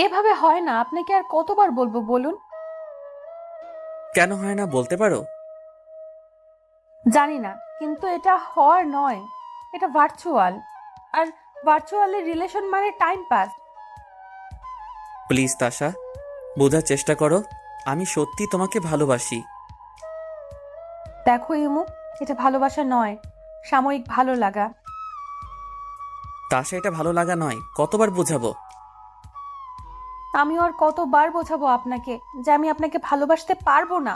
এভাবে হয় না, আপনাকে আর কতবার বলবো বলুন। কেন হয় না বলতে পারো? জানি না, কিন্তু এটা হওয়ার নয়, এটা ভার্চুয়াল। আর ভার্চুয়ালি রিলেশন মানে টাইম পাস। প্লিজ তাশা, বোঝার চেষ্টা করো। আমি সত্যি তোমাকে ভালোবাসি। দেখো ইমু, এটা ভালোবাসা নয়, সাময়িক ভালো লাগা। তাশা, এটা ভালো লাগা নয়, কতবার বোঝাবো? আমি আর কতবার বোঝাবো আপনাকে যে আমি আপনাকে ভালোবাসতে পারবো না।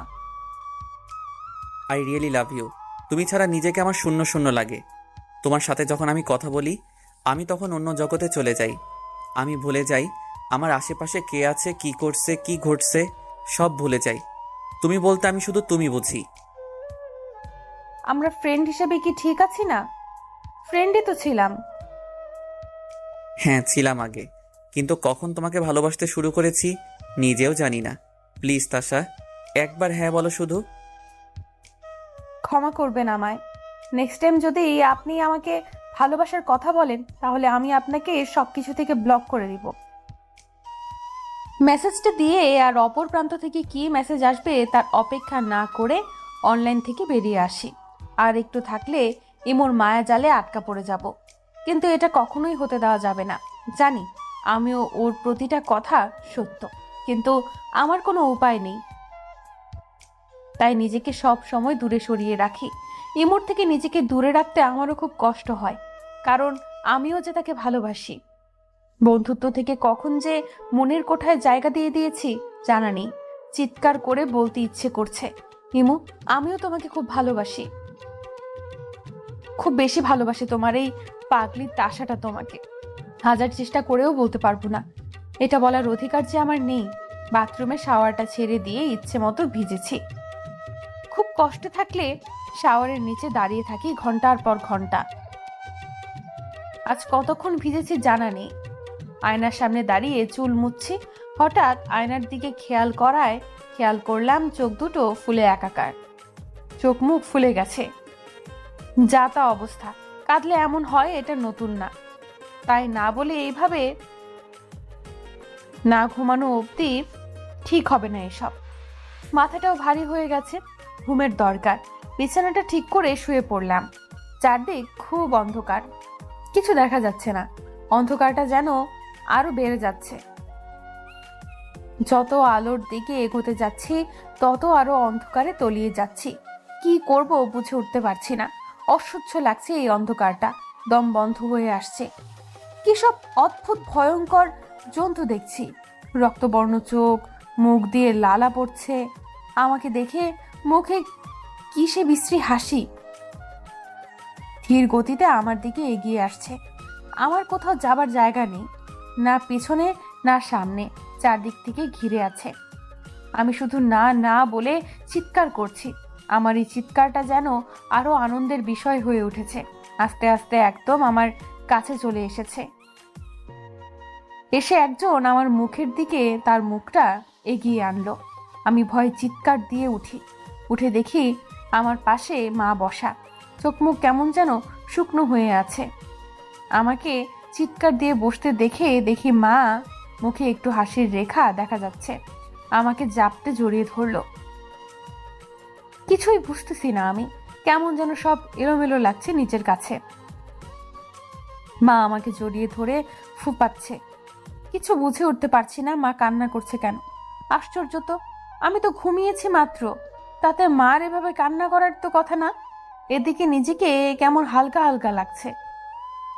I really love you. তুমি ছাড়া নিজেকে আমার শূন্য শূন্য লাগে। তোমার সাথে যখন আমি কথা বলি, আমি তখন অন্য জগতে চলে যাই। আমি ভুলে যাই আমার আশেপাশে কে আছে, কি করছে, কি ঘটছে, সব ভুলে যাই। তুমি বলতে আমি শুধু তুমি বুঝি। আমরা ফ্রেন্ড হিসেবে কি ঠিক আছি না? ফ্রেন্ডই তো ছিলাম। হ্যাঁ, ছিলাম আগে, কিন্তু কখন তোমাকে ভালোবাসতে শুরু করেছি নিজেও জানি না। প্লিজ তাশা, একবার হ্যাঁ বলো শুধু। ক্ষমা করবেন আমায়। নেক্সট টাইম যদি আপনি আমাকে ভালোবাসার কথা বলেন, তাহলে আমি আপনাকে সবকিছু থেকে ব্লক করে দিব। মেসেজটা দিয়ে আর অপর প্রান্ত থেকে কি মেসেজ আসবে তার অপেক্ষা না করে অনলাইন থেকে বেরিয়ে আসি। আর একটু থাকলে ইমোর মায়া জালে আটকা পড়ে যাব। কিন্তু এটা কখনোই হতে দেওয়া যাবে না। জানি আমিও ওর প্রতিটা কথা সত্য, কিন্তু আমার কোনো উপায় নেই। তাই নিজেকে সব সময় দূরে সরিয়ে রাখি। ইমোর থেকে নিজেকে দূরে রাখতে আমারও খুব কষ্ট হয়, কারণ আমিও যে তাকে ভালোবাসি। বন্ধুত্ব থেকে কখন যে মনের কোঠায় জায়গা দিয়ে দিয়েছি জানা নেই। চিৎকার করে বলতে ইচ্ছে করছে, ইমু, আমিও তোমাকে খুব ভালোবাসি, খুব বেশি ভালোবাসি তোমার এই পাগলি তাসাটা তোমাকে। হাজার চেষ্টা করেও বলতে পারবো না। এটা বলার অধিকার যে আমার নেই। বাথরুমে শাওয়ারটা ছেড়ে দিয়ে ইচ্ছে মতো ভিজেছি। খুব কষ্টে থাকলে শাওয়ারের নিচে দাঁড়িয়ে থাকি ঘন্টার পর ঘন্টা। আজ কতক্ষণ ভিজেছি জানা নেই। আয়নার সামনে দাঁড়িয়ে চুল মুছছি, হঠাৎ আয়নার দিকে খেয়াল করলাম চোখ দুটো ফুলে একাকার। চোখ মুখ ফুলে গেছে, যা তা অবস্থা। কাঁদলে এমন হয় এটা নতুন না। তাই না বলে এইভাবে না ঘুমানো অবধি ঠিক হবে না এসব। মাথাটাও ভারী হয়ে গেছে, ঘুমের দরকার। বিছানাটা ঠিক করে শুয়ে পড়লাম। চারদিক খুব অন্ধকার, কিছু দেখা যাচ্ছে না। অন্ধকারটা যেন আরো বেড়ে যাচ্ছে। যত আলোর দিকে এগোতে যাচ্ছি, তত আরো অন্ধকারে তলিয়ে যাচ্ছি। কি করব বুঝে উঠতে পারছি না। অসহ্য লাগছে এই অন্ধকারটা, দম বন্ধ হয়ে আসছে। কি সব অদ্ভুত ভয়ঙ্কর জন্তু দেখছি। রক্তবর্ণ চোখ, মুখ দিয়ে লালা পড়ছে। আমাকে দেখে মুখে কি সে বিশ্রী হাসি। ধীর গতিতে আমার দিকে এগিয়ে আসছে। আমার কোথাও যাবার জায়গা নেই, না পিছনে না সামনে। চারদিক থেকে ঘিরে আছে। আমি শুধু না না বলে চিৎকার করছি। আমার এই চিৎকারটা যেন আরো আনন্দের বিষয় হয়ে উঠেছে। আস্তে আস্তে একদম আমার কাছে চলে এসেছে। এসে একজন আমার মুখের দিকে তার মুখটা এগিয়ে আনলো। আমি ভয়ে চিৎকার দিয়ে উঠি। উঠে দেখি আমার পাশে মা বসা। চোখ মুখ কেমন যেন শুকনো হয়ে আছে। আমাকে চিৎকার দিয়ে বসতে দেখে দেখি মা মুখে একটু হাসির রেখা দেখা যাচ্ছে। আমাকে জাপটে জড়িয়ে ধরলো। কিছুই বুঝতেছি না আমি, কেমন যেন সব এলোমেলো লাগছে নিজের কাছে। মা আমাকে জড়িয়ে ধরে ফুপাচ্ছে। কিছু বুঝে উঠতে পারছি না মা কান্না করছে কেন। আশ্চর্য তো, আমি তো ঘুমিয়েছি মাত্র, তাতে মার এভাবে কান্না করার তো কথা না। এদিকে নিজেকে কেমন হালকা হালকা লাগছে,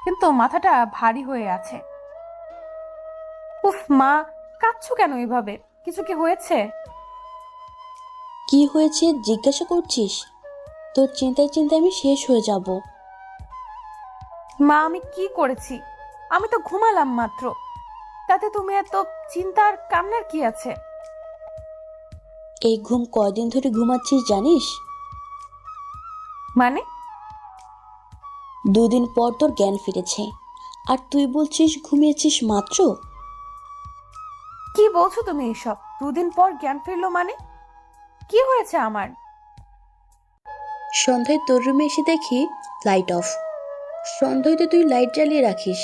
কিন্তু মাথাটা ভারী হয়ে আছে। উফ মা, কাঁদছো কেন এভাবে? কিছু কি হয়েছে? কি হয়েছে জিজ্ঞাসা করছিস? তোর চিন্তায় চিন্তায় আমি শেষ হয়ে যাব। মা, আমি কি করেছি? আমি তো ঘুমালাম মাত্র, তাতে তুমি এত চিন্তার কান্নার কি আছে? এই ঘুম কয়দিন ধরে ঘুমাচ্ছিস জানিস? মানে? 2 দিন পর তোর জ্ঞান ফিরেছে, আর তুই বলছিস ঘুমিয়েছিস মাত্র। কি বলছো তুমি এসব? 2 দিন পর জ্ঞান ফিরলো মানে? কি হয়েছে আমার? সন্ধ্যায় তোর রুমে এসে দেখি লাইট অফ। সন্ধ্যায় তো তুই লাইট জ্বালিয়ে রাখিস,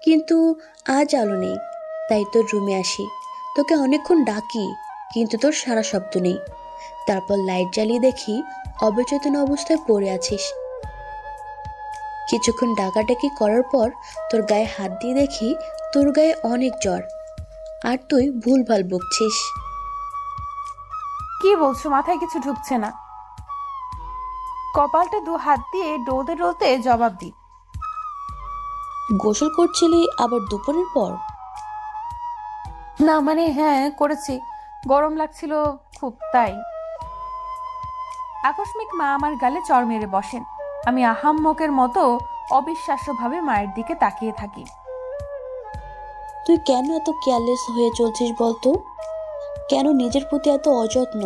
কিন্তু আজ আলো নেই। তাই তোর রুমে আসি। তোকে অনেকক্ষণ ডাকি, কিন্তু তোর সারা শব্দ নেই। তারপর লাইট জ্বালিয়ে দেখি অবচেতন অবস্থায় পড়ে আছিস। কিছুক্ষণ ডাকাডাকি করার পর তোর গায়ে হাত দিয়ে দেখি তোর গায়ে অনেক জ্বর, আর তুই ভুলভাল বকছিস। কি বলছো? মাথায় কিছু ঢুকছে না। কপালটা 2 হাত দিয়ে ডলতে ডলতে জবাব দি। গোসল করছিলি আবার দুপুরের পর? না মানে হ্যাঁ করেছি, গরম লাগছিল খুব তাই। আকস্মিক মা আমার গালে চড় মেরে বসেন। আমি আহাম্মকের মতো অবিশ্বাস্যভাবে মায়ের দিকে তাকিয়ে থাকি। তুই কেন এত কেয়ারলেস হয়ে চলছিস বলতো? কেন নিজের প্রতি এত অযত্ন?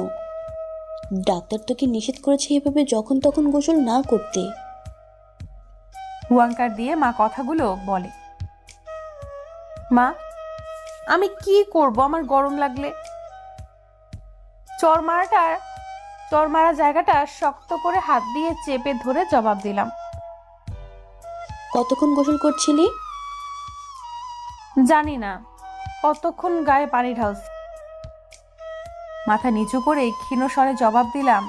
ডাক্তার তোকে নিষেধ করেছে এভাবে যখন তখন গোসল না করতে। হুয়াঙ্কার দিয়ে মা কথাগুলো বলে। মা, আমি কি করব আমার গরম লাগলে? চর মারা জায়গাটা শক্ত করে হাত দিয়ে চেপে ধরে জবাব দিলাম। কতক্ষণ গোসল করছিলি? জানি না কতক্ষণ গায়ে পানি ঢালছি। মাথা নিচু করে ক্ষীণ স্বরে জবাব দিলাম।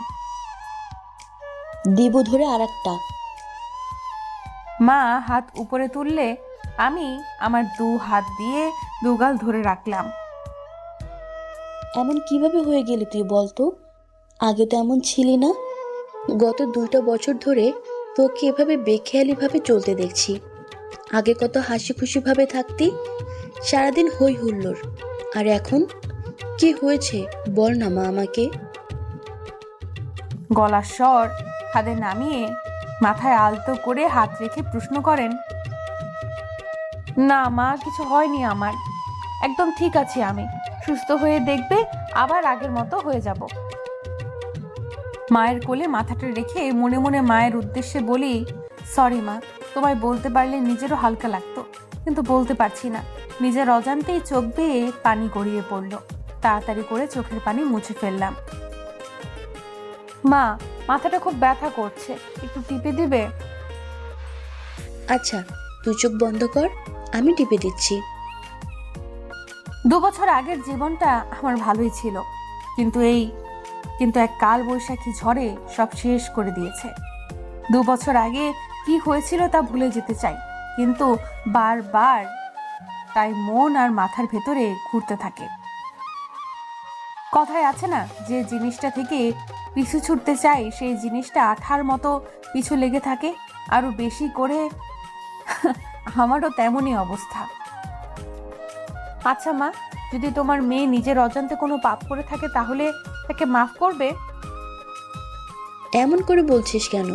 দিব ধরে আর একটা। মা হাত উপরে তুললে আমি আমার 2 হাত দিয়ে দুগাল ধরে রাখলাম। এমন কিভাবে হয়ে গেলি তুই বলতো? আগে তো এমন ছিলি না। গত 2টা বছর ধরে তোকে এভাবে বেখেয়ালিভাবে চলতে দেখছি। আগে কত হাসি খুশি ভাবে থাকতি, সারাদিন হই হুল্লোড়। আর এখন কি হয়েছে বল না মা আমাকে। গলার স্বর হাতে নামিয়ে মাথায় আলতো করে হাত রেখে প্রশ্ন করেন। না মা, কিছু হয়নি আমার, একদম ঠিক আছি আমি। সুস্থ হয়ে দেখবে আবার আগের মতো হয়ে যাব। মায়ের কোলে মাথাটা রেখে মনে মনে মায়ের উদ্দেশ্যে বলি, সরি মা, তোমায় বলতে পারলে নিজেরও হালকা লাগতো, কিন্তু বলতে পারছি না। নিজের অজান্তেই চোখ বেয়ে পানি গড়িয়ে পড়ল। তাড়াতাড়ি করে চোখের পানি মুছে ফেললাম। মা, মাথাটা খুব ব্যথা করছে, একটু টিপে দিবে? আচ্ছা, তুই চোখ বন্ধ কর, আমি টিপে দিচ্ছি। 2 বছর আগের জীবনটা আমার ভালোই ছিল, কিন্তু এক কাল বৈশাখী ঝড়ে সব শেষ করে দিয়েছে। 2 বছর আগে কি হয়েছিল তা ভুলে যেতে চাই, কিন্তু বারবার তাই মন আর মাথার ভেতরে ঘুরতে থাকে। কথায় আছে না, যে জিনিসটা থেকে পিছু ছুটতে চাই সেই জিনিসটা আঠার মতো পিছু লেগে থাকে আরো বেশি করে। আমারও তেমনই অবস্থা। আচ্ছা মা, যদি তোমার মেয়ে নিজের অজান্তে কোনো পাপ করে থাকে তাহলে তাকে মাফ করবে? এমন করে বলছিস কেন?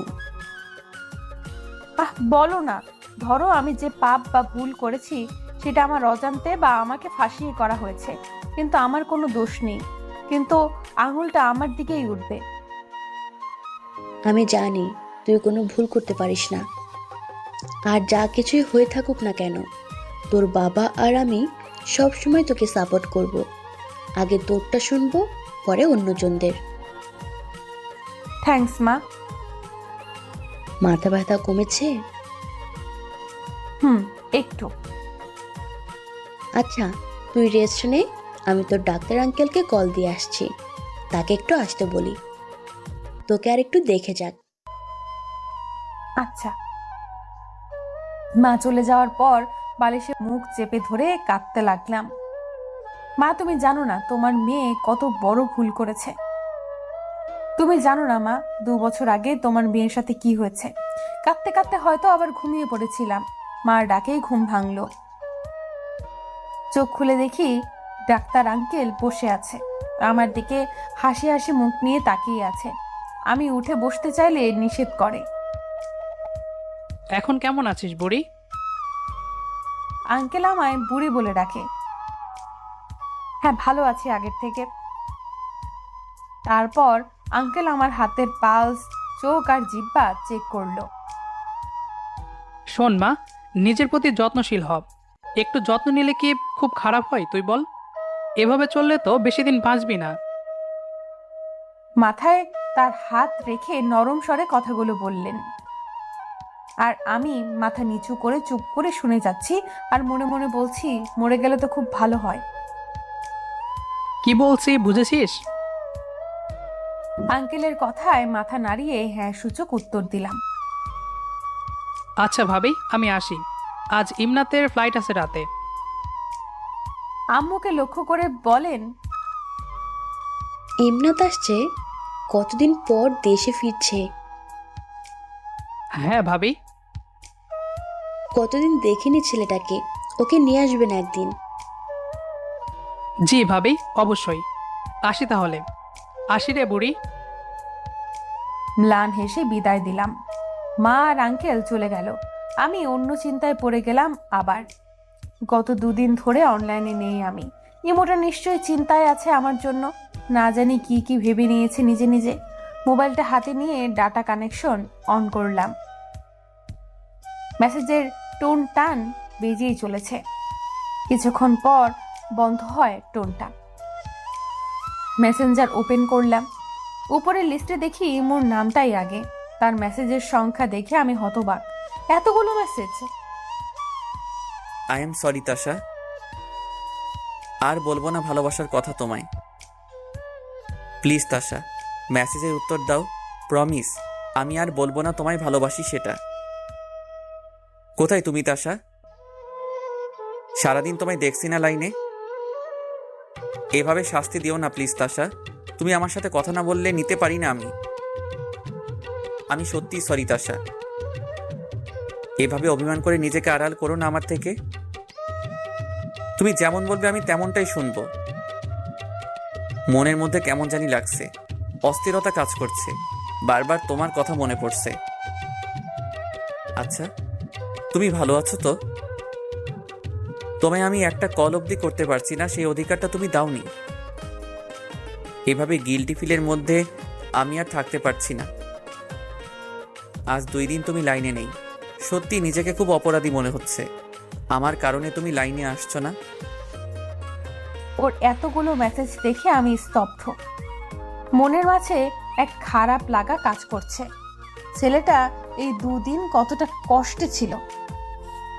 বলো না। ধরো আমি যে পাপ বা ভুল করেছি সেটা আমার অজান্তে বা আমাকে ফাঁসিয়ে করা হয়েছে, কিন্তু আমার কোনো দোষ নেই, কিন্তু আঙুলটা আমার দিকেই উঠবে। আমি জানি তুই কোনো ভুল করতে পারিস না। আর যা কিছুই হয়ে থাকুক না কেন, তোর বাবা আর আমি সব সময় তোকে সাপোর্ট করব। আগে তোরটা শুনবো, পরে অন্যজনদের। থ্যাঙ্কস মা। মাথা ব্যথা কমেছে? একটু। আচ্ছা, তুই রেস্ট নে, আমি তোর ডাক্তার আঙ্কেলকে কল দিয়ে আসছি। তাকে একটু আসতে বলি, তোকে আর একটু দেখে যাক। আচ্ছা। মা চলে যাওয়ার পর বালিশে মুখ চেপে ধরে কাঁদতে লাগলাম। মা, তুমি জানো না তোমার মেয়ে কত বড় ভুল করেছে। তুমি জানো না মা, 2 বছর আগে তোমার মেয়ের সাথে কি হয়েছে। কাঁদতে কাঁদতে হয়তো আবার ঘুমিয়ে পড়েছিলাম, মার ডাকেই ঘুম ভাঙলো। চোখ খুলে দেখি ডাক্তার আঙ্কেল বসে আছে, আমার দিকে হাসি হাসি মুখ নিয়ে তাকিয়ে আছে। আমি উঠে বসতে চাইলে নিষেধ করে। এখন কেমন আছিস বুড়ি? আঙ্কেল আমায় বুড়ি বলে ডাকে। হ্যাঁ, ভালো আছি আগের থেকে। তারপর আঙ্কেল আমার হাতের পালস, চোখ আর জিহ্বা চেক করলো। শোন মা, নিজের প্রতি যত্নশীল হ। একটু যত্ন নিলে কি খুব খারাপ হয় তুই বল? এভাবে চললে তো বেশি দিন বাঁচবি না। মাথায় তার হাত রেখে নরম স্বরে কথাগুলো বললেন। আর আমি মাথা নিচু করে চুপ করে শুনে যাচ্ছি আর মনে মনে বলছি মরে গেলে তো খুব ভালো হয়। কি বলছি বুঝেছিস? আঙ্কেলের কথায় মাথা নাড়িয়ে হ্যাঁ সূচক উত্তর দিলাম। আচ্ছা ভাবি, আমি আসি। আজ ইমনাতের ফ্লাইট আছে রাতে। আম্মুকে লক্ষ্য করে বলেন, ইমনাত আসছে? কতদিন পর দেশে ফিরছে। হ্যাঁ ভাবি। কতদিন দেখিনি ছেলেটাকে। ওকে নিয়ে আসবেন একদিন। জি ভাবি, অবশ্যই। আসি তাহলে। আসি রে বুড়ি। ম্লান হেসে বিদায় দিলাম। মা আর আঙ্কেল চলে গেল। আমি অন্য চিন্তায় পড়ে গেলাম আবার। গত দুদিন ধরে অনলাইনে নেই আমি। ইমোটা নিশ্চয়ই চিন্তায় আছে আমার জন্য। না জানি কি কি ভেবে নিয়েছে নিজে নিজে। মোবাইলটা হাতে নিয়ে ডাটা কানেকশন অন করলাম। মেসেজের টোন টান বেজেই চলেছে। কিছুক্ষণ পর বন্ধ হয় টোনটা। মেসেঞ্জার ওপেন করলাম। উপরের লিস্টে দেখি মোর নামটাই আগে। তার মেসেজের সংখ্যা দেখে আমি হতবাক। এতগুলো মেসেজ! আই এম সরি তাশা, আর বলবো না ভালোবাসার কথা তোমায়। প্লিজ তাশা, মেসেজের উত্তর দাও। প্রমিস, আমি আর বলবো না তোমায় ভালোবাসি সেটা। কোথায় তুমি তাশা? সারাদিন তোমায় দেখছি না লাইনে। এভাবে শাস্তি দিও না প্লিজ তাশা। তুমি আমার সাথে কথা না বললে নিতে পারি না আমি সত্যি সরি তাশা। এভাবে অভিমান করে নিজেকে আড়াল করো না আমার থেকে। তুমি যেমন বলবে আমি তেমনটাই শুনবো। মনের মধ্যে কেমন জানি লাগছে, অস্থিরতা কাজ করছে, বারবার তোমার কথা মনে পড়ছে। আচ্ছা, তুমি ভালো আছো তো? তোমায় আমি একটা কল অবধি করতে পারছি না, সেই অধিকারটা তুমি দাওনি। এভাবে গিল্টি ফিলের মধ্যে আমি আর থাকতে পারছি না। আজ 2 দিন তুমি লাইনে নেই। সত্যি নিজেকে খুব অপরাধী মনে হচ্ছে। আমার কারণে তুমি লাইনে আসছো না। ওর এতগুলো মেসেজ দেখে আমি স্তব্ধ। মনের মাঝে এক খারাপ লাগা কাজ করছে। ছেলেটা এই 2 দিন কতটা কষ্টে ছিল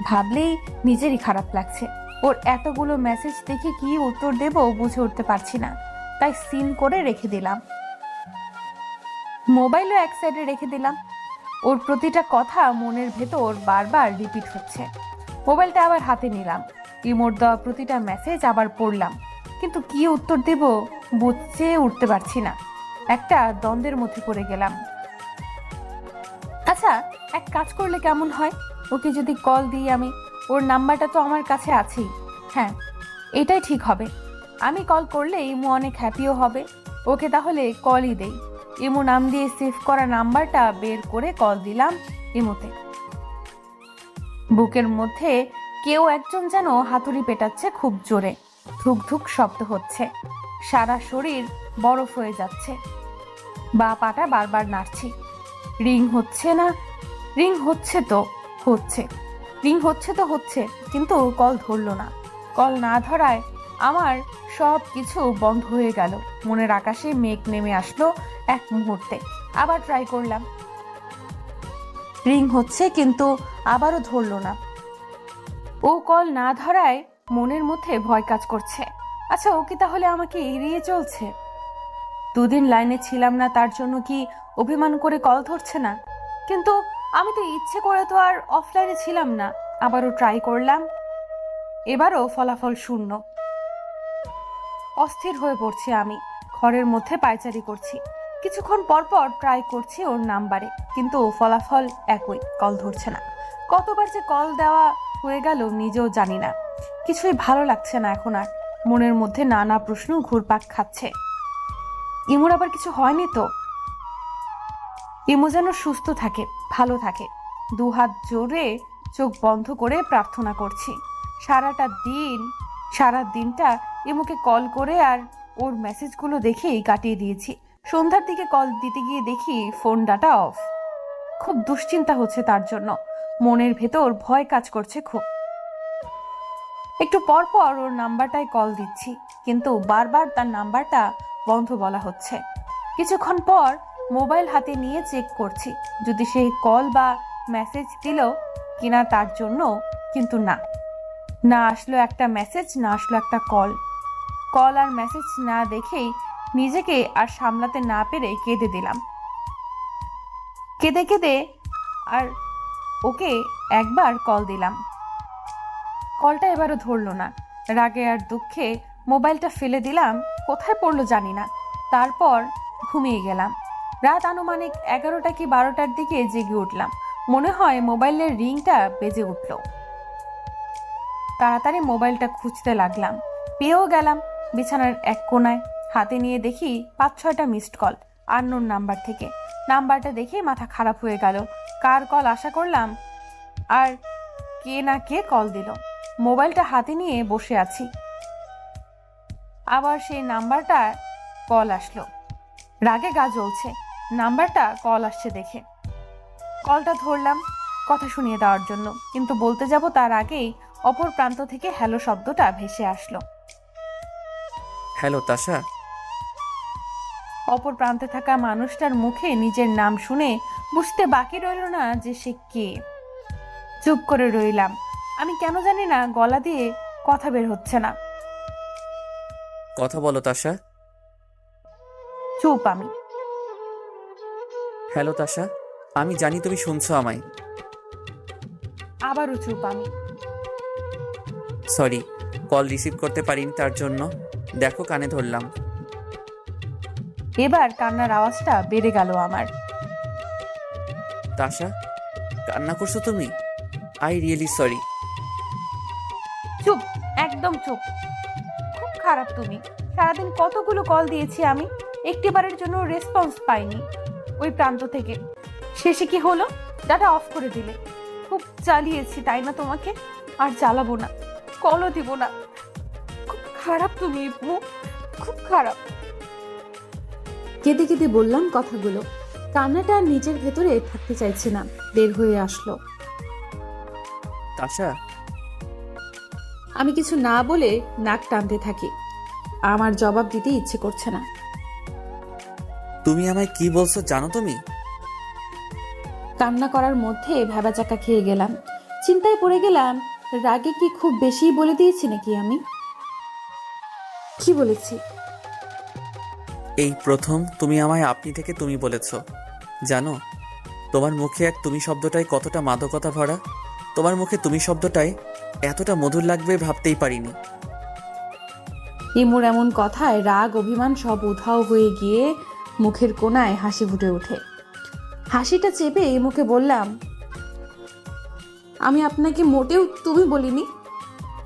ভাবলেই নিজেরই খারাপ লাগছে। ওর এতগুলো মেসেজ দেখে কি উত্তর দেব বুঝে উঠতে পারছি না। তাই সিন করে রেখে দিলাম। মোবাইলও এক সাইডে রেখে দিলাম। ওর প্রতিটা কথা মনের ভেতর বারবার রিপিট হচ্ছে। মোবাইলটা আবার হাতে নিলাম। ইমোর দেওয়া প্রতিটা মেসেজ আবার পড়লাম, কিন্তু কি উত্তর দেব বুঝে উঠতে পারছি না। একটা দ্বন্দ্বের মধ্যে পড়ে গেলাম। আচ্ছা, এক কাজ করলে কেমন হয়? ওকে যদি কল দিই আমি, ওর নাম্বারটা তো আমার কাছে আছেই। হ্যাঁ, এটাই ঠিক হবে। আমি কল করলে ইমু অনেক হ্যাপিও হবে। ওকে তাহলে কলই দেই। ইমু নাম দিয়ে সেভ করা নাম্বারটা বের করে কল দিলাম ইমুতে। বুকের মধ্যে কেউ একজন যেন হাতুড়ি পেটাচ্ছে খুব জোরে। ধুক ধুক শব্দ হচ্ছে। সারা শরীর বরফ হয়ে যাচ্ছে। বা পাটা বারবার নাড়ছি। রিং হচ্ছে না? রিং হচ্ছে তো হচ্ছে। রিং হচ্ছে তো হচ্ছে, কিন্তু কল ধরলো না। কল না ধরায় আমার সব কিছু বন্ধ হয়ে গেল। মনের আকাশে মেঘ নেমে আসলো এক মুহূর্তে। আবার ট্রাই করলাম। রিং হচ্ছে, কিন্তু আবারও ধরলো না। ও কল না ধরায় মনের মধ্যে ভয় কাজ করছে। আচ্ছা, ও কি তাহলে আমাকে এড়িয়ে চলছে? 2 দিন লাইনে ছিলাম না তার জন্য কি অভিমান করে কল ধরছে না? কিন্তু আমি তো ইচ্ছে করে তো আর অফলাইনে ছিলাম না। আবারও ট্রাই করলাম। এবারও ফলাফল শূন্য। অস্থির হয়ে পড়ছি আমি। ঘরের মধ্যে পায়চারি করছি। কিছুক্ষণ পর পর ট্রাই করছি ওর নাম্বারে, কিন্তু ফলাফল একই, কল ধরছে না। কতবার যে কল দেওয়া হয়ে গেল নিজেও জানি না। কিছুই ভালো লাগছে না এখন আর। মনের মধ্যে নানা প্রশ্ন ঘুরপাক খাচ্ছে। ইমুর আবার কিছু হয়নি তো? ইমু যেন সুস্থ থাকে, ভালো থাকে। 2 হাত জোরে চোখ বন্ধ করে প্রার্থনা করছি। সারা দিনটা ইমুকে কল করে আর ওর মেসেজগুলো দেখেই কাটিয়ে দিয়েছি। সন্ধ্যার দিকে কল দিতে গিয়ে দেখি ফোন ডাটা অফ। খুব দুশ্চিন্তা হচ্ছে তার জন্য। মনের ভেতর ভয় কাজ করছে খুব। একটু পর পর ওর নাম্বারটায় কল দিচ্ছি, কিন্তু বারবার তার নাম্বারটা বন্ধ বলা হচ্ছে। কিছুক্ষণ পর মোবাইল হাতে নিয়ে চেক করছি, যদি সেই কল বা মেসেজ দিল কিনা তার জন্য, কিন্তু না, না আসলো একটা মেসেজ, না আসলো একটা কল। কল আর মেসেজ না দেখেই নিজেকে আর সামলাতে না পেরে কেঁদে দিলাম। কেঁদে কেঁদে আর ওকে একবার কল দিলাম। কলটা এবারও ধরলো না। রাগে আর দুঃখে মোবাইলটা ফেলে দিলাম, কোথায় পড়লো জানি না। তারপর ঘুমিয়ে গেলাম। রাত আনুমানিক 11টা কি 12টার দিকে জেগে উঠলাম। মনে হয় মোবাইলের রিংটা বেজে উঠল। তাড়াতাড়ি মোবাইলটা খুঁজতে লাগলাম, পেয়েও গেলাম। বিছানার এক কোণায় হাতে নিয়ে দেখি 5-6টা মিসড কল আননোন নাম্বার থেকে। নাম্বারটা দেখেই মাথা খারাপ হয়ে গেল। কার কল আশা করলাম, আর কে না কে কল দিল। মোবাইলটা হাতে নিয়ে বসে আছি, আবার সেই নাম্বারটা কল আসলো। রাগে গা জ্বলছে, নাম্বারটা কল আসছে দেখে। কলটা ধরলাম কথা শুনিয়ে দেওয়ার জন্য, কিন্তু বলতে যাব তার আগেই অপর প্রান্ত থেকে হ্যালো শব্দটা ভেসে আসলো। হ্যালো তাশা। অপর প্রান্তে থাকা মানুষটার মুখে নিজের নাম শুনে বুঝতে বাকি রইল না যে সে কে। চুপ করে রইলাম। আমি কেন জানি না গলা দিয়ে কথা বের হচ্ছে না। কথা বলো তাশা। চুপ আমি। হ্যালো তাশা, আমি জানি তুমি শুনছো আমায়। আবারও চুপ আমি। সরি, কল রিসিভ করতে পারিনি তার জন্য। দেখো কানে ধরলাম। এবার কান্নার আওয়াজটা বেড়ে গেল আমার। তাশা, কান্না করছো তুমি? I really sorry. চুপ, একদম চুপ। খুব খারাপ তুমি। সারাদিন কতগুলো কল দিয়েছি আমি, একটিবারের জন্য রেসপন্স পাইনি ওই প্রান্ত থেকে। শেষে কি হলো? ডাটা অফ করে দিলে। খুব চালিয়েছি তাই না তোমাকে? আর চালাবো না, কলও দিব না। খুব খারাপ তুমি ইপু, খুব খারাপ। কেঁদে কেঁদে বললাম কথাগুলো। কান্নাটা আর নিজের ভেতরে থাকতে চাইছে না, বের হয়ে আসলো। তাশা, আমি কিছু না বলে নাক টানতে থাকি। আমার জবাব দিতে ইচ্ছে করছে না। তুমি আমায় কি বলছো জানো তুমি? কান্না করার মধ্যে ভ্যাবাচাকা খেয়ে গেলাম। চিন্তায় পড়ে গেলাম, রাগে কি খুব বেশি বলে দিয়েছি নাকি আমি? কি বলেছি? এই প্রথম তুমি আমায় আপনি থেকে তুমি বলেছো। জানো, তোমার মুখে এক তুমি শব্দটাই কতটা মাদকতা ভরা। তোমার মুখে তুমি শব্দটাই এতটা মধুর লাগবে ভাবতেই পারিনি। ইমুর এমন কথায় রাগ অভিমান সব উধাও হয়ে গিয়ে মুখের কোণায় হাসি ফুটে ওঠে। হাসিটা চেপে মুখে বললাম, আমি আপনাকে মোটেও তুমি বলিনি,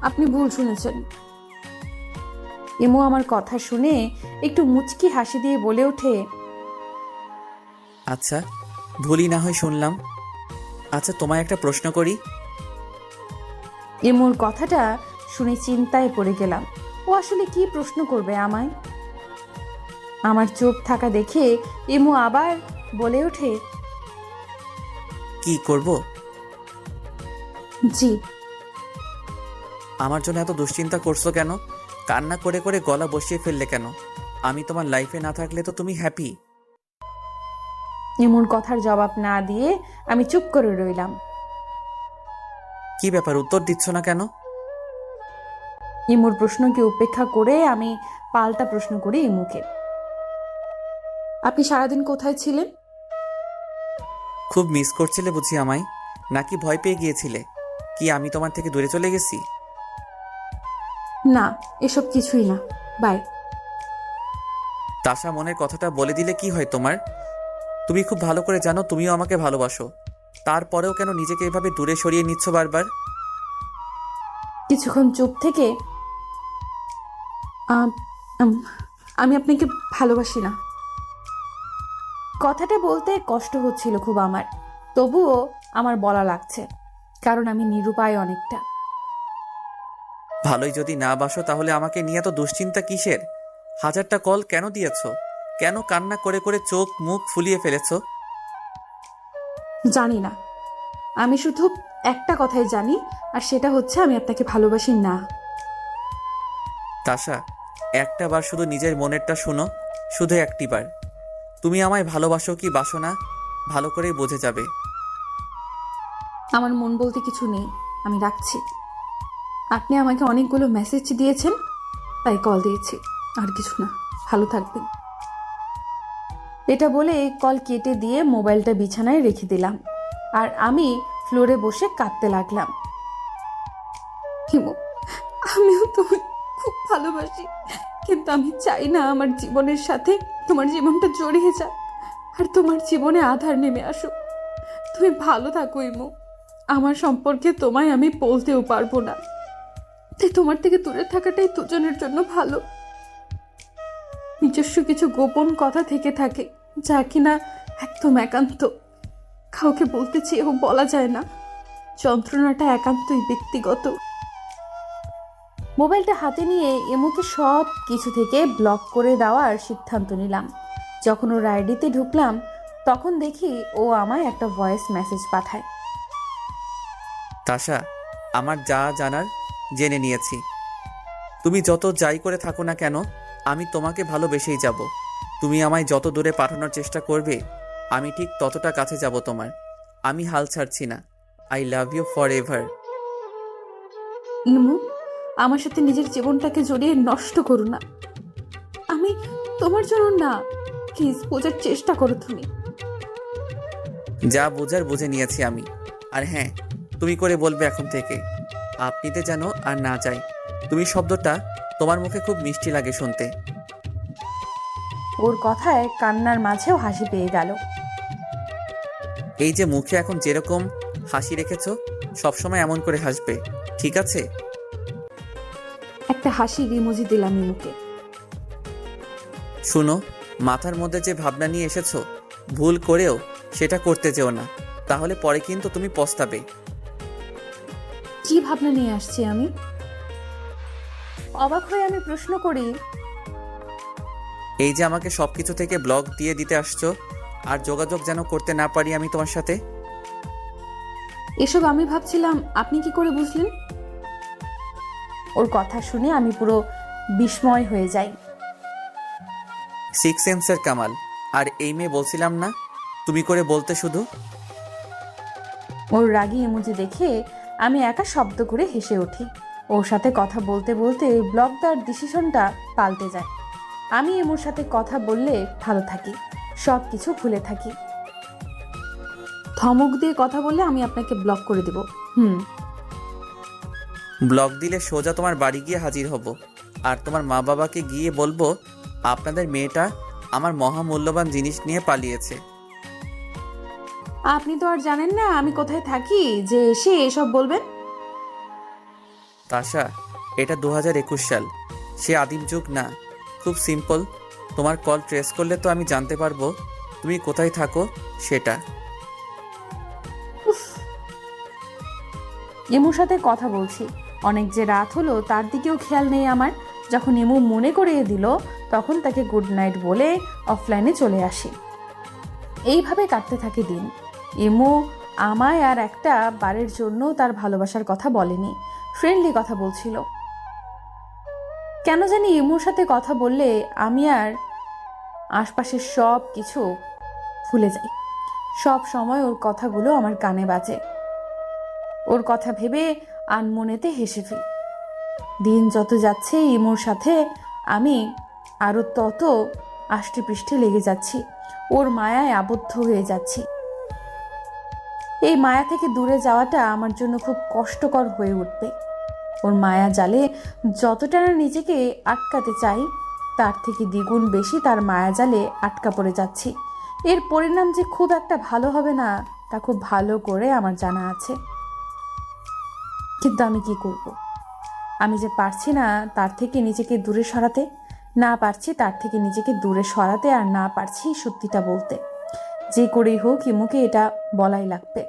আপনি ভুল শুনেছেন। ইমু আমার কথা শুনে একটু মুচকি হাসি দিয়ে বলে ওঠে, আচ্ছা, ভুলই না হয় শুনলাম। আচ্ছা, তোমায় একটা প্রশ্ন করি। ইমুর কথাটা শুনে চিন্তায় পড়ে গেলাম। ও আসলে কি প্রশ্ন করবে আমায়? আমার চুপ থাকা দেখে ইমু আবার বলে ওঠে, কি করব? জি। আমার জন্য এত দুশ্চিন্তা করছো কেন? কান্না করে করে গলা বসিয়ে ফেললে কেন? আমি তোমার লাইফে না থাকলে তো তুমি হ্যাপি। ইমুর কথার জবাব না দিয়ে আমি চুপ করে রইলাম। কি ব্যাপার, উত্তর দিচ্ছ না কেন? ইমুর প্রশ্নকে উপেক্ষা করে আমি পাল্টা প্রশ্ন করি ইমুকে, আপনি সারাদিন কোথায় ছিলেন? খুব মিস করছিলে বুঝি আমায়, নাকি ভয় পেয়ে গিয়েছিলে? কি আমি তোমার থেকে দূরে চলে গেছি? না, এসব কিছুই না, বাই। তাশা, মনের কথাটা বলে দিলে কি হয় তোমার? তুমি খুব ভালো করে জানো তুমিও আমাকে ভালোবাসো। তারপরেও কেন নিজেকে এভাবে দূরে সরিয়ে নিচ্ছ বারবার? কিছুক্ষণ চুপ থেকে, আমি আপনাকে ভালোবাসি না। কথাটা বলতে কষ্ট হচ্ছিল খুব আমার, তবুও আমার বলা লাগছে, কারণ আমি নিরুপায় অনেকটা। ভালোই যদি না বাসো তাহলে আমাকে নিয়ে এত দুশ্চিন্তা কিসের? হাজারটা কল কেন দিয়েছো? কেন কান্না করে করে চোখ মুখ ফুলিয়ে ফেলেছো? জানি না, আমি শুধু একটা কথাই জানি, আর সেটা হচ্ছে আমি আপনাকে ভালোবাসি না। তাশা, একটা বার শুধু নিজের মনেরটা শুনো, শুধু একটি বার। তুমি আমায় ভালোবাসো কি বাসো না ভালো করেই বোঝে যাবে। আমার মন বলতে কিছু নেই, আমি রাখছি। আপনি আমাকে অনেকগুলো মেসেজ দিয়েছেন, তাই কল দিয়েছি, আর কিছু না। ভালো থাকবেন। এটা বলে কল কেটে দিয়ে মোবাইলটা বিছানায় রেখে দিলাম, আর আমি ফ্লোরে বসে কাঁদতে লাগলাম। হিমু, আমিও তোমায় খুব ভালোবাসি, কিন্তু আমি চাই না আমার জীবনের সাথে তোমার জীবনটা জড়িয়ে যাক, আর তোমার জীবনে আধার নেমে আসুক। তুমি ভালো থাকো হিমু। আমার সম্পর্কে তোমায় আমি বলতেও পারবো না, তাই তোমার থেকে দূরে থাকাটাই দুজনের জন্য ভালো। নিজস্ব কিছু গোপন কথা থেকে থাকে, যা কিনা একদম একান্ত, কাউকে বলতে চেয়েও বলা যায় না। যন্ত্রণাটা একান্তই ব্যক্তিগত। মোবাইলটা হাতে নিয়ে এমুকে সব কিছু থেকে ব্লক করে দেওয়ার সিদ্ধান্ত নিলাম। যখন ওর আইডিতে ঢুকলাম, তখন দেখি ও আমায় একটা ভয়েস মেসেজ পাঠায়। তাশা, আমার যা জানার জেনে নিয়েছি। তুমি যত যাই করে থাকো না কেন, আমি তোমাকে ভালোবেসেই যাব। তুমি আমায় যত দূরে পাঠানোর চেষ্টা করবে, আমি ঠিক ততটা কাছে যাব তোমার। আমি হাল ছাড়ছি না। I love you forever. Imu, আমার সাথে নিজের জীবনটাকে জড়িয়ে নষ্ট করো না। আমি তোমার জন্য না, প্লিজ বোঝার চেষ্টা করো তুমি। যা বোঝার বুঝে নিয়েছি আমি। আর হ্যাঁ, তুমি করে বলবে এখন থেকে। আপনিতে যেন আর না যাই। তুমি শব্দটা তোমার মুখে খুব মিষ্টি লাগে শুনতে। ওর কথায় কান্নার মাঝেও হাসি পেয়ে গেল। এই যে মুখে এখন যেরকম হাসি রেখেছো, সবসময় এমন করে হাসবে, ঠিক আছে? একটা হাসির ইমোজি দিলাম ইমুকে। শুনো, মাথার মধ্যে যে ভাবনা নিয়ে এসেছো, ভুল করেও সেটা করতে যেও না, তাহলে পরে কিন্তু তুমি পস্তাবে। কি ভাবনা নিয়ে আসছি আমি? অবাক হয়ে আমি প্রশ্ন করি, এই যে আমাকে সবকিছু থেকে ব্লক দিয়ে দিতে আসছো, আর যোগাযোগ যেন করতে না পারি আমি তোমার সাথে। এসব আমি ভাবছিলাম, আপনি কি করে বুঝলেন? ওর কথা শুনে আমি পুরো বিস্ময় হয়ে যাই। সিক্স সেন্সের কামাল। আর এই মেয়ে বলছিলাম না, তুমি করে বলতে শুধু। ওর রাগী ইমোজি দেখে আমি একা শব্দ করে হেসে উঠি। ওর সাথে কথা বলতে বলতে ব্লক দেওয়ার ডিসিশনটা পাল্টে যায়। আমি এমোর সাথে কথা বললে ভালো থাকি, সব কিছু ভুলে থাকি। ধমক দিয়ে কথা বললে আমি আপনাকে ব্লক করে দেব। ব্লক দিলে সোজা তোমার বাড়ি গিয়ে হাজির হব, আর তোমার মা বাবাকে গিয়ে বলবো আপনাদের মেয়েটা আমার মহামূল্যবান জিনিস নিয়ে পালিয়েছে। আপনি তো আর জানেন না আমি কোথায় থাকি যে এসে এসব বলবেন। তাশা, এটা 2021 সাল, সে আদিম যুগ না। খুব সিম্পল। তোমার কল ট্রেস করলে তো আমি জানতে পারবো তুমি কোথায় থাকো সেটা। এমুর সাথে কথা বলছি, অনেক যে রাত হলো তার দিকেও খেয়াল নেই আমার। যখন এমু মনে করিয়ে দিল, তখন তাকে গুড নাইট বলে অফলাইনে চলে আসি। এইভাবে কাটতে থাকে দিন। এমু আমায় আর একটা বারের জন্য তার ভালোবাসার কথা বলেনি, ফ্রেন্ডলি কথা বলছিল। কেন জানি এমুর সাথে কথা বললে আমি আর আশপাশের সব কিছু ভুলে যাই। সব সময় ওর কথাগুলো আমার কানে বাজে। ওর কথা ভেবে আনমনেতে হেসে ফেলি। দিন যত যাচ্ছে ইমোর সাথে আমি আরো তত আষ্টে পৃষ্ঠে লেগে যাচ্ছি, ওর মায়ায় আবদ্ধ হয়ে যাচ্ছি। এই মায়া থেকে দূরে যাওয়াটা আমার জন্য খুব কষ্টকর হয়ে উঠবে। ওর মায়া জালে যতটা না নিজেকে আটকাতে চাই, তার থেকে দ্বিগুণ বেশি তার মায়া জালে আটকা পড়ে যাচ্ছি। এর পরিণাম যে খুব একটা ভালো হবে না, তা খুব ভালো করে আমার জানা আছে। কিন্তু আমি কি করব? আমি যে পারছি না তার থেকে নিজেকে দূরে সরাতে, না পারছি তার থেকে নিজেকে দূরে সরাতে, আর না পারছি সত্যিটা বলতে। যে করেই হোক ইমুকে এটা বলাই লাগবে,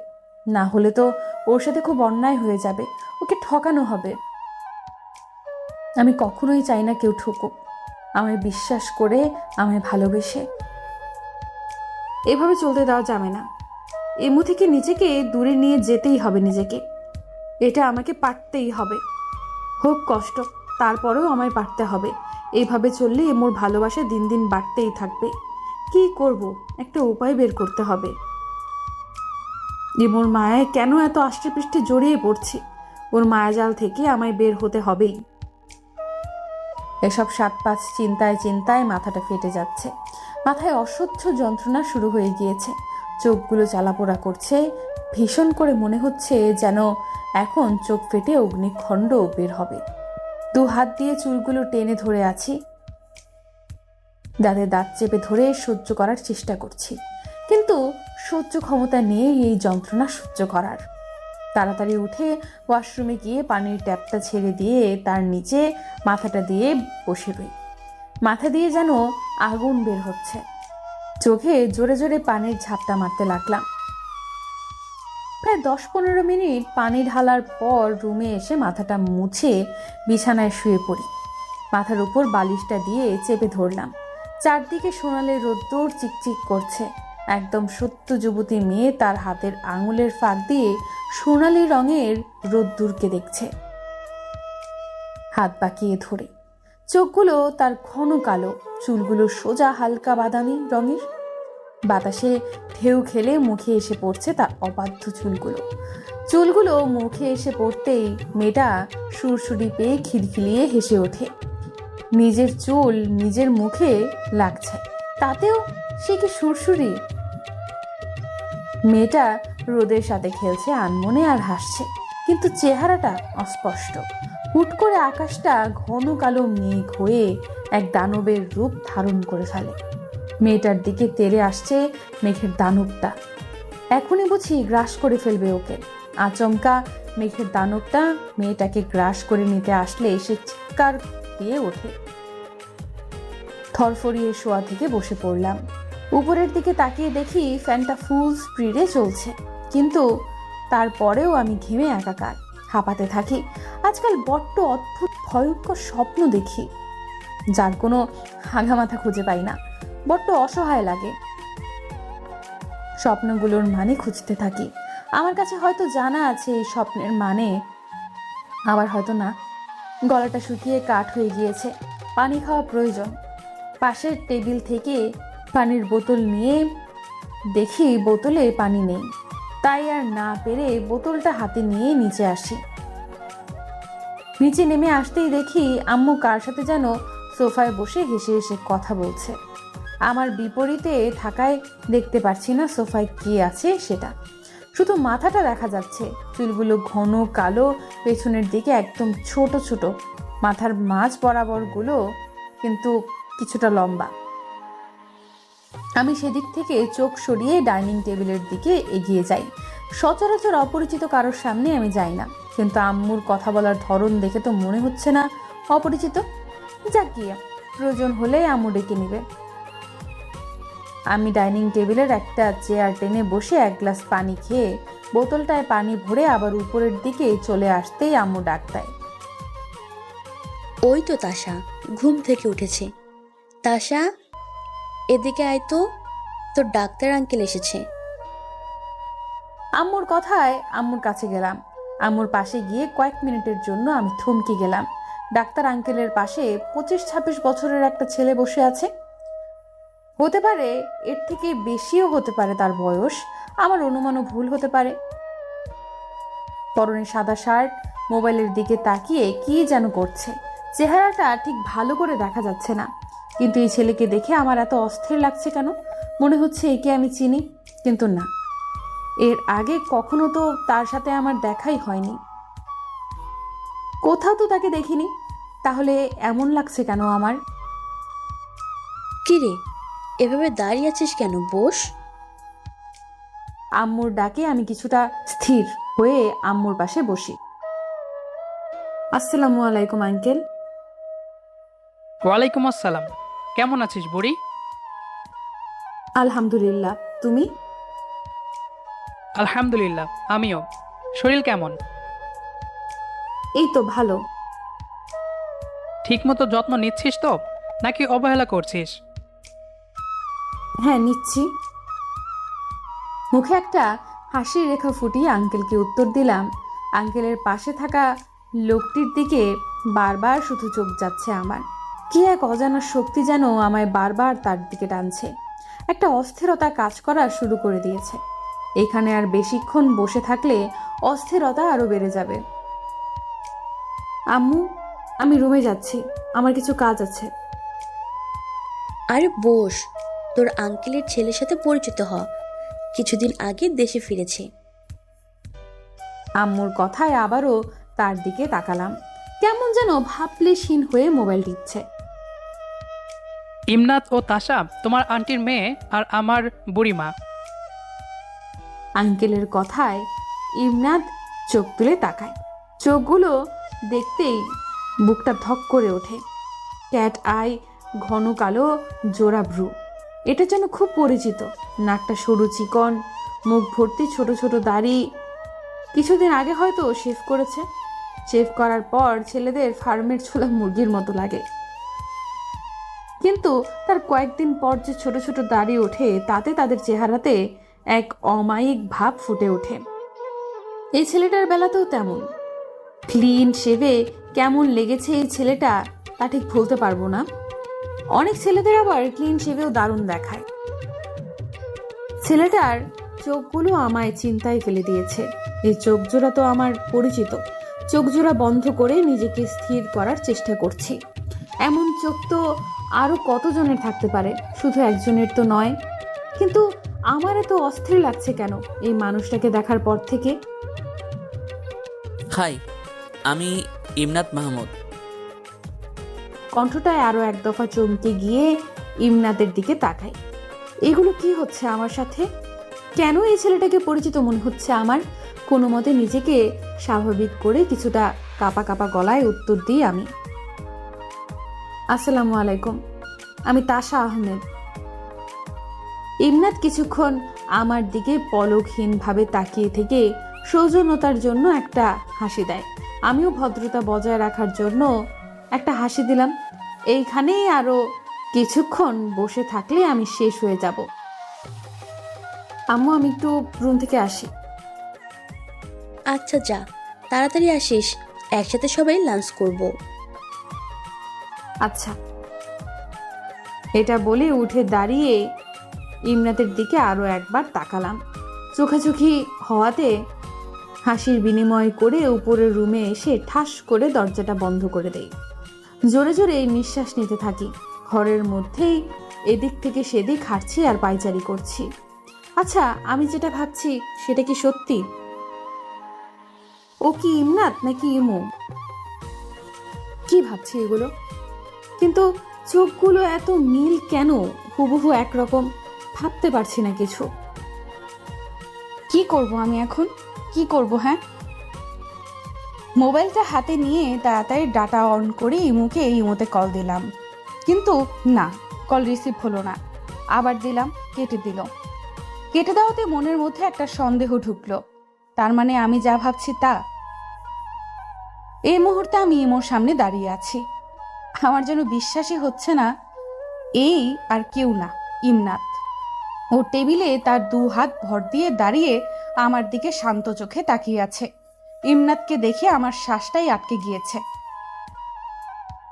না হলে তো ওর সাথে খুব অন্যায় হয়ে যাবে, ওকে ঠকানো হবে। আমি কখনোই চাই না কেউ ঠকুক, আমায় বিশ্বাস করে, আমায় ভালোবেসে। এভাবে চলতে দেওয়া যাবে না। এমু থেকে নিজেকে দূরে নিয়ে যেতেই হবে নিজেকে। এটা আমাকে পারতেই হবে, হোক কষ্ট, তারপরেও আমায় পারতে হবে। এইভাবে চললে এমুর ভালোবাসা দিন দিন বাড়তেই থাকবে। কি করব? একটা উপায় বের করতে হবে। ইমুর মায়ায় কেন এত আষ্টেপৃষ্ঠে জড়িয়ে পড়ছি? ওর মায়াজাল থেকে আমায় বের হতে হবেই। এসব 7-5 চিন্তায় চিন্তায় মাথাটা ফেটে যাচ্ছে। মাথায় অসহ্য যন্ত্রণা শুরু হয়ে গিয়েছে। চোখগুলো জ্বালাপোড়া করছে। ভীষণ করে মনে হচ্ছে যেন এখন চোখ ফেটে অগ্নিখণ্ড বের হবে। 2 হাত দিয়ে চুলগুলো টেনে ধরে আছি। দাঁতে দাঁত চেপে ধরে সহ্য করার চেষ্টা করছি, কিন্তু সহ্য ক্ষমতা নেই এই যন্ত্রণা সহ্য করার। তাড়াতাড়ি উঠে ওয়াশরুমে গিয়ে পানির ট্যাপটা ছেড়ে দিয়ে তার নিচে মাথাটা দিয়ে বসে রই। মাথা দিয়ে যেন আগুন বের হচ্ছে। চোখে জোরে জোরে পানির ঝাপটা মারতে লাগলাম। প্রায় 10-15 মিনিট পানি ঢালার পর রুমে এসে মাথাটা মুছে বিছানায় শুয়ে পড়ি। মাথার উপর বালিশটা দিয়ে চেপে ধরলাম। চারদিকে সোনালি রোদ্দুর চিকচিক করছে। একদম সত্য যুবতী মেয়ে তার হাতের আঙুলের ফাঁক দিয়ে সোনালি রঙের রোদ্দুরকে দেখছে। হাত বাঁকিয়ে ধরে, চোখগুলো তার ঘন কালো, চুলগুলো সোজা হালকা বাদামি রঙের। বাতাসে ঢেউ খেলে মুখে এসে পড়ছে তার অবাধ্য চুলগুলো মুখে এসে পড়তেই মেয়েটা সুরসুরি পেয়ে খিলখিলিয়ে হেসে ওঠে। নিজের চুল নিজের মুখে লাগছে, তাতেও সে কি সুরসুরি। মেয়েটা রোদের সাথে খেলছে আনমনে আর হাসছে, কিন্তু চেহারাটা অস্পষ্ট। হুট করে আকাশটা ঘন কালো মেঘ হয়ে এক দানবের রূপ ধারণ করে ফেলে। মেয়েটার দিকে তেড়ে আসছে মেঘের দানবটা। এখনই বুঝি গ্রাস করে ফেলবে ওকে। আচমকা মেঘের দানবটা মেয়েটাকে গ্রাস করে নিতে আসলে সে চিৎকার দিয়ে ওঠে। থরফরিয়ে শোয়া থেকে বসে পড়লাম। উপরের দিকে তাকিয়ে দেখি ফ্যানটা ফুল স্পিডে চলছে, কিন্তু তারপরেও আমি ঘেমে একাকার, হাঁপাতে থাকি। আজকাল বড্ড অদ্ভুত ভয়ঙ্কর স্বপ্ন দেখি, যার কোনো হাগামাথা খুঁজে পাই না। বড্ড অসহায় লাগে। স্বপ্নগুলোর মানে খুঁজতে থাকি। আমার কাছে হয়তো জানা আছে এই স্বপ্নের মানে, আবার হয়তো না। গলাটা শুকিয়ে কাঠ হয়ে গিয়েছে, পানি খাওয়া প্রয়োজন। পাশের টেবিল থেকে পানির বোতল নিয়ে দেখি বোতলে পানি নেই, তাই আর না পেরে বোতলটা হাতে নিয়ে নিচে আসি। নিচে নেমে আসতেই দেখি আম্মু কার সাথে যেন সোফায় বসে হেসে হেসে কথা বলছে। আমার বিপরীতে থাকায় দেখতে পারছি না সোফায় কে আছে সেটা, শুধু মাথাটা দেখা যাচ্ছে। চুলগুলো ঘন কালো, পেছনের দিকে একদম ছোট ছোট, মাথার মাঝ বরাবরগুলো কিন্তু কিছুটা লম্বা। আমি সেদিক থেকে চোখ সরিয়ে ডাইনিং টেবিলের দিকে এগিয়ে যাই। সচরাচর অপরিচিত কারোর সামনে আমি যাই না, কিন্তু আম্মুর কথা বলার ধরন দেখে তো মনে হচ্ছে না অপরিচিত। যাক গিয়ে, প্রয়োজন হলে আম্মু ডেকে নেবে। আমি ডাইনিং টেবিলের একটা চেয়ার টেনে বসে এক গ্লাস পানি খেয়ে বোতলটায় পানি ভরে আবার উপরের দিকে চলে আসতেই আম্মু ডাক দেয়। ওই তো তাশা ঘুম থেকে উঠেছে। তাশা, এদিকে আয় তো, তোর ডাক্তার আঙ্কেল এসেছে। আম্মুর কথায় আম্মুর কাছে গেলাম। আম্মুর পাশে গিয়ে কয়েক মিনিটের জন্য আমি থমকে গেলাম। ডাক্তার আঙ্কেলের পাশে 25-26 বছরের একটা ছেলে বসে আছে। হতে পারে এর থেকে বেশিও হতে পারে তার বয়স, আমার অনুমানও ভুল হতে পারে। পরনে সাদা শার্ট, মোবাইলের দিকে তাকিয়ে কি যেন করছে। চেহারাটা ঠিক ভালো করে দেখা যাচ্ছে না, কিন্তু এই ছেলেকে দেখে আমার এত অস্থির লাগছে কেন? মনে হচ্ছে একে আমি চিনি, কিন্তু না, এর আগে কখনো তো তার সাথে আমার দেখাই হয়নি, কোথাও তো তাকে দেখিনি। তাহলে এমন লাগছে কেন আমার? কি রে, এভাবে দাঁড়িয়ে আছিস কেন? বস। আম্মুর ডাকে আমি কিছুটা স্থির হয়ে আম্মুর পাশে বসি। আসসালামু আলাইকুম আঙ্কেল। ওয়ালাইকুম আসসালাম। কেমন আছিস বুড়ি? আলহামদুলিল্লাহ, তুমি? আলহামদুলিল্লাহ, আমিও। শরীর কেমন? এই তো ভালো। ঠিকমতো যত্ন নিচ্ছিস তো, নাকি অবহেলা করছিস? হ্যাঁ, নিচ্ছি। মুখে একটা হাসির রেখা ফুটিয়ে আঙ্কেলকে উত্তর দিলাম। আঙ্কেলের পাশে থাকা লোকটির দিকে বারবার শুধু চোখ যাচ্ছে আমার। কি এক অজানা শক্তি যেন আমায় বারবার তার দিকে টানছে। একটা অস্থিরতা কাজ করা শুরু করে দিয়েছে। এখানে আর বেশিক্ষণ বসে থাকলে অস্থিরতা আরো বেড়ে যাবে। আম্মু, আমি রুমে যাচ্ছি, আমার কিছু কাজ আছে। আরে বস, তোর আঙ্কেলের ছেলের সাথে পরিচিত হ, কিছুদিন আগে দেশে ফিরেছে। আম্মুর কথায় আবারও তার দিকে তাকালাম। কেমন যেন ভাবলেশীন হয়ে মোবাইল টিপছে। ইমনাত ও তাশা তোমার আন্টির মেয়ে আর আমার বুড়িমা। আঙ্কেলের কথায় ইমনাদ চোখ তুলে তাকায়। চোখগুলো দেখতেই বুকটা ধক করে ওঠে। ক্যাট আই, ঘন কালো জোড়া ভ্রু, এটা যেন খুব পরিচিত। নাকটা সরু চিকন, মুখ ভর্তি ছোট ছোট দাড়ি। কিছুদিন আগে হয়তো শেভ করেছে। শেভ করার পর ছেলেদের ফার্মের ছোলা মুরগির মতো লাগে, কিন্তু তার কয়েকদিন পর যে ছোট ছোট দাড়ি ওঠে তাতে তাদের চেহারাতে এক অমায়িক ভাব ফুটে ওঠে। এই ছেলেটার বেলাতেও তেমন। ক্লিন শেভে কেমন লেগেছে এই ছেলেটা তা ঠিক বলতে পারবো না। অনেক ছেলেদের আবার ক্লিন শেভেও দারুণ দেখায়। ছেলেটার চোখগুলো আমায় চিন্তায় ফেলে দিয়েছে। এই চোখ জোড়া তো আমার পরিচিত। চোখ জোড়া বন্ধ করে নিজেকে স্থির করার চেষ্টা করছি। এমন চোখ তো আরো কতজনের থাকতে পারে, শুধু একজনের তো নয়। কিন্তু আমার এত অস্থির লাগছে কেন এই মানুষটাকে দেখার পর থেকে? হাই, আমি ইমনাত মাহমুদ। কণ্ঠটায় আরো এক দফা চমকে গিয়ে ইমনাদের দিকে তাকাই। এগুলো কি হচ্ছে আমার সাথে? কেন এই ছেলেটাকে পরিচিত মনে হচ্ছে আমার? কোনো মতে নিজেকে স্বাভাবিক করে কিছুটা কাপা কাপা গলায় উত্তর দিই আমি, আসসালামু আলাইকুম, আমি তাশা আহমেদ। ইমনাদ কিছুক্ষণ আমার দিকে পলকহীনভাবে তাকিয়ে থেকে সৌজন্যতার জন্য একটা হাসি দেয়। আমিও ভদ্রতা বজায় রাখার জন্য একটা হাসি দিলাম। এইখানেই আরো কিছুক্ষণ বসে থাকলে আমি শেষ হয়ে যাব। আম্মু, আমি একটু রুম থেকে আসি। আচ্ছা যা, তাড়াতাড়ি আসিস, একসাথে সবাই লাঞ্চ করব। আচ্ছা। এটা বলে উঠে দাঁড়িয়ে ইমনাতের দিকে আরো একবার তাকালাম। চোখাচোখি হওয়াতে হাসির বিনিময় করে উপরের রুমে এসে ঠাস করে দরজাটা বন্ধ করে দেই। জোরে জোরে নিঃশ্বাস নিতে থাকি। ঘরের মধ্যেই এদিক থেকে সেদিক হাঁটছি আর পায়চারি করছি। আচ্ছা, আমি যেটা ভাবছি সেটা কি সত্যি? ও কি ইমনাত নাকি ইমু? কি ভাবছি এগুলো? কিন্তু চোখগুলো এত মিল কেন? হুবহু একরকম। ভাবতে পারছি না কিছু। কি করব আমি এখন? কি করব? হ্যাঁ, মোবাইলটা হাতে নিয়ে তাড়াতাড়ি ডাটা অন করে ইমুকে ইমোতে কল দিলাম, কিন্তু না, কল রিসিভ হলো না। আবার দিলাম, কেটে দিল। কেটে দেওয়াতে মনের মধ্যে একটা সন্দেহ ঢুকলো। তার মানে আমি যা ভাবছি তা। এই মুহূর্তে আমি ইমোর সামনে দাঁড়িয়ে আছি। আমার যেন বিশ্বাসই হচ্ছে না এই আর কেউ না, ইমনাত। ও টেবিলে তার দু হাত ভর দিয়ে দাঁড়িয়ে আমার দিকে শান্ত চোখে তাকিয়ে আছে। ইমনাতকে দেখে আমার শ্বাসটাই আটকে গিয়েছে।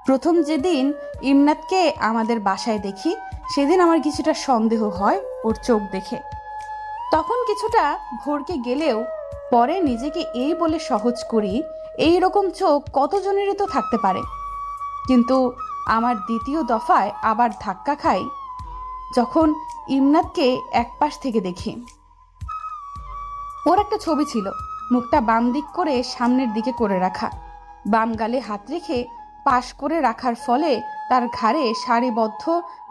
প্রথম যেদিন ইমনাতকে আমাদের বাসায় দেখি সেদিন আমার কিছুটা সন্দেহ হয় ওর চোখ দেখে। তখন কিছুটা ভরকে গেলেও পরে নিজেকে এই বলে সহজ করি, এই রকম চোখ কতজনেরই তো থাকতে পারে। কিন্তু আমার দ্বিতীয় দফায় আবার ধাক্কা খাই যখন ইমনাতকে একপাশ থেকে দেখি। ওর একটা ছবি ছিল, মুখটা বাম দিক করে সামনের দিকে করে রাখা, বাম গালে হাত রেখে পাশ করে রাখার ফলে তার ঘাড়ে সারিবদ্ধ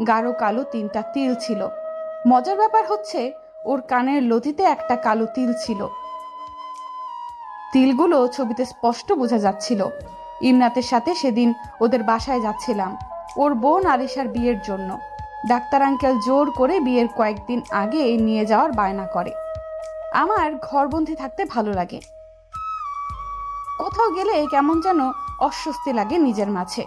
গাঢ় কালো 3টা তিল ছিল। মজার ব্যাপার হচ্ছে ওর কানের লতিতে একটা কালো তিল ছিল। তিলগুলো ছবিতে স্পষ্ট বোঝা যাচ্ছিল। ইমনাতের সাথে সেদিন ওদের বাসায় যাচ্ছিলাম ওর বোন আরিশার বিয়ের জন্য। ডাক্তার আঙ্কেল জোর করে বিয়ের কয়েকদিন আগে নিয়ে যাওয়ার বায়না করে। আমার ঘরবন্দি থাকতে ভালো লাগে, কোথাও গেলে কেমন যেন অস্বস্তি লাগে নিজের মাঝে।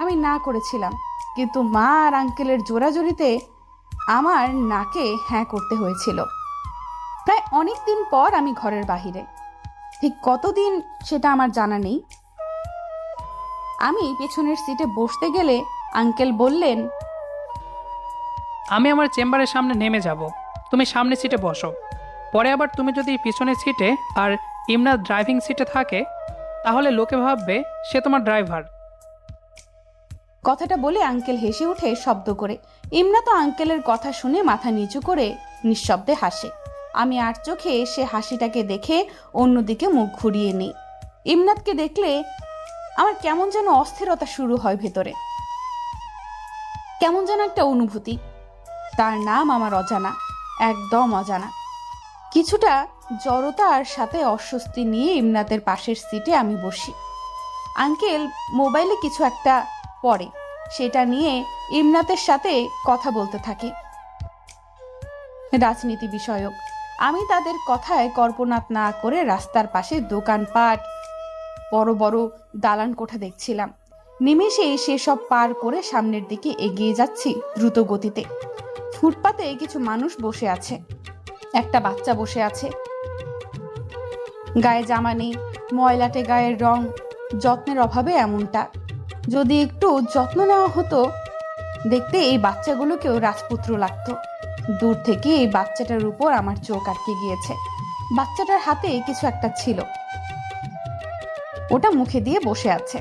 আমি না করেছিলাম, কিন্তু মা আর আঙ্কেলের জোরাজোরিতে আমার নাকে হ্যাঁ করতে হয়েছিল। প্রায় অনেক দিন পর আমি ঘরের বাহিরে, ঠিক কতদিন সেটা আমার জানা নেই। আমি পেছনের সিটে বসতে গেলে আঙ্কেল বললেন, আমি আমার চেম্বারের সামনে নেমে যাব, তুমি সামনে সিটে বসো। পরে আবার তুমি যদি পিছনের সিটে আর ইমরান ড্রাইভিং সিটে থাকে তাহলে লোকে ভাববে সে তোমার ড্রাইভার। কথাটা বলে আঙ্কেল হেসে উঠে শব্দ করে। ইমনা তো আঙ্কেলের কথা শুনে মাথা নিচু করে নিঃশব্দে হাসে। আমি আর চোখে সে হাসিটাকে দেখে অন্যদিকে মুখ ঘুরিয়ে নিই। ইমনাতকে দেখলে আমার কেমন যেন অস্থিরতা শুরু হয় ভেতরে, কেমন যেন একটা অনুভূতি। তার নাম আমার অজানা, একদম অজানা। কিছুটা জড়তার সাথে অস্বস্তি নিয়ে ইমনাতের পাশের সিটে আমি বসি। আঙ্কেল মোবাইলে কিছু একটা পড়ে, সেটা নিয়ে ইমনাতের সাথে কথা বলতে থাকে, রাজনীতি বিষয়ক। আমি তাদের কথায় কল্পনাত না করে রাস্তার পাশে দোকানপাট, বড় বড় দালান কোঠা দেখছিলাম। নিমেষেই সেসব পার করে সামনের দিকে এগিয়ে যাচ্ছি দ্রুত গতিতে। ফুটপাতে কিছু মানুষ বসে আছে, একটা বাচ্চা বসে আছে, গায়ে জামা নেই, ময়লাটে গায়ের রং, যত্নের অভাবে এমনটা। যদি একটু যত্ন নেওয়া হতো, দেখতে এই বাচ্চাগুলোকেও রাজপুত্র লাগতো। দূর থেকে এই বাচ্চাটার উপর আমার চোখ আটকে গিয়েছে। বাচ্চাটার হাতে কিছু একটা ছিল, ওটা মুখে দিয়ে বসে আছে।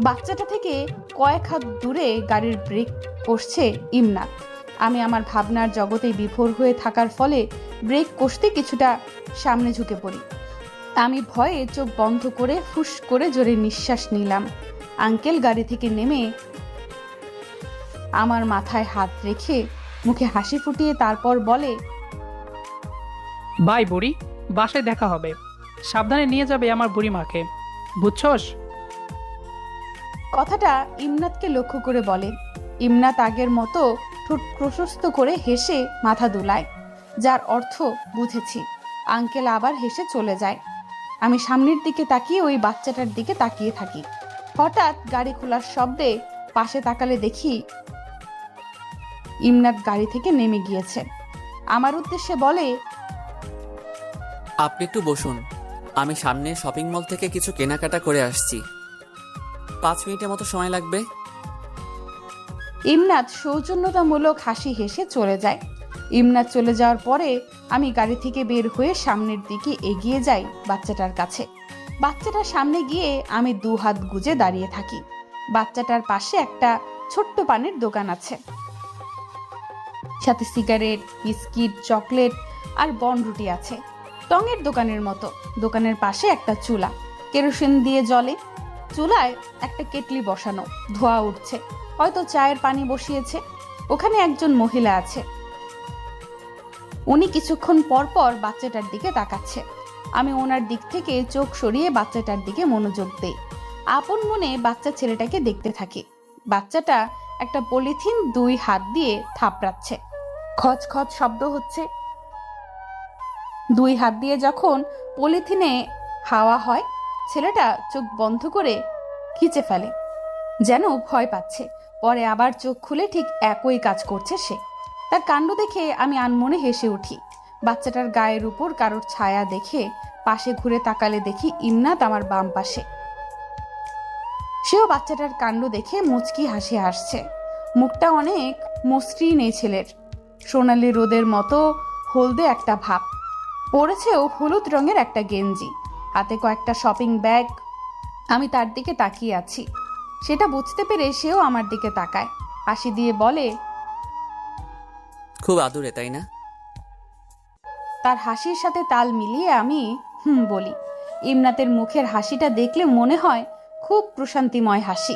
বাচ্চাটা থেকে কয়েক হাত দূরে গাড়ির ব্রেক কষছে ইমনাত। আমি আমার ভাবনার জগতে বিভোর হয়ে থাকার ফলে ব্রেক কষতে কিছুটা সামনে ঝুঁকে পড়ি। আমি ভয়ে চোখ বন্ধ করে ফুস করে জোরে নিঃশ্বাস নিলাম। আঙ্কেল গাড়ি থেকে নেমে আমার মাথায় হাত রেখে মুখে হাসি ফুটিয়ে তারপর বলে, বাই বুড়ি, বাসায় দেখা হবে। সাবধানে নিয়ে যাবে আমার বুড়ি মাকে, বুঝছস? কথাটা ইমনাতকে লক্ষ্য করে বলে। ইমনাত আগের মতো ঠোঁট প্রশস্ত করে হেসে মাথা দুলায়, যার অর্থ বুঝেছি। আঙ্কেল আবার হেসে চলে যায়। আমি সামনের দিকে তাকিয়ে ওই বাচ্চাটার দিকে তাকিয়ে থাকি। হঠাৎ গাড়ি খোলার শব্দে পাশে তাকালে দেখি ইমনাত গাড়ি থেকে নেমে গিয়েছে। আমার উদ্দেশ্যে বলে, আপনি একটু বসুন, আমি সামনে শপিং মল থেকে কিছু কেনাকাটা করে আসছি। 5 মিনিটের মতো সময় লাগবে। ইমনাত সৌজন্যতামূলক হাসি হেসে চলে যায়। ইমনাত চলে যাওয়ার পরে আমি গাড়ি থেকে বের হয়ে সামনের দিকে এগিয়ে যাই বাচ্চাটার কাছে। বাচ্চাটার সামনে গিয়ে আমি 2 হাত গুজে দাঁড়িয়ে থাকি। বাচ্চাটার পাশে একটা ছোট্ট পানের দোকান আছে, সাথে সিগারেট, বিস্কিট, চকলেট আর বনরুটি আছে। টঙের দোকানের মতো। দোকানের পাশে একটা চুলা, কেরোসিন দিয়ে জ্বলে। চুলায় একটা কেটলি বসানো, ধোঁয়া উঠছে, হয়তো চায়ের পানি বসিয়েছে। ওখানে একজন মহিলা আছে, উনি কিছুক্ষণ পর পর বাচ্চাটার দিকে তাকাচ্ছে। আমি ওনার দিক থেকে চোখ সরিয়ে বাচ্চাটার দিকে মনোযোগ দেই। আপন মনে বাচ্চা ছেলেটাকে দেখতে থাকি। বাচ্চাটা একটা পলিথিন 2 হাত দিয়ে থাপড়াচ্ছে, খচ খচ শব্দ হচ্ছে। 2 হাত দিয়ে যখন পলিথিনে হাওয়া হয়, ছেলেটা চোখ বন্ধ করে খিচে ফেলে, যেন ভয় পাচ্ছে। পরে আবার চোখ খুলে ঠিক একই কাজ করছে সে। তার কাণ্ড দেখে আমি আনমনে হেসে উঠি। বাচ্চাটার গায়ের উপর কারোর ছায়া দেখে পাশে ঘুরে তাকালে দেখি ইমনাত আমার বাম পাশে। সেও বাচ্চাটার কাণ্ড দেখে মুচকি হাসি হাসছে। মুখটা অনেক মসৃণ এই ছেলের, সোনালি রোদের মতো হলদে একটা ভাব। পরেছেও হলুদ রঙের একটা গেঞ্জি, হাতে কয়েকটা শপিং ব্যাগ। আমি তার দিকে তাকিয়ে আছি, সেটা বুঝতে পেরে সেও আমার দিকে তাকায়, হাসি দিয়ে বলে, খুব আদুরে তাই না? তার হাসির সাথে তাল মিলিয়ে আমি বলি। ইমনাতের মুখের হাসিটা দেখলে মনে হয় খুব প্রশান্তিময় হাসি।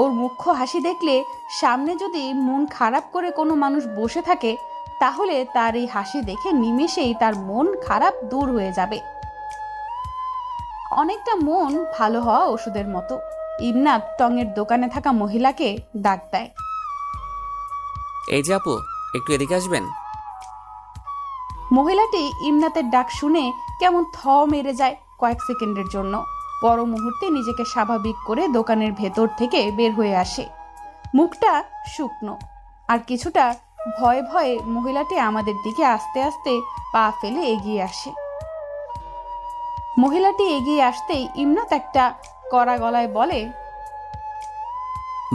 ওর মুখ্য হাসি দেখলে সামনে যদি মন খারাপ করে কোনো মানুষ বসে থাকে, তাহলে তার এই হাসি দেখে নিমেষেই তার মন খারাপ দূর হয়ে যাবে। অনেকটা মন ভালো হওয়া ওষুধের মতো। ইমনাত টঙের দোকানে থাকা মহিলাকে ডাক দেয়, এই যে আপু, একটু এদিকে আসবেন। মহিলাটি ইমনাতের ডাক শুনে কেমন থ মেরে যায় কয়েক সেকেন্ডের জন্য। পর মুহূর্তে নিজেকে স্বাভাবিক করে দোকানের ভেতর থেকে বের হয়ে আসে। মুখটা শুকনো আর কিছুটা ভয়ে ভয়ে মহিলাটি আমাদের দিকে আস্তে আস্তে পা ফেলে এগিয়ে আসে। মহিলাটি এগিয়ে আসতেই ইমনাত একটা কড়া গলায় বলে,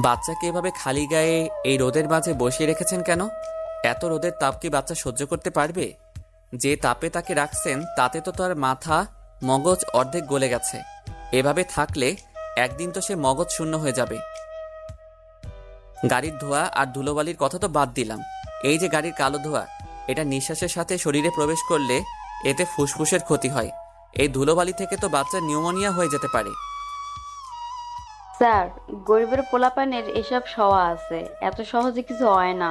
বাচ্চাকে এভাবে খালি গায়ে এই রোদের মাঝে বসিয়ে রেখেছেন কেন? এত রোদের তাপ কি বাচ্চা সহ্য করতে পারবে? যে তাপে তাকে রাখছেন তাতে তো তার মাথা মগজ অর্ধেক গলে গেছে। এভাবে থাকলে একদিন তো সে মগজ শূন্য হয়ে যাবে। গাড়ির ধোঁয়া আর ধুলোবালির কথা তো বাদ দিলাম, এই যে গাড়ির কালো ধোঁয়া, এটা নিঃশ্বাসের সাথে শরীরে প্রবেশ করলে এতে ফুসফুসের ক্ষতি হয়। এই ধুলোবালি থেকে তো বাচ্চার নিউমোনিয়া হয়ে যেতে পারে। স্যার, গরিবের পোলাপানের এসব সওয়া আছে, এত সহজে কিছু হয় না।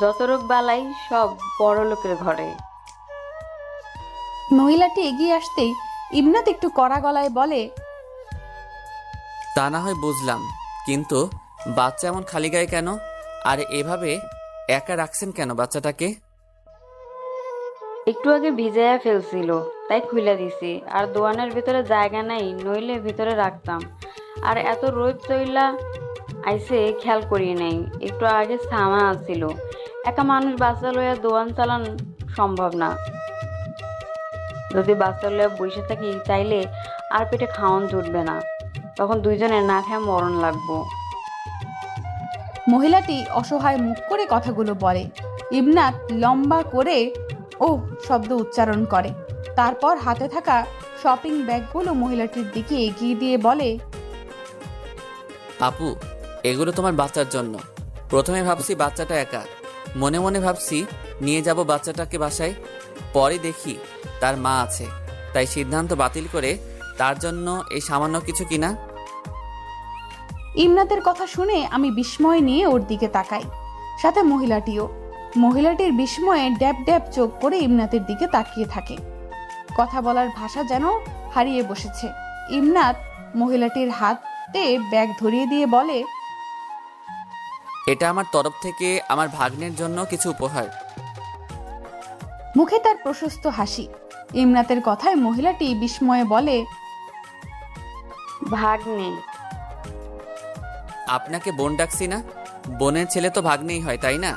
যত রোগ বালাই সব বড় লোকের ঘরে। মহিলাটি এগিয়ে আসতেই ইমনাত একটু কড়া গলায় বলে, তা না হয় বুঝলাম, কিন্তু বাচ্চা এমন খালি গায়ে কেন? আর এভাবে একা রাখছেন কেন বাচ্চাটাকে? একটু আগে ভিজাইয়া ফেলছিল, তাই খুইলা দিছি। আর দোয়ানের ভিতরে জায়গা নাই, নইলে ভিতরে রাখতাম। আর এত রোদ তৈলা আইসে খেয়াল করি নাই। একটু আগে সামা আসছিল। একা মানুষ বাচ্চা লইয়া দোয়ান চালান সম্ভব না। যদি বাচ্চা লইয়া বসে থাকি চাইলে আর পেটে খাওয়ান জুটবে না, তখন দুইজনে না খেয়ে মরণ লাগবো। মহিলাটি অসহায় মুখ করে কথাগুলো বলে। ইমনাত লম্বা করে ও শব্দ উচ্চারণ করে, তারপর হাতে থাকা শপিং ব্যাগগুলো মহিলাটির দিকে এগিয়ে দিয়ে বলে, আপু, এগুলো তোমার বাচ্চার জন্য। প্রথমে ভাবছি বাচ্চাটা একা, মনে মনে ভাবছি নিয়ে যাব বাচ্চাটাকে বাসায়। পরে দেখি তার মা আছে, তাই সিদ্ধান্ত বাতিল করে তার জন্য এই সামান্য কিছু কিনা। ইমনাতের কথা শুনে আমি বিস্ময় নিয়ে ওর দিকে তাকাই, সাথে মহিলাটিও। মহিলাটির বিস্ময়ে ড্যাব ড্যাব চোখ করে ইমনাতের দিকে তাকিয়ে থাকে। কথা বলার ভাষা যেন হারিয়ে বসেছে। ইমনাত মহিলাটির হাতে ব্যাগ ধরিয়ে দিয়ে বলে, এটা আমার তরফ থেকে আমার ভাগ্নের জন্য কিছু উপহার। মুখে তার প্রশস্ত হাসি। ইমনাতের কথায় মহিলাটি বিস্ময়ে বলে, ভাগ্নে? আপনাকে বোন ডাকছি না? বোনের ছেলে তো ভাগ্নেই হয়, তাই না?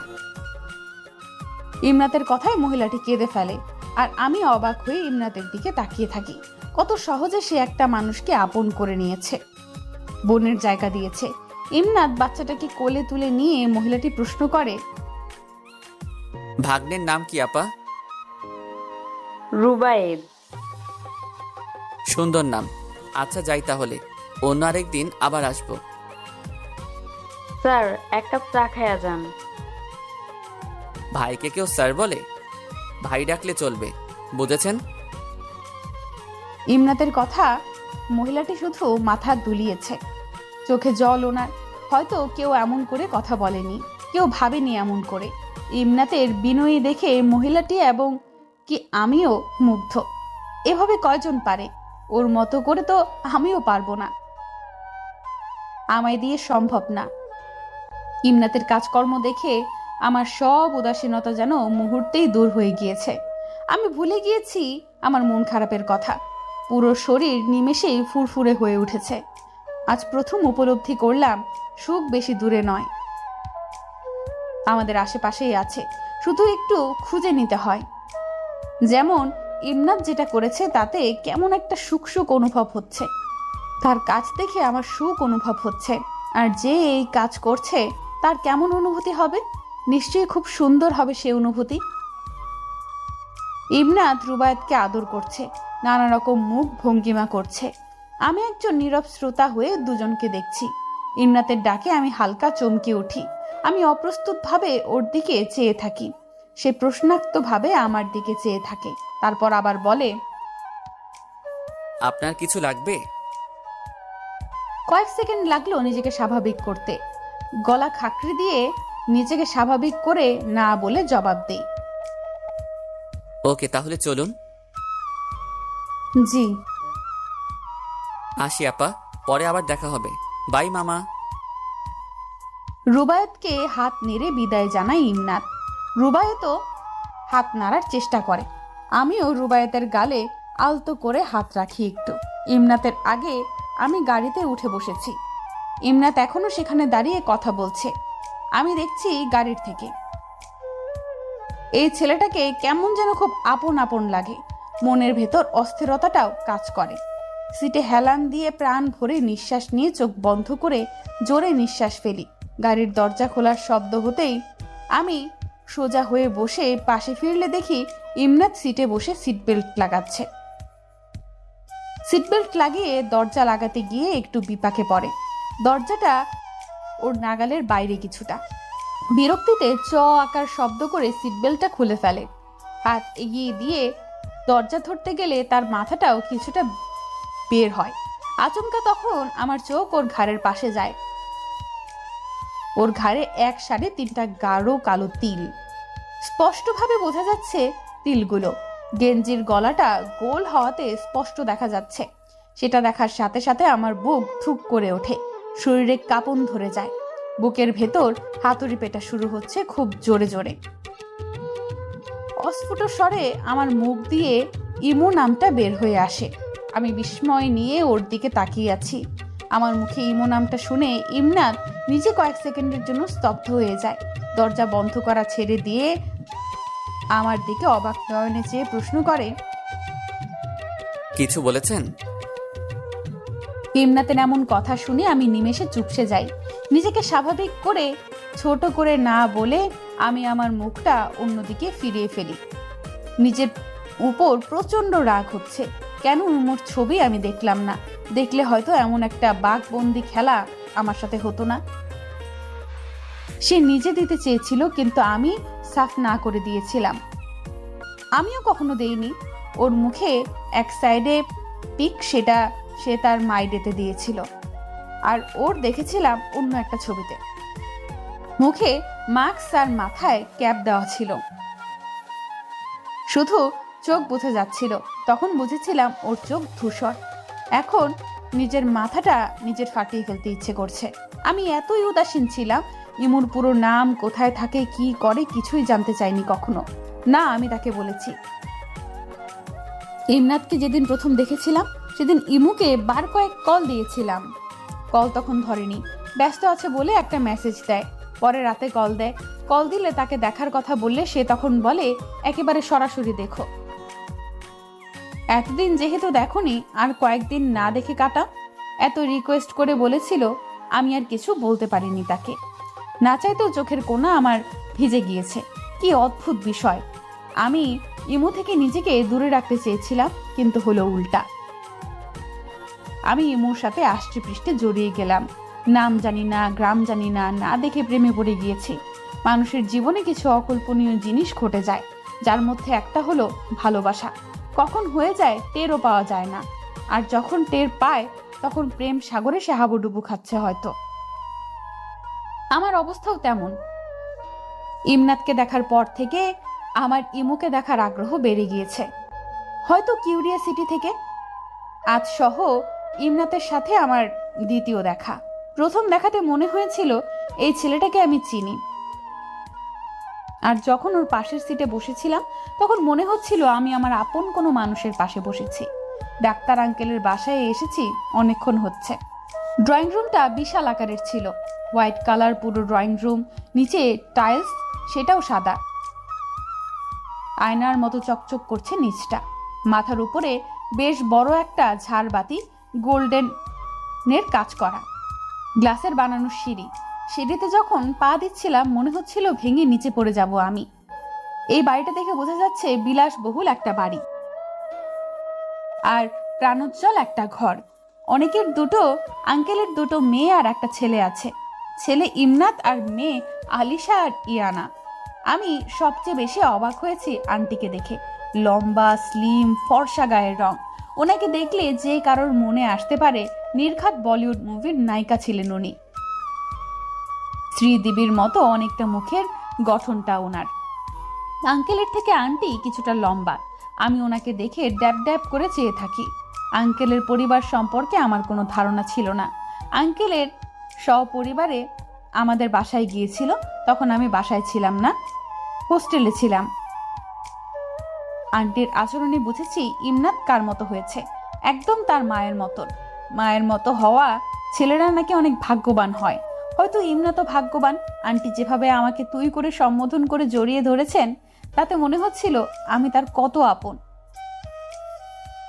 ইমনাতের কথায় মহিলাটি কেঁদে ফেলে, আর আমি অবাক হয়ে ইমনাতের দিকে তাকিয়ে থাকি। কত সহজে সে একটা মানুষকে আপন করে নিয়েছে, বোনের জায়গা দিয়েছে। ইমনাত বাচ্চাটাকে কোলে তুলে নিয়ে মহিলাটি প্রশ্ন করে, ভাগ্নের নাম কি আপা? রুবায়েদ। সুন্দর নাম। আচ্ছা যাই তাহলে, অন্য আরেকদিন আবার আসবো। স্যার, এক কাপ চা খায়া যান। ভাইকে কেউ স্যার বলে? ভাই ডাকলে চলবে, বুঝেছেন? ইমনাতের কথা মহিলাটি শুধু মাথা দুলিয়েছে, চোখে জল ওনার। হয়তো কেউ এমন করে কথা বলেনি, কেউ ভাবেনি এমন করে। ইমনাতের বিনয়ী দেখে মহিলাটি এবং কি আমিও মুগ্ধ। এভাবে কয়জন পারে? ওর মতো করে তো আমিও পারবো না, আমায় দিয়ে সম্ভব না। ইমনাতের কাজকর্ম দেখে আমার সব উদাসীনতা যেন মুহূর্তেই দূর হয়ে গিয়েছে। আমি ভুলে গিয়েছি আমার মন খারাপের কথা। পুরো শরীর নিমেষেই ফুরফুরে হয়ে উঠেছে। আজ প্রথম উপলব্ধি করলাম সুখ বেশি দূরে নয়, আমাদের আশেপাশেই আছে, শুধু একটু খুঁজে নিতে হয়। যেমন ইমনাত যেটা করেছে তাতে কেমন একটা সুখ সুখ অনুভব হচ্ছে। তার কাজ দেখে আমার সুখ অনুভব হচ্ছে, আর যে এই কাজ করছে তার কেমন অনুভূতি হবে? নিশ্চয়ই খুব সুন্দর হবে সে অনুভূতি। ইমনাত রুবায়েতকে আদর করছে, নানা রকম মুখ ভঙ্গিমা করছে। আমি একজন নীরব শ্রোতা হয়ে দুজনকে দেখছি। ইমনাতের ডাকে আমি হালকা চমকে উঠি। আমি অপ্রস্তুতভাবে ওর দিকে চেয়ে থাকি, সে প্রশ্নাক্তভাবে আমার দিকে চেয়ে থাকে, তারপর আবার বলে, আপনার কিছু লাগবে? কয়েক সেকেন্ড লাগলো নিজেকে স্বাভাবিক করতে। গলা খাকড়ি দিয়ে নিজেকে স্বাভাবিক করে না বলে জবাব দেই, ওকে, তাহলে চলুন। জি। আসি আপা, পরে আবার দেখা হবে। বাই মামা। রুবায়েতকে হাত নেড়ে বিদায় জানাই ইমনাত। রুবায়েতও হাত নাড়ার চেষ্টা করে। আমিও রুবায়েতের গালে আলতো করে হাত রাখি একটু। ইমনাতের আগে আমি গাড়িতে উঠে বসেছি। ইমনাত এখনো সেখানে দাঁড়িয়ে কথা বলছে। আমি দেখছি গাড়ির থেকে এই ছেলেটাকে কেমন যেন খুব আপন আপন লাগে। মনের ভেতর অস্থিরতাটাও কাজ করে। সিটে হেলান দিয়ে প্রাণ ভরে নিঃশ্বাস নিয়ে চোখ বন্ধ করে জোরে নিঃশ্বাস ফেলি। গাড়ির দরজা খোলার শব্দ হতেই আমি সোজা হয়ে বসে পাশে ফিরলে দেখি ইমনাত সিটে বসে সিট বেল্ট লাগাচ্ছে। সিট বেল্ট লাগিয়ে দরজা লাগাতে গিয়ে একটু বিপাকে পড়ে। দরজাটা ওর নাগালের বাইরে কিছুটা। বিরক্তিতে চ আকার শব্দ করে সিট বেল্টটা খুলে ফেলে। হাত এগিয়ে দিয়ে দরজা ধরতে গেলে তার মাথাটাও কিছুটা বের হয়। আচমকা তখন আমার চোখ ওর ঘাড়ের পাশে যায়। ওর ঘাড়ে 1.3 গাঢ় কালো তিল, স্পষ্টভাবে বোঝা যাচ্ছে তিলগুলো। গেঞ্জির গলাটা গোল হওয়াতে স্পষ্ট দেখা যাচ্ছে। সেটা দেখার সাথে সাথে আমার বুক ধুক করে ওঠে, শরীরে কাঁপন ধরে যায়। বুকের ভেতর হাতুড়ি পেটা শুরু হচ্ছে খুব জোরে জোরে। অস্ফুট স্বরে আমার মুখ দিয়ে ইমু নামটা বের হয়ে আসে। আমি বিস্ময় নিয়ে ওর দিকে তাকিয়ে আছি। আমার মুখে ইমু নামটা শুনে ইমনাত নিজে কয়েক সেকেন্ডের জন্য স্তব্ধ হয়ে যায়। দরজা বন্ধ করা ছেড়ে দিয়ে আমার দিকে অবাক নয়নে চেয়ে প্রশ্ন করে, কিছু বলেছেন? ইমনাতের এমন কথা শুনে আমি নিমেষে চুপসে যাই। নিজেকে স্বাভাবিক করে ছোট করে না বলে আমি আমার মুখটা অন্যদিকে ফিরিয়ে ফেলি। নিজের উপর প্রচন্ড রাগ হচ্ছে। কেন উমর ছবি আমি দেখলাম না? দেখলে হয়তো এমন একটা বাঘবন্দি খেলা আমার সাথে হতো না। সে নিজে দিতে চেয়েছিল, কিন্তু আমি সাফ না করে দিয়েছিলাম। আমিও কখনো দেইনি। ওর মুখে এক সাইডে পিক, সেটা সে তার মাইডেতে দিয়েছিল, আর ওর দেখেছিলাম অন্য একটা ছবিতে। মুখে মাস্ক আর মাথায় ক্যাপ দেওয়া ছিল, শুধু চোখ বোঝা যাচ্ছিল। তখন বুঝেছিলাম ওর চোখ ধূসর। এখন নিজের মাথাটা নিজের ফাটিয়ে ফেলতে ইচ্ছে করছে। আমি এতই উদাসীন ছিলাম, ইমুর পুরো নাম, কোথায় থাকে, কি করে কিছুই জানতে চাইনি কখনো। না, আমি তাকে বলেছি। ইমনাতকে যেদিন প্রথম দেখেছিলাম সেদিন ইমুকে বার কয়েক কল দিয়েছিলাম। কল তখন ধরেনি, ব্যস্ত আছে বলে একটা মেসেজ দেয়। পরে রাতে কল দেয়। কল দিলে তাকে দেখার কথা বললে সে তখন বলে একেবারে সরাসরি দেখো। এতদিন যেহেতু দেখোনি, আর কয়েকদিন না দেখে কাটা। এত রিকোয়েস্ট করে বলেছিল, আমি আর কিছু বলতে পারিনি তাকে। না চাইতেও চোখের কোণা আমার ভিজে গিয়েছে। কি অদ্ভুত বিষয়! আমি ইমু থেকে নিজেকে দূরে রাখতে চেয়েছিলাম, কিন্তু হলো উল্টা। আমি ইমুর সাথে আষ্টে পৃষ্ঠে জড়িয়ে গেলাম। নাম জানি না, গ্রাম জানি না, না দেখে প্রেমে পড়ে গিয়েছি। মানুষের জীবনে কিছু অকল্পনীয় জিনিস ঘটে যায়, যার মধ্যে একটা হলো ভালোবাসা। কখন হয়ে যায় টেরও পাওয়া যায় না, আর যখন টের পায় তখন প্রেম সাগরে সে হাবুডুবু খাচ্ছে হয়তো। আমার অবস্থাও তেমন। ইমনাতকে দেখার পর থেকে আমার ইমুকে দেখার আগ্রহ বেড়ে গিয়েছে, হয়তো কিউরিয়াসিটি থেকে। আজ সহ ইমনাতের সাথে আমার দ্বিতীয় দেখা। প্রথম দেখাতে মনে হয়েছিল এই ছেলেটাকে আমি চিনি, আর যখন ওর পাশের সিটে বসেছিলাম তখন মনে হচ্ছিল আমি আমার আপন কোনো মানুষের পাশে বসেছি। ডাক্তার আঙ্কেলের বাসায় এসেছি অনেকক্ষণ হচ্ছে। ড্রয়িং রুমটা বিশাল আকারের ছিল, হোয়াইট কালার পুরো ড্রয়িং রুম, নিচে টাইলস, সেটাও সাদা, আয়নার মতো চকচক করছে নিচটা। মাথার উপরে বেশ বড় একটা ঝাড়বাতি, গোল্ডেনের কাজ করা, গ্লাসের বানানো সিঁড়ি। সিঁড়িতে যখন পা দিচ্ছিলাম মনে হচ্ছিল ভেঙে নিচে পড়ে যাব আমি। এই বাড়িটা দেখে বোঝা যাচ্ছে বিলাসবহুল একটা বাড়ি, আর প্রাণোজ্জ্বল একটা ঘর। অনেকের দুটো, আঙ্কেলের দুটো মেয়ে আর একটা ছেলে আছে। ছেলে ইমনাত আর মেয়ে আলিশা আর ইয়ানা। আমি সবচেয়ে বেশি অবাক হয়েছি আন্টিকে দেখে। লম্বা, স্লিম, ফর্সা গায়ের রং। ওনাকে দেখলে যে কারোর মনে আসতে পারে নির্ঘাত বলিউড মুভির নায়িকা ছিলেন উনি। শ্রীদেবীর মতো অনেকটা মুখের গঠনটা ওনার। আঙ্কেলের থেকে আন্টি কিছুটা লম্বা। আমি ওনাকে দেখে ড্যাব ড্যাব করে চেয়ে থাকি। আঙ্কেলের পরিবার সম্পর্কে আমার কোনো ধারণা ছিল না। আঙ্কেলের সপরিবারে আমাদের বাসায় গিয়েছিল, তখন আমি বাসায় ছিলাম না, হোস্টেলে ছিলাম। আন্টির আচরণে বুঝেছি ইমনাত কার মতো হয়েছে, একদম তার মায়ের মতন। মায়ের মতো হওয়া ছেলেরা নাকি অনেক ভাগ্যবান হয়। হয়তো ইমনাতও ভাগ্যবান। আন্টি যেভাবে আমাকে তুই করে সম্বোধন করে জড়িয়ে ধরেছেন, তাতে মনে হচ্ছিল আমি তার কত আপন।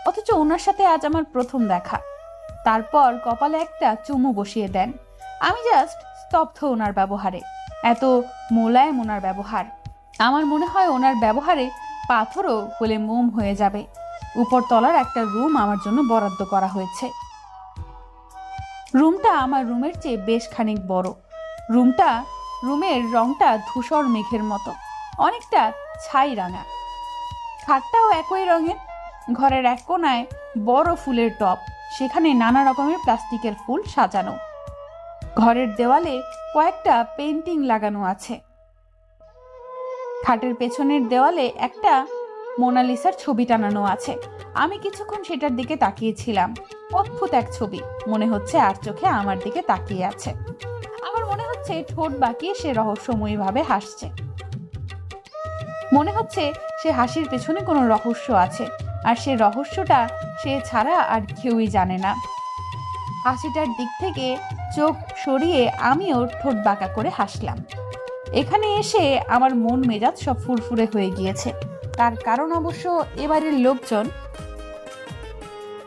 অথচ ওনার সাথে আজ আমার প্রথম দেখা। তারপর কপালে একটা চুমু বসিয়ে দেন। আমি জাস্ট স্তব্ধ ওনার ব্যবহারে। এত মোলায়েম ওনার ব্যবহার। আমার মনে হয় ওনার ব্যবহারে পাথরও গলে মোম হয়ে যাবে। উপরতলার একটা রুম আমার জন্য বরাদ্দ করা হয়েছে। রুমটা আমার রুমের চেয়ে বেশ খানিক বড়। রুমের রংটা ধূসর মেঘের মতো, অনেকটা ছাই রাঙা। খাটটাও একই রঙের। ঘরের এক কোণায় বড় ফুলের টব, সেখানে নানা রকমের প্লাস্টিকের ফুল সাজানো। ঘরের দেওয়ালে কয়েকটা পেন্টিং লাগানো আছে। খাটের পেছনের দেওয়ালে একটা মোনালিসার ছবি টানানো আছে। আমি কিছুক্ষণ সেটার দিকে তাকিয়েছিলাম। অদ্ভুত এক ছবি, মনে হচ্ছে আর চোখে আমার দিকে তাকিয়ে আছে। আমার মনে হচ্ছে ঠোঁট বাঁকিয়ে সে রহস্যময়ীভাবে হাসছে। মনে হচ্ছে সে হাসির পেছনে কোনো রহস্য আছে, আর সে রহস্যটা সে ছাড়া আর কেউই জানে না। হাসিটার দিক থেকে চোখ সরিয়ে আমিও ঠোঁট বাঁকা করে হাসলাম। এখানে এসে আমার মন মেজাজ সব ফুরফুরে হয়ে গিয়েছে। তার কারণ অবশ্য এবারের লোকজন।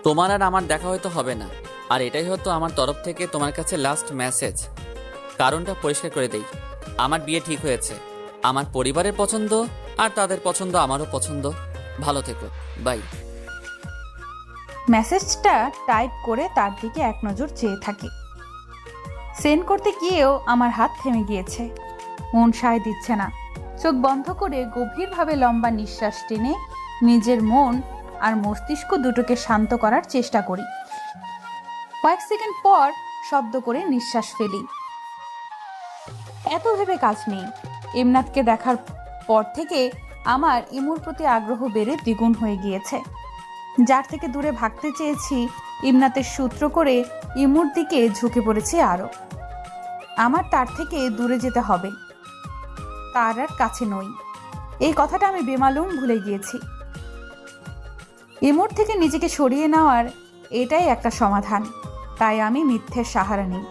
তোমার আর আমার দেখা হয়তো হবে না, আর এটাই হয়তো আমার তরফ থেকে তোমার কাছে লাস্ট মেসেজ। কারণটা পরিষ্কার করে দেই, আমার বিয়ে ঠিক হয়েছে। আমার পরিবারের পছন্দ আর তাদের পছন্দ আমারও পছন্দ। ভালো থেকো, বাই। মেসেজটা টাইপ করে তার দিকে এক নজর চেয়ে থাকি। সেন্ড করতে গিয়েও আমার হাত থেমে গিয়েছে, মন সায় দিচ্ছে না। চোখ বন্ধ করে গভীরভাবে লম্বা নিঃশ্বাস টেনে নিজের মন আর মস্তিষ্ক দুটোকে শান্ত করার চেষ্টা করি। কয়েক সেকেন্ড পর শব্দ করে নিঃশ্বাস ফেলি। এত ভেবে কাজ নেই। ইমনাথকে দেখার পর থেকে আমার ইমুর প্রতি আগ্রহ বেড়ে দ্বিগুণ হয়ে গিয়েছে। যার থেকে দূরে ভাগতে চেয়েছি, ইমনাথের সূত্র করে ইমুর দিকে ঝুঁকে পড়েছি আরো। আমার তার থেকে দূরে যেতে হবে, তার আর কাছে নই। এই কথাটা আমি বেমালুম ভুলে গিয়েছি। ইমুর থেকে নিজেকে সরিয়ে নেওয়ার এটাই একটা সমাধান। তাই আমি মিথ্যের সাহারা নিই।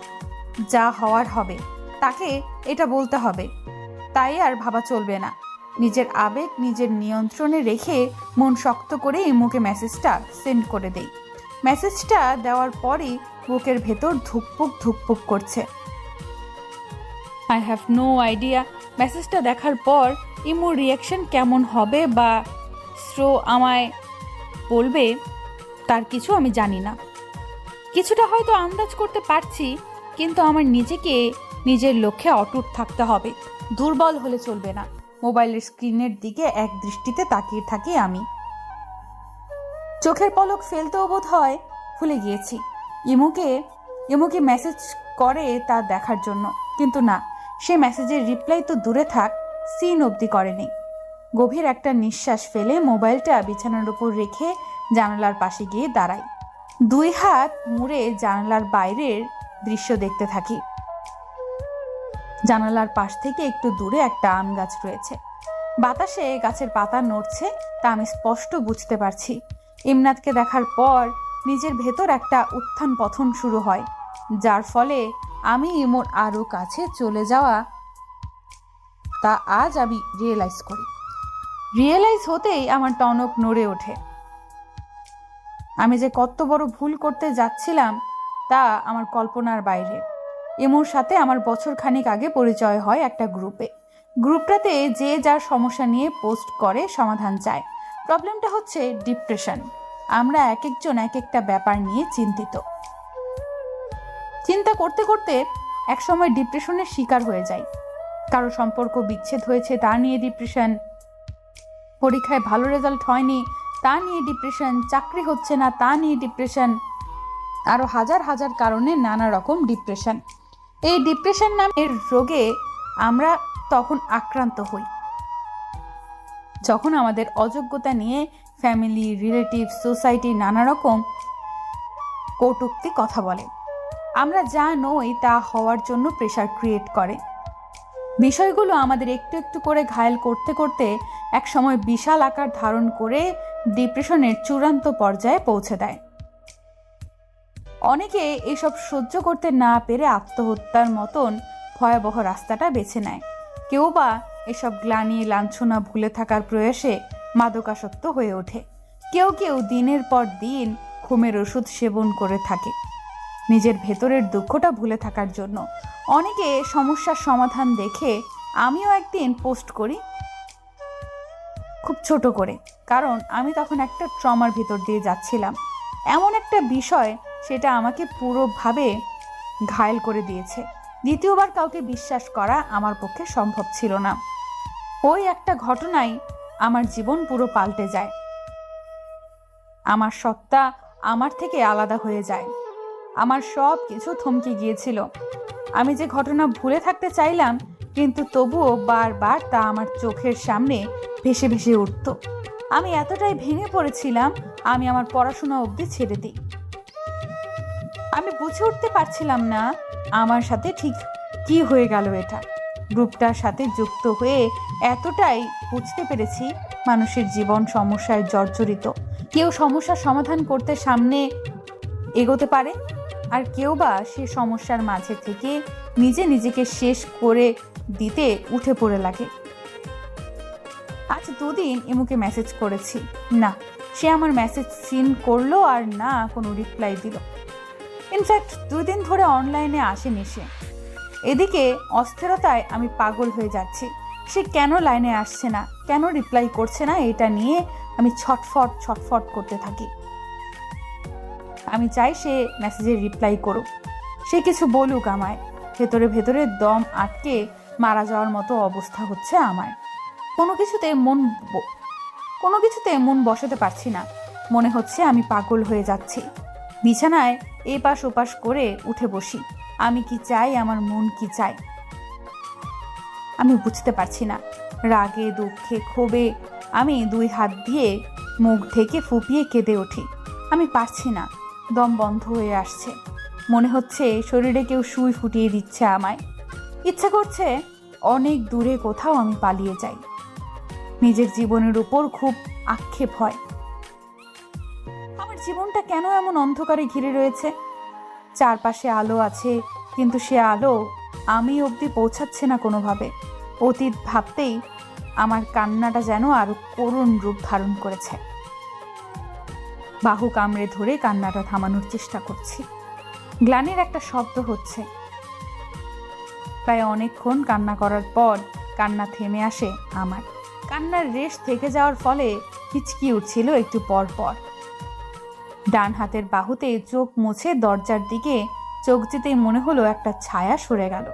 যা হওয়ার হবে, তাকে এটা বলতে হবে। তাই আর ভাবা চলবে না। নিজের আবেগ নিজের নিয়ন্ত্রণে রেখে মন শক্ত করে ইমুকে মেসেজটা সেন্ড করে দেই। মেসেজটা দেওয়ার পরই বুকের ভেতর ধুকপুক ধুকপুক করছে। আই হ্যাভ নো আইডিয়া মেসেজটা দেখার পর ইমুর রিয়াকশন কেমন হবে বা স্রো আমায় বলবে, তার কিছু আমি জানি না। কিছুটা হয়তো আন্দাজ করতে পারছি, কিন্তু আমার নিজেকে নিজের লক্ষ্যে অটুট থাকতে হবে। দুর্বল হলে চলবে না। মোবাইলের স্ক্রিনের দিকে এক দৃষ্টিতে তাকিয়ে থাকি আমি। চোখের পলক ফেলতেও বোধ হয় ভুলে গিয়েছি ইমুকে মেসেজ করে তা দেখার জন্য, কিন্তু না, সে মেসেজের রিপ্লাই তো দূরে থাক, সিন অবধি করেনি। গভীর একটা নিঃশ্বাস ফেলে মোবাইলটা বিছানার উপর রেখে জানালার পাশে গিয়ে দাঁড়াই। দুই হাত মুড়ে জানালার বাইরের দৃশ্য দেখতে থাকি। জানালার পাশ থেকে একটু দূরে একটা আম গাছ রয়েছে। বাতাসে গাছের পাতা নড়ছে, তা আমি স্পষ্ট বুঝতে পারছি। ইমনাথকে দেখার পর নিজের ভেতর একটা উত্থান পতন শুরু হয়, যার ফলে আমি ইমোর আরো কাছে চলে যাওয়া তা আজ আমি রিয়েলাইজ হতেই আমার টনক নড়ে ওঠে। আমি যে কত বড় ভুল করতে যাচ্ছিলাম তা আমার কল্পনার বাইরে। ইমুর সাথে আমার বছর খানিক আগে পরিচয় হয় একটা গ্রুপটাতে যে যার সমস্যা নিয়ে পোস্ট করে সমাধান চায়। প্রবলেমটা হচ্ছে ডিপ্রেশন। আমরা এক একজন এক একটা ব্যাপার নিয়ে চিন্তা করতে করতে একসময় ডিপ্রেশনের শিকার হয়ে যাই। কারো সম্পর্ক বিচ্ছেদ হয়েছে তা নিয়ে ডিপ্রেশন, পরীক্ষায় ভালো রেজাল্ট হয়নি তা নিয়ে ডিপ্রেশন, চাকরি হচ্ছে না তা নিয়ে ডিপ্রেশন, আরো হাজার হাজার কারণে নানা রকম ডিপ্রেশন। এই ডিপ্রেশন নামের রোগে আমরা তখন আক্রান্ত হই যখন আমাদের অযোগ্যতা নিয়ে ফ্যামিলি, রিলেটিভ, সোসাইটি নানা রকম কটূক্তি কথা বলে। আমরা যা নই তা হওয়ার জন্য প্রেশার ক্রিয়েট করে। বিষয়গুলো আমাদের একটু একটু করে ঘায়েল করতে করতে এক সময় বিশাল আকার ধারণ করে ডিপ্রেশনের চূড়ান্ত পর্যায়ে পৌঁছে দেয়। অনেকে এসব সহ্য করতে না পেরে আত্মহত্যার মতন ভয়াবহ রাস্তাটা বেছে নেয়। কেউ বা এসব গ্লানি লাঞ্ছনা ভুলে থাকার প্রয়াসে মাদকাসক্ত হয়ে ওঠে। কেউ দিনের পর দিন ঘুমের ওষুধ সেবন করে থাকে নিজের ভেতরের দুঃখটা ভুলে থাকার জন্য। অনেকে সমস্যার সমাধান দেখে আমিও একদিন পোস্ট করি, খুব ছোট করে, কারণ আমি তখন একটা ট্রমার ভিতর দিয়ে যাচ্ছিলাম। এমন একটা বিষয়, সেটা আমাকে পুরোভাবে ঘায়েল করে দিয়েছে। দ্বিতীয়বার কাউকে বিশ্বাস করা আমার পক্ষে সম্ভব ছিল না। ওই একটা ঘটনাই আমার জীবন পুরো পাল্টে যায়। আমার সত্তা আমার থেকে আলাদা হয়ে যায়। আমার সব কিছু থমকে গিয়েছিল। আমি যে ঘটনা ভুলে থাকতে চাইলাম, কিন্তু তবুও বারবার তা আমার চোখের সামনে ভেসে ভেসে উঠত। আমি এতটাই ভেঙে পড়েছিলাম, আমি আমার পড়াশোনা অবধি ছেড়ে দিই। আমি বুঝে উঠতে পারছিলাম না আমার সাথে ঠিক কি হয়ে গেল। এটা গ্রুপটার সাথে যুক্ত হয়ে এতটাই বুঝতে পেরেছি মানুষের জীবন সমস্যায় জর্জরিত। কেউ সমস্যার সমাধান করতে সামনে এগোতে পারে, আর কেউ বা সে সমস্যার মাঝে থেকে নিজেকে শেষ করে দিতে উঠে পড়ে লাগে। আজ 2 দিন ইমুকে মেসেজ করেছি, না সে আমার মেসেজ সিন করলো আর না কোনো রিপ্লাই দিল। ইনফ্যাক্ট 2 দিন ধরে অনলাইনে আসেনি সে। এদিকে অস্থিরতায় আমি পাগল হয়ে যাচ্ছি। সে কেন লাইনে আসছে না, কেন রিপ্লাই করছে না, এটা নিয়ে আমি ছটফট করতে থাকি। আমি চাই সে মেসেজে রিপ্লাই করুক, সে কিছু বলুক আমায়। ভেতরে ভেতরে দম আটকে মারা যাওয়ার মতো অবস্থা হচ্ছে আমার। কোনো কিছুতে মন বসাতে পারছি না। মনে হচ্ছে আমি পাগল হয়ে যাচ্ছি। বিছানায় এপাশ ওপাশ করে উঠে বসি। আমি কি চাই, আমার মন কি চায়, আমি বুঝতে পারছি না। রাগে দুঃখে ক্ষোভে আমি 2 হাত দিয়ে মুখ ঢেকে ফুপিয়ে কেঁদে উঠি। আমি পারছি না, দম বন্ধ হয়ে আসছে। মনে হচ্ছে শরীরে কেউ সুই ফুটিয়ে দিচ্ছে আমায়। ইচ্ছা করছে অনেক দূরে কোথাও আমি পালিয়ে যাই। নিজের জীবনের উপর খুব আক্ষেপ হয়। আমার জীবনটা কেন এমন অন্ধকারে ঘিরে রয়েছে? চারপাশে আলো আছে, কিন্তু সে আলো আমি অবধি পৌঁছাচ্ছে না কোনোভাবে। অতীত ভাবতেই আমার কান্নাটা যেন আরো করুণ রূপ ধারণ করেছে। বাহু কামড়ে ধরে কান্নাটা থামানোর চেষ্টা করছি। গ্লানির একটা শব্দ হচ্ছে। প্রায় অনেকক্ষণ কান্না করার পর কান্না থেমে আসে আমার। কান্নার রেশ থেকে যাওয়ার ফলে হিচকি উঠছিল একটু পর পর। ডান হাতের বাহুতে চোখ মুছে দরজার দিকে চোখ যেতেই মনে হলো একটা ছায়া সরে গেল।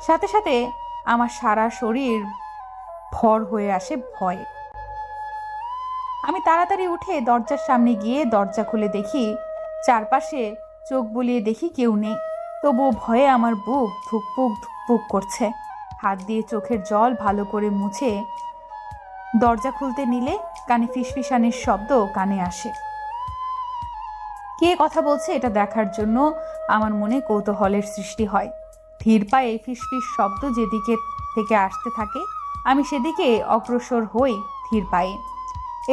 সাথে সাথে আমার সারা শরীর ভর হয়ে আসে ভয়ে। আমি তাড়াতাড়ি উঠে দরজার সামনে গিয়ে দরজা খুলে দেখি চারপাশে চোখ বুলিয়ে দেখি কেউ নেই। তবুও ভয়ে আমার বুক ধুকপুক ধুকপুক করছে। হাত দিয়ে চোখের জল ভালো করে মুছে দরজা খুলতে নিলে কানে ফিসফিসানির শব্দ কানে আসে। কে কথা বলছে এটা দেখার জন্য আমার মনে কৌতূহলের সৃষ্টি হয়। ধীর পায়ে ফিসফিস শব্দ যেদিকে থেকে আসতে থাকে আমি সেদিকে অগ্রসর হই ধীর পায়ে।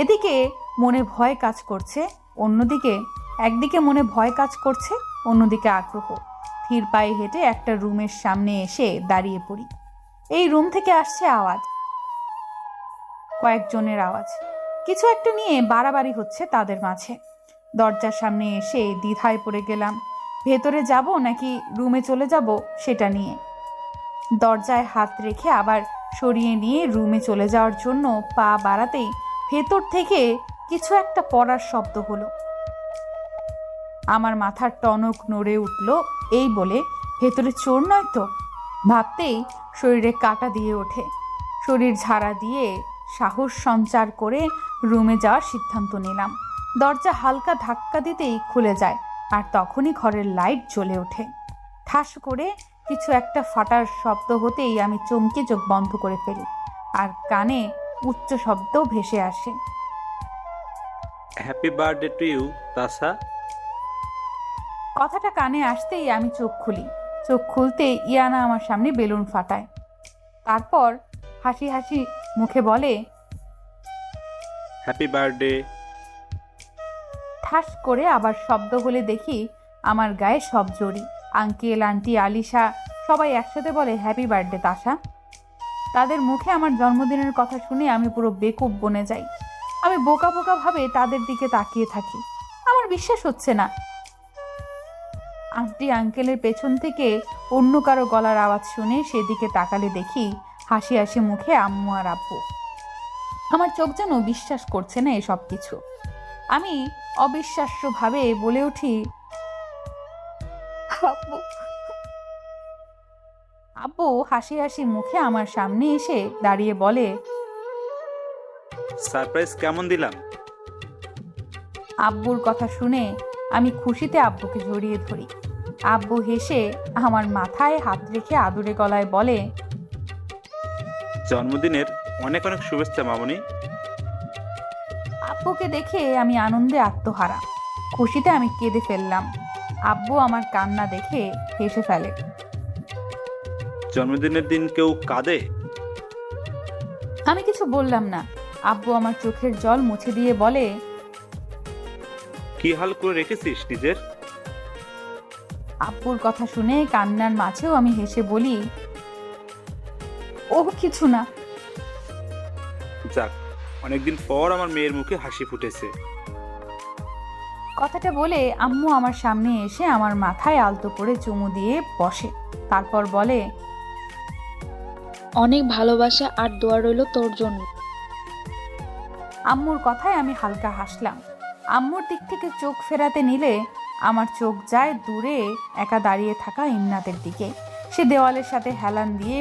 এদিকে মনে ভয় কাজ করছে, একদিকে মনে ভয় কাজ করছে, অন্যদিকে আগ্রহ। ধীর পায়ে হেঁটে একটা রুমের সামনে এসে দাঁড়িয়ে পড়ি। এই রুম থেকে আসছে আওয়াজ, কয়েকজনের আওয়াজ। কিছু একটা নিয়ে বাড়াবাড়ি হচ্ছে তাদের মাঝে। দরজার সামনে এসে দ্বিধায় পড়ে গেলাম, ভেতরে যাব নাকি রুমে চলে যাব সেটা নিয়ে। দরজায় হাত রেখে আবার সরিয়ে নিয়ে রুমে চলে যাওয়ার জন্য পা বাড়াতেই ভেতর থেকে কিছু একটা পড়ার শব্দ হলো। আমার মাথার টনক নড়ে উঠল। এই বলে ভেতরে চোর নয় তো ভাবতেই শরীরে কাঁটা দিয়ে ওঠে। শরীর ঝাড়া দিয়ে সাহস সঞ্চার করে রুমে যাওয়ার সিদ্ধান্ত নিলাম। দরজা হালকা ধাক্কা দিতেই খুলে যায়, আর তখনই ঘরের লাইট জ্বলে ওঠে। ঠাস করে কিছু একটা ফাটার শব্দ হতেই আমি চমকে চোখ বন্ধ করে ফেলি, আর কানে উচ্চ শব্দ ভেসে আসে। হ্যাপি বার্থডে টু ইউ তাসা। কথাটা কানে আসতেই আমি চোখ খুলি। চোখ খুলতে ইয়ানা আমার সামনে বেলুন ফাটায়। তারপর হাসি হাসি মুখে বলে, হ্যাপি বার্থডে। ঠাস করে আবার শব্দ হলে দেখি আমার গায়ে সব জড়ি। আঙ্কেল, আন্টি, আলিশা সবাই একসাথে বলে হ্যাপি বার্থডে তাসা। তাদের মুখে আমার জন্মদিনের কথা শুনে আমি পুরো বেকুব বনে যাই। আমি বোকা বোকা ভাবে তাদের দিকে তাকিয়ে থাকি। আমার বিশ্বাস হচ্ছে না। আন্টি আঙ্কেলের পেছন থেকে অন্য কারো গলার আওয়াজ শুনে সেদিকে তাকালে দেখি হাসি হাসি মুখে আম্মু আর আব্বু। আমার চোখ যেন বিশ্বাস করছে না এসব কিছু। আমি অবিশ্বাস্যভাবে বলে উঠি, আব্বু। আব্বু হাসি হাসি মুখে আমার সামনে এসে দাঁড়িয়ে বলে, সারপ্রাইজ কেমন দিলাম? আব্বুর কথা শুনে আমি খুশিতে আব্বুকে জড়িয়ে ধরি। আব্বু হেসে আমার মাথায় হাত রেখে আদুরে গলায় বলে, জন্মদিনের অনেক অনেক শুভেচ্ছা মামনি। আব্বুকে দেখে আমি আনন্দে আত্মহারা। খুশিতে আমি কেঁদে ফেললাম। আব্বু আমার কান্না দেখে হেসে ফেলে। জন্মদিনের দিন কেউ কাঁদে? আমি কিছু বললাম না। আব্বু আমার চোখের জল মুছে দিয়ে বলে, কি হাল করে রেখেছিস নিজের? আব্বুর কথা শুনে কান্নার মাঝেও আমি হেসে বলি, ও কিছু না। যাক, অনেকদিন পর আমার মেয়ের মুখে হাসি ফুটেছে। কথাটা বলে আম্মু আমার সামনে এসে আমার মাথায় আলতো করে চুমু দিয়ে বসে। তারপর বলে, অনেক ভালোবাসা আর দোয়া রইল তোর জন্য। আম্মুর কথায় আমি হালকা হাসলাম। আম্মুর দিক থেকে চোখ ফেরাতে নিলে আমার চোখ যায় দূরে একা দাঁড়িয়ে থাকা ইমনাতের দিকে। সে দেওয়ালের সাথে হেলান দিয়ে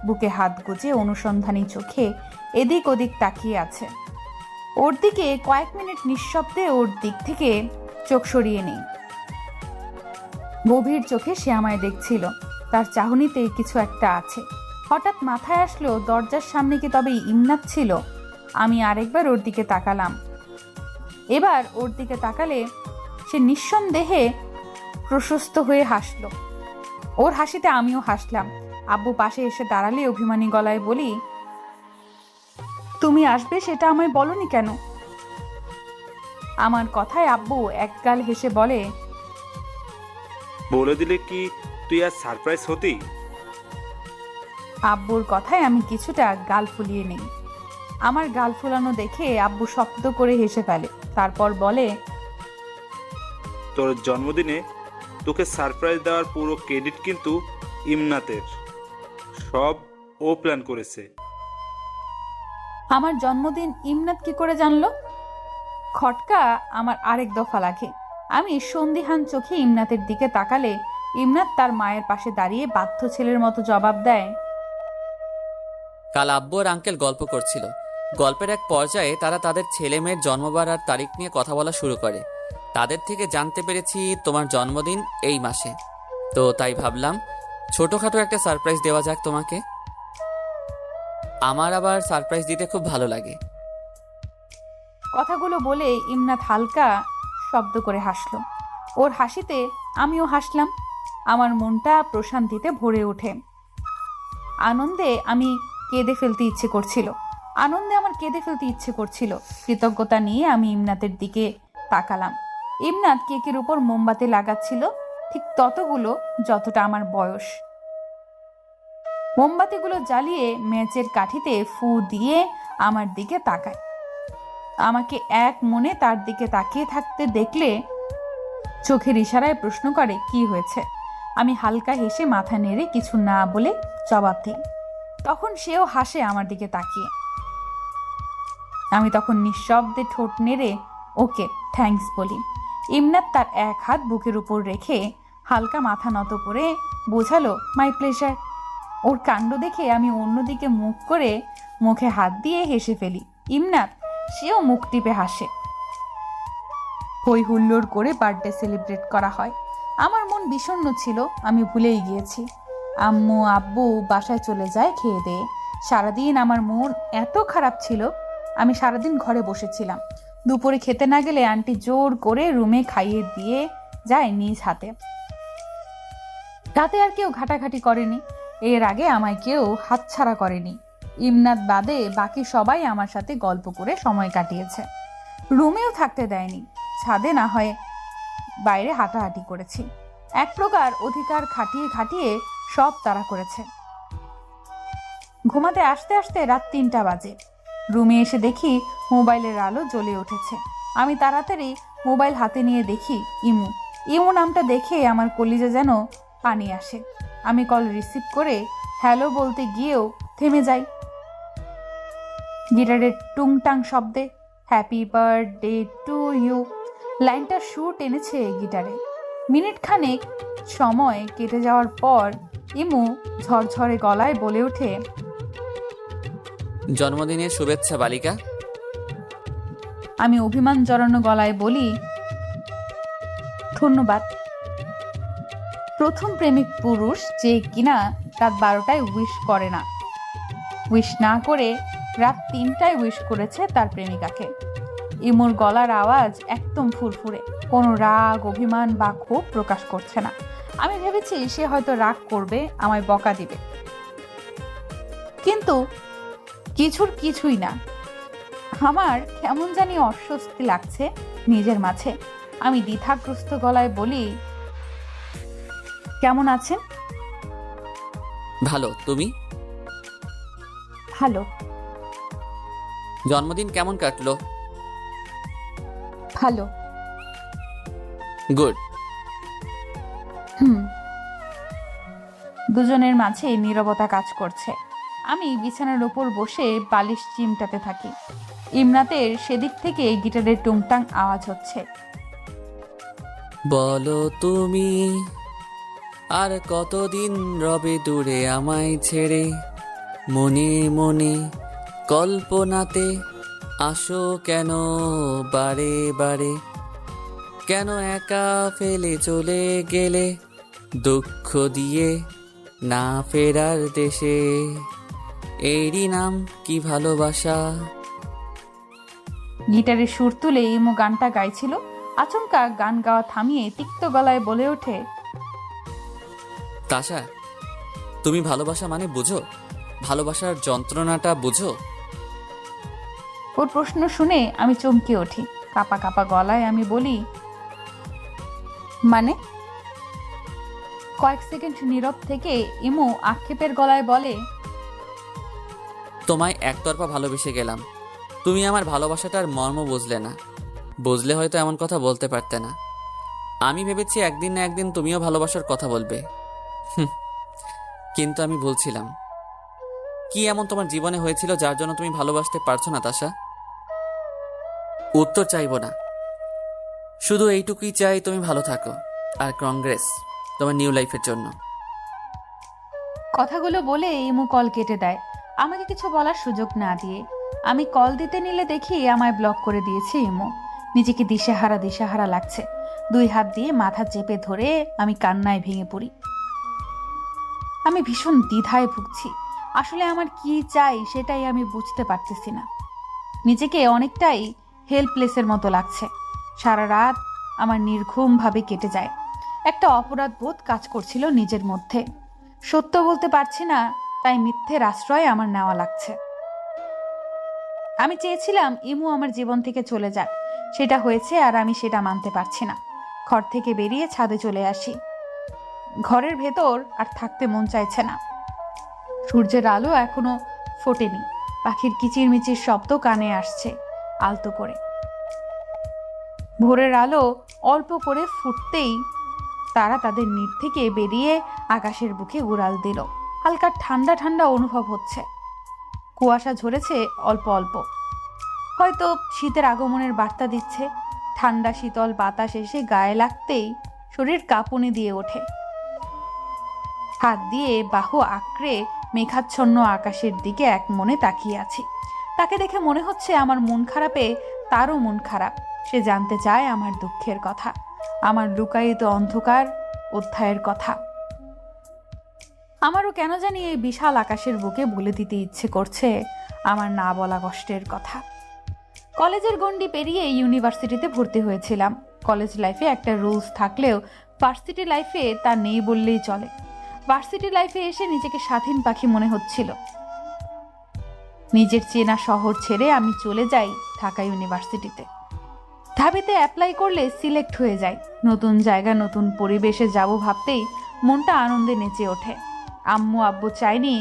বুকে হাত গুজে অনুসন্ধানী চোখে এদিক ওদিক তাকিয়ে আছে। ওর দিকে কয়েক মিনিট নিঃশব্দে ওর দিক থেকে চোখ সরিয়ে নেই। গভীর চোখে সে আমায় দেখছিল। তার চাহনিতে কিছু একটা আছে। হঠাৎ মাথায় আসলো দরজার সামনে কি তবে ইমনাত ছিল? আমি আরেকবার ওর দিকে তাকালাম। এবার ওর দিকে তাকালে সে নিঃসন্দেহে প্রশস্ত হয়ে হাসলো। ওর হাসিতে আমিও হাসলাম। আব্বু পাশে এসে দাঁড়ালে অভিমানী গলায় বলি, তুমি আসবে সেটা আমায় বলনি কেন? আমার কথায় আব্বু একগাল হেসে বলে, বলে দিলে কি তুই আর সারপ্রাইজ হতি? আব্বুর কথায় আমি কিছুটা গাল ফুলিয়ে নেই। আমার গাল ফুলানো দেখে আব্বু শব্দ করে হেসে ফেলে। তারপর বলে, তোর জন্মদিনে তোকে সারপ্রাইজ দেওয়ার পুরো ক্রেডিট কিন্তু ইমনাতের। সব ও প্ল্যান করেছে। আমার জন্মদিন ইমনাত কি করে জানলো? খটকা আমার আরেক দফা লাগে। আমি সন্দিহান চোখে ইমনাতের দিকে তাকালে ইমনাত তার মায়ের পাশে দাঁড়িয়ে বাধ্য ছেলের মতো জবাব দেয়, কাল আব্বু আর আঙ্কেল গল্প করছিল। গল্পের এক পর্যায়ে তারা তাদের ছেলে মেয়ের জন্মবার আর তারিখ নিয়ে কথা বলা শুরু করে। তাদের থেকে জানতে পেরেছি তোমার জন্মদিন এই মাসে। তো তাই ভাবলাম ছোটখাটো একটা সারপ্রাইজ দেওয়া যাক তোমাকে। আমার আবার সারপ্রাইজ দিতে খুব ভালো লাগে। কথাগুলো বলে ইমনাত হালকা শব্দ করে হাসলো। ওর হাসিতে আমিও হাসলাম। আমার মনটা প্রশান্তিতে ভরে ওঠে। আনন্দে আমার কেঁদে ফেলতে ইচ্ছে করছিল। কৃতজ্ঞতা নিয়ে আমি ইমনাতের দিকে তাকালাম। ইমনাত কেকের উপর মোমবাতি লাগাচ্ছিল, ঠিক ততগুলো যতটা আমার বয়স। মোমবাতিগুলো জ্বালিয়ে মেচের কাঠিতে ফু দিয়ে আমার দিকে তাকায়। আমাকে এক মনে তার দিকে তাকিয়ে থাকতে দেখলে চোখের ইশারায় প্রশ্ন করে, কি হয়েছে? আমি হালকা হেসে মাথা নেড়ে কিছু না বলে জবাব দিই। তখন সেও হাসে আমার দিকে তাকিয়ে। আমি তখন নিঃশব্দে ঠোঁট নেড়ে ওকে থ্যাঙ্কস বলি। ইমনাত তার এক হাত বুকের উপর রেখে হালকা মাথা নত করে বোঝালো, মাই প্লেজার। ওর কাণ্ড দেখে আমি অন্যদিকে মুখ করে মুখে হাত দিয়ে হেসে ফেলি। ইমনাত সেও মুখ টিপে হাসে। হই হুল্লোড় করে বার্থডে সেলিব্রেট করা হয়। আমার মন বিষণ্ণ ছিল, আমি ভুলেই গিয়েছি। আম্মু আব্বু বাসায় চলে যায় খেয়ে দিয়ে। সারাদিন আমার মন এত খারাপ ছিল, আমি সারাদিন ঘরে বসেছিলাম। দুপুরে খেতে না গেলে আন্টি জোর করে রুমে খাইয়ে দিয়ে যায় নিজ হাতে। রাতে আর কেউ ঘাটাঘাটি করেনি। এর আগে আমায় কেউ হাতছাড়া করেনি। ইমনাত বাদে বাকি সবাই আমার সাথে গল্প করে সময় কাটিয়েছে। রুমেও থাকতে দেয়নি, ছাদে না হয় বাইরে হাঁটাহাঁটি করেছি। এক প্রকার অধিকার খাটিয়ে খাটিয়ে সব তারা করেছে। ঘুমাতে আসতে আসতে রাত 3টা বাজে। রুমে এসে দেখি মোবাইলের আলো জ্বলে উঠেছে। আমি তাড়াতাড়ি মোবাইল হাতে নিয়ে দেখি ইমু নামটা দেখে আমার কলিজা যেন পানি আসে। আমি কল রিসিভ করে হ্যালো বলতে গিয়েও থেমে যাই। গিটারের টুংটাং শব্দে হ্যাপি বার্থডে টু ইউ লাইনটা সুর টেনেছে গিটারে। মিনিট খানেক সময় কেটে যাওয়ার পর ইমু ঝরঝরে গলায় বলে ওঠে, জন্মদিনের শুভেচ্ছা বালিকা। আমি অভিমান জড়ানো গলায় বলি, ধন্যবাদ। প্রথম প্রেমিক পুরুষ যে কিনা রাত 12টায় উইশ করে না, উইশ না করে রাত 3টায় উইশ করেছে তার প্রেমিকাকে। ইমুর গলার আওয়াজ একদম ফুরফুরে, কোনো রাগ অভিমান বা ক্ষোভ প্রকাশ করছে না। আমি ভেবেছি সে হয়তো রাগ করবে, আমায় বকা দিবে, কিন্তু কিছুই না। আমার কেমন জানি অস্বস্তি লাগছে নিজের মাঝে। আমি দ্বিধাগ্রস্ত গলায় বলি, কেমন আছেন? ভালো, তুমি? ভালো। জন্মদিন কেমন কাটলো? ভালো। গুড। দুজনের মাঝে নীরবতা কাজ করছে। আমি বিছানার উপর বসে বালিশ চিমটাতে থাকি। ইমরাতের সেদিক থেকে গিটারের টুংটাং আওয়াজ হচ্ছে। বলো তুমি আর কতদিন রবে দূরে আমায় ছেড়ে, মনে মনে কল্পনাতে আসো কেন বারে বারে, কেন একা ফেলে চলে গেলে দুঃখ দিয়ে না ফেরার দেশে, এরই নাম কি ভালোবাসা। গিটারের সুর তুলে ইমো গানটা গাইছিল। আচমকা গান গাওয়া থামিয়ে তিক্ত গলায় বলে ওঠে, তাশা, তুমি ভালোবাসা মানে বুঝো? ভালোবাসার যন্ত্রণাটা বুঝো? ওর প্রশ্ন শুনে আমি চমকে উঠি। কাপা কাপা গলায় আমি বলি, মানে? কয়েক সেকেন্ড নীরব থেকে ইমু আক্ষেপের গলায় বলে, তোমায় একতরফা ভালোবেসে গেলাম, তুমি আমার ভালোবাসাটার মর্ম বুঝলে না। বুঝলে হয়তো এমন কথা বলতে পারতে না। আমি ভেবেছি একদিন না একদিন তুমিও ভালোবাসার কথা বলবে, কিন্তু আমি ভুলছিলাম। কি এমন তোমার জীবনে হয়েছিল যার জন্য তুমি ভালোবাসতে পারছো না তাশা? উত্তর চাইবো না, শুধু এইটুকুই চাই তুমি ভালো থাকো, আর কংগ্রেস তোমার নিউ লাইফের জন্য। কথাগুলো বলে ইমু কল কেটে দেয়, আমাকে কিছু বলার সুযোগ না দিয়ে। আমি কল দিতে নিলে দেখি আমায় ব্লক করে দিয়েছে ইমু। নিজেকে দিশেহারা লাগছে। 2 হাত দিয়ে মাথা চেপে ধরে আমি কান্নায় ভেঙে পড়ি। আমি ভীষণ দ্বিধায় ভুগছি। আসলে আমার কি চাই সেটাই আমি বুঝতে পারতেছি না। নিজেকে অনেকটাই হেল্পলেসের মতো লাগছে। সারা রাত আমার নির্ঘুমভাবে কেটে যায়। একটা অপরাধ বোধ কাজ করছিল নিজের মধ্যে। সত্য বলতে পারছি না, তাই মিথ্যের আশ্রয় আমার নেওয়া লাগছে। আমি চেয়েছিলাম ইমু আমার জীবন থেকে চলে যাক, সেটা হয়েছে আর আমি সেটা মানতে পারছি না। ঘর থেকে বেরিয়ে ছাদে চলে আসি। ঘরের ভেতর আর থাকতে মন চাইছে না। সূর্যের আলো এখনো ফোটেনি। পাখির কিচিরমিচির শব্দ কানে আসছে আলতো করে। ভোরের আলো অল্প করে ফুটতেই তারা তাদের নিট থেকে বেরিয়ে আকাশের বুকে উড়াল দিল। হালকা ঠান্ডা ঠান্ডা অনুভব হচ্ছে। কুয়াশা ঝরেছে অল্প অল্প, হয়তো শীতের আগমনের বার্তা দিচ্ছে। ঠান্ডা শীতল বাতাস এসে গায়ে লাগতেই শরীর কাঁপুনি দিয়ে ওঠে। হাত দিয়ে বাহু আঁকড়ে মেঘাচ্ছন্ন আকাশের দিকে এক মনে তাকিয়ে আছি। তাকে দেখে মনে হচ্ছে আমার মন খারাপে তারও মন খারাপ। সে জানতে চায় আমার দুঃখের কথা, আমার লুকায়িত অন্ধকার অধ্যায়ের কথা। আমারও কেন জানি এই বিশাল আকাশের বুকে বলে দিতে ইচ্ছে করছে আমার না বলা কষ্টের কথা। কলেজের গণ্ডি পেরিয়ে ইউনিভার্সিটিতে ভর্তি হয়েছিলাম। কলেজ লাইফে একটা রুলস থাকলেও ভার্সিটি লাইফে তা নেই বললেই চলে। ভার্সিটি লাইফে এসে নিজেকে স্বাধীন পাখি মনে হচ্ছিল। নিজের চেনা শহর ছেড়ে আমি চলে যাই ঢাকা ইউনিভার্সিটিতে। ঢাবিতে অ্যাপ্লাই করলে সিলেক্ট হয়ে যাই। নতুন জায়গা, নতুন পরিবেশে যাব ভাবতেই মনটা আনন্দে নেচে ওঠে। আম্মু আব্বু চাইনি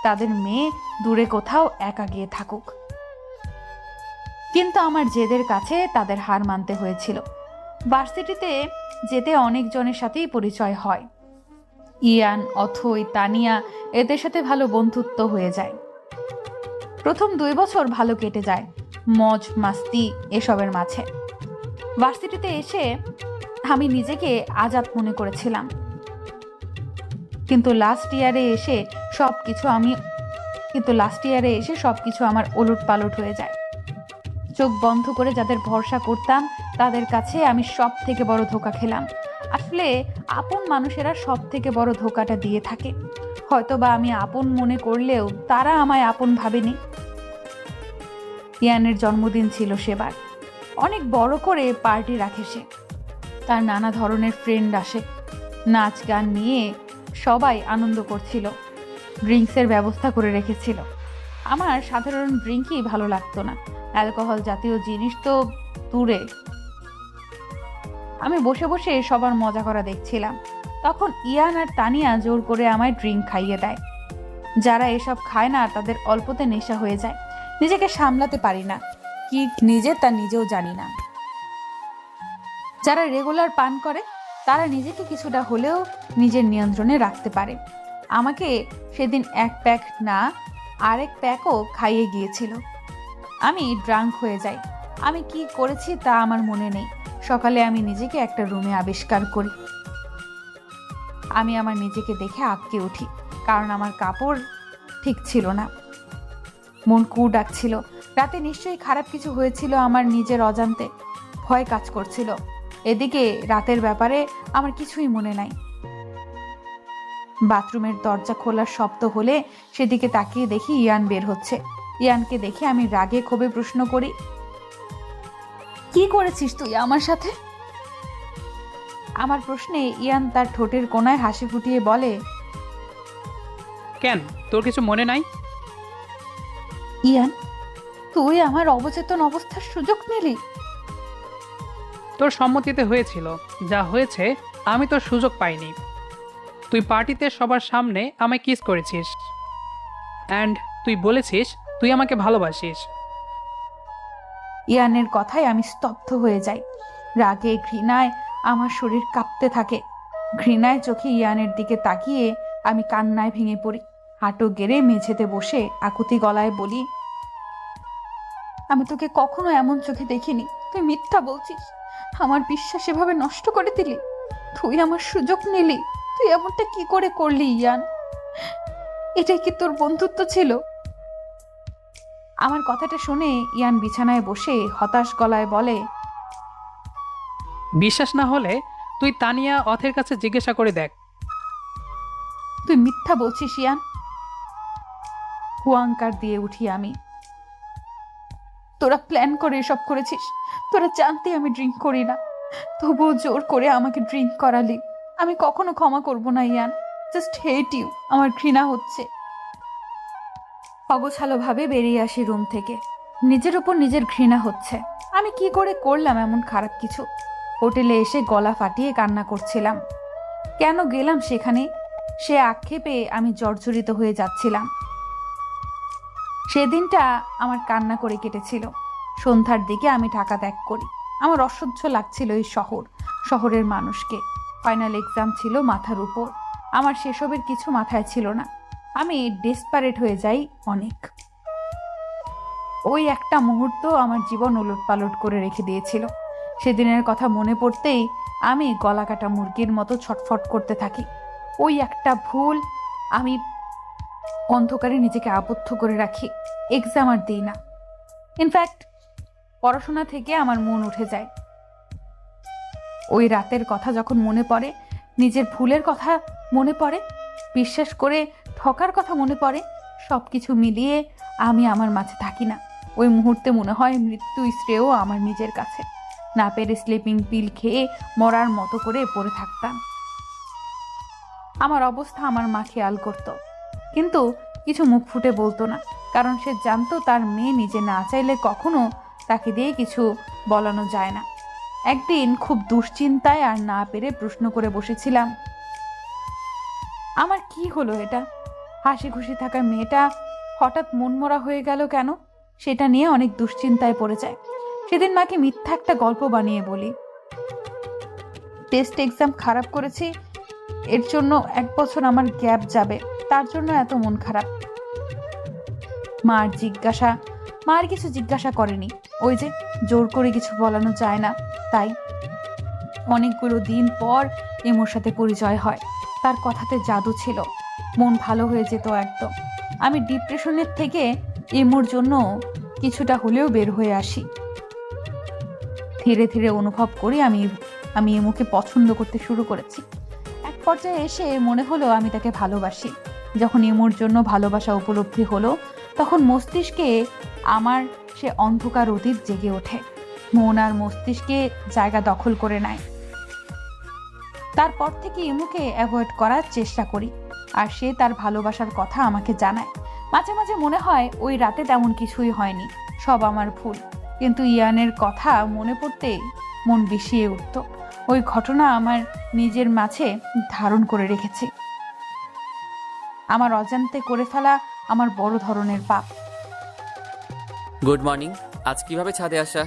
তাদের মেয়ে দূরে কোথাও একা গিয়ে থাকুক, কিন্তু আমার জেদের কাছে তাদের হার মানতে হয়েছিল। ভার্সিটিতে যেতে অনেকজনের সাথেই পরিচয় হয়। ইয়ান, অথই, তানিয়া, এদের সাথে ভালো বন্ধুত্ব হয়ে যায়। প্রথম 2 বছর ভালো কেটে যায় মজ মাস্তি এসবের মাঝে। ভার্সিটিতে এসে আমি নিজেকে আজাদ মনে করেছিলাম, কিন্তু লাস্ট ইয়ারে এসে সবকিছু আমার ওলট পালট হয়ে যায়। চোখ বন্ধ করে যাদের ভরসা করতাম তাদের কাছে আমি সব থেকে বড় ধোঁকা খেলাম। আসলে আপন মানুষেরা সব থেকে বড় ধোঁকাটা দিয়ে থাকে। হয়তোবা আমি আপন মনে করলেও তারা আমায় আপন ভাবেনি। ইয়ানের জন্মদিন ছিল সেবার। অনেক বড় করে পার্টি রাখে সে। তার নানা ধরনের ফ্রেন্ড আসে, নাচ গান নিয়ে সবাই আনন্দ করছিল। ড্রিঙ্কসের ব্যবস্থা করে রেখেছিল। আমার সাধারণ ড্রিঙ্কই ভালো লাগতো না, অ্যালকোহল জাতীয় জিনিস তো দূরে। আমি বসে বসে সবার মজা করা দেখছিলাম। তখন ইয়ান আর তানিয়া জোর করে আমায় ড্রিঙ্ক খাইয়ে দেয়। যারা এসব খায় না তাদের অল্পতে নেশা হয়ে যায়। নিজেকে সামলাতে পারি না, কি নিজে তা নিজেও জানি না। যারা রেগুলার পান করে তারা নিজেকে কিছুটা হলেও নিজের নিয়ন্ত্রণে রাখতে পারে। আমাকে সেদিন 1 প্যাক না আরেক প্যাকও খাইয়ে গিয়েছিল। আমি ড্রাঙ্ক হয়ে যাই। আমি কি করেছি তা আমার মনে নেই। সকালে আমি নিজেকে একটা রুমে আবিষ্কার করি। আমি আমার নিজেকে দেখে আঁতকে উঠি, কারণ আমার কাপড় ঠিক ছিল না। মন কু ডাকছিল। রাতে নিশ্চয়ই খারাপ কিছু হয়েছিল আমার নিজের অজান্তে। ভয় কাজ করছিল। এদিকে রাতের ব্যাপারে আমার কিছুই মনে নাই। বাথরুমের দরজা খোলার শব্দ হলে সেদিকে তাকিয়ে দেখি ইয়ান বের হচ্ছে। ইয়ানকে দেখে আমি রাগে ক্ষোভে প্রশ্ন করি, কি করেছিস তুই আমার সাথে? আমার প্রশ্নে ইয়ান তার ঠোঁটের কোণায় হাসি ফুটিয়ে বলে, কেন, তোর কিছু মনে নাই? ইয়ান, তুই আমার অবচেতন অবস্থার সুযোগ নিলি। তোর সম্মতিতে হয়েছিল, যা হয়েছে আমি তোর সুযোগ পাইনি। তুই পার্টিতে সবার সামনে আমায় কিস করেছিস, অ্যান্ড তুই বলেছিস তুই আমাকে ভালোবাসিস। ইয়ানের কথায় আমি স্তব্ধ হয়ে যাই। রাগে ঘৃণায় আমার শরীর কাঁপতে থাকে। ঘৃণায় চোখে ইয়ানের দিকে তাকিয়ে আমি কান্নায় ভেঙে পড়ি। হাঁটু গেড়ে মেঝেতে বসে আকুতি গলায় বলি, আমি তোকে কখনো এমন চোখে দেখিনি। তুই মিথ্যা বলছিস। আমার বিশ্বাস এভাবে নষ্ট করে দিলি। তুই আমার সুযোগ নিলি। তুই এমনটা কি করে করলি ইয়ান? এটাই কি তোর বন্ধুত্ব ছিল? আমার কথাটা শুনে ইয়ান বিছানায় বসে হতাশ গলায় বলে, বিশ্বাস না হলে তুই তানিয়া অথের কাছে জিজ্ঞাসা করে দেখ। তুই মিথ্যা বলছিস ইয়ান। হুয়াঙ্কার দিয়ে উঠি আমি। তোরা প্ল্যান করে এসব করেছিস। তোরা জানতে আমি ড্রিঙ্ক করি না, তবুও জোর করে আমাকে ড্রিঙ্ক করালি। আমি কখনো ক্ষমা করব না ইয়ান। Just hate you. আমার ঘৃণা হচ্ছে। অগোছালোভাবে বেরিয়ে আসি রুম থেকে। নিজের উপর নিজের ঘৃণা হচ্ছে। আমি কি করে করলাম এমন খারাপ কিছু? হোটেলে এসে গলা ফাটিয়ে কান্না করছিলাম। কেন গেলাম সেখানে? সে আক্ষেপে আমি জর্জরিত হয়ে যাচ্ছিলাম। সেদিনটা আমার কান্না করে কেটেছিল। সন্ধ্যার দিকে আমি ঢাকা ত্যাগ করি। আমার অসহ্য লাগছিল এই শহরের মানুষকে। ফাইনাল এক্সাম ছিল মাথার উপর। আমার সেসবের কিছু মাথায় ছিল না। আমি ডেসপারেট হয়ে যাই অনেক। ওই একটা মুহূর্ত আমার জীবন উলটপালট করে রেখে দিয়েছিল। সেদিনের কথা মনে পড়তেই আমি গলা কাটা মুরগির মতো ছটফট করতে থাকি। ওই একটা ভুল, আমি অন্ধকারে নিজেকে আবদ্ধ করে রাখি। এক্সাম আর দিই না। ইনফ্যাক্ট পড়াশোনা থেকে আমার মন উঠে যায়। ওই রাতের কথা যখন মনে পড়ে, নিজের ভুলের কথা মনে পড়ে, বিশ্বাস করে ঠকার কথা মনে পড়ে, সব কিছু মিলিয়ে আমি আমার মাঝে থাকি না। ওই মুহূর্তে মনে হয় মৃত্যু শ্রেয় আমার নিজের কাছে। না পেরে স্লিপিং পিল খেয়ে মরার মতো করে পড়ে থাকতাম। আমার অবস্থা আমার মা খেয়াল করত, কিন্তু কিছু মুখ ফুটে বলতো না, কারণ সে জানতো তার মেয়ে নিজে না চাইলে কখনো তাকে দিয়ে কিছু বলানো যায় না। একদিন খুব দুশ্চিন্তায় আর না পেরে প্রশ্ন করে বসেছিলাম, আমার কি হলো? এটা হাসি খুশি থাকা মেয়েটা হঠাৎ মনমরা হয়ে গেল কেন? সেটা নিয়ে অনেক দুশ্চিন্তায় পড়ে যায়। সেদিন মাকে মিথ্যা একটা গল্প বানিয়ে বলি, টেস্ট এক্সাম খারাপ করেছি, এর জন্য 1 বছর আমার গ্যাপ যাবে, তার জন্য এত মন খারাপ। মার কিছু জিজ্ঞাসা করেনি, ওই যে জোর করে কিছু বলানো যায় না, তাই। অনেকগুলো দিন পর এমোর সাথে পরিচয় হয়। তার কথাতে জাদু ছিল, মন ভালো হয়ে যেত একদম। আমি ডিপ্রেশনের থেকে এমোর জন্য কিছুটা হলেও বের হয়ে আসি। ধীরে ধীরে অনুভব করি আমি এমোকে পছন্দ করতে শুরু করেছি। এক পর্যায়ে এসে মনে হলো আমি তাকে ভালোবাসি। যখন এমোর জন্য ভালোবাসা উপলব্ধি হলো, তখন মস্তিষ্কে আমার সে অন্ধকার অতীত জেগে ওঠে, মন আর মস্তিষ্কে জায়গা দখল করে নেয়। তারপর থেকে এমোকে অ্যাভয়েড করার চেষ্টা করি, আর সে তার ভালোবাসার কথা আমাকে জানায়। মাঝে মাঝে মনে হয় ওই রাতে তেমন কিছুই হয়নি, সব আমার ভুল। কিন্তু ইয়ানের কথা মনে পড়তে মন বিষিয়ে উঠত। ওই ঘটনা আমার নিজের মাঝে ধারণ করে রেখেছি। আমার অজান্তে করে ফেলা আমার বড় ধরনের পাপ। Good morning. আজ কিভাবে ছাদে আসা?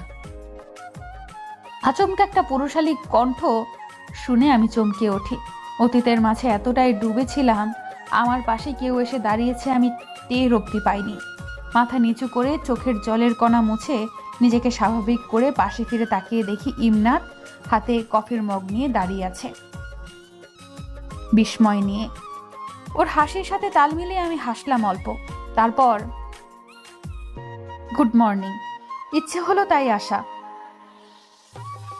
আচমকা একটা পুরুষালী কণ্ঠ শুনে আমি চমকে উঠি। অতীতের মাঝে এতটাই ডুবেছিলাম, আমার পাশে কেউ এসে দাঁড়িয়েছে আমি টের অবধি পাইনি। মাথা নিচু করে চোখের জলের কণা মুছে নিজেকে স্বাভাবিক করে পাশে ফিরে তাকিয়ে দেখি ইমনাত হাতে কফির মগ নিয়ে দাঁড়িয়ে আছে, বিস্ময় নিয়ে। ওর হাসির সাথে তাল মিলিয়ে আমি হাসলাম অল্প। তারপর গুড মর্নিং, ইচ্ছে হলো তাই আসা।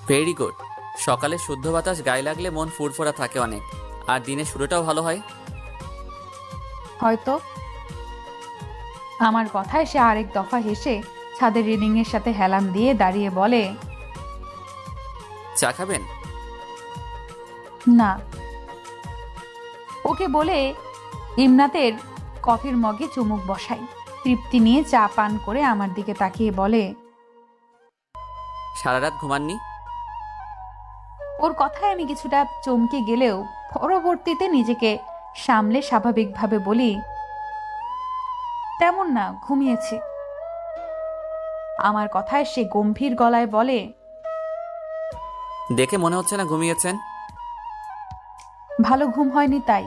Very good. সকালে শুদ্ধ বাতাস গায়ে লাগলে মন ফুরফুরা থাকে অনেক, আর দিনের শুরুটাও ভালো হয়। হয়তো। আমার কথায় সে আরেক দফা হেসে ছাদের রেলিং এর সাথে হেলান দিয়ে দাঁড়িয়ে বলে, চা খাবেন? না। ওকে বলে ইমনাতের কফির মগে চুমুক বসাই। তৃপ্তি নিয়ে চা পান করে আমার দিকে তাকিয়ে বলে, সারা রাত ঘুমাননি? ওর কথায় আমি কিছুটা চমকে গেলেও পরবর্তীতে নিজেকে সামলে স্বাভাবিকভাবে বলি, তেমন না, ঘুমিয়েছি। আমার কথায় সে গম্ভীর গলায় বলে, দেখে মনে হচ্ছে না ঘুমিয়েছেন। ভালো ঘুম হয়নি তাই।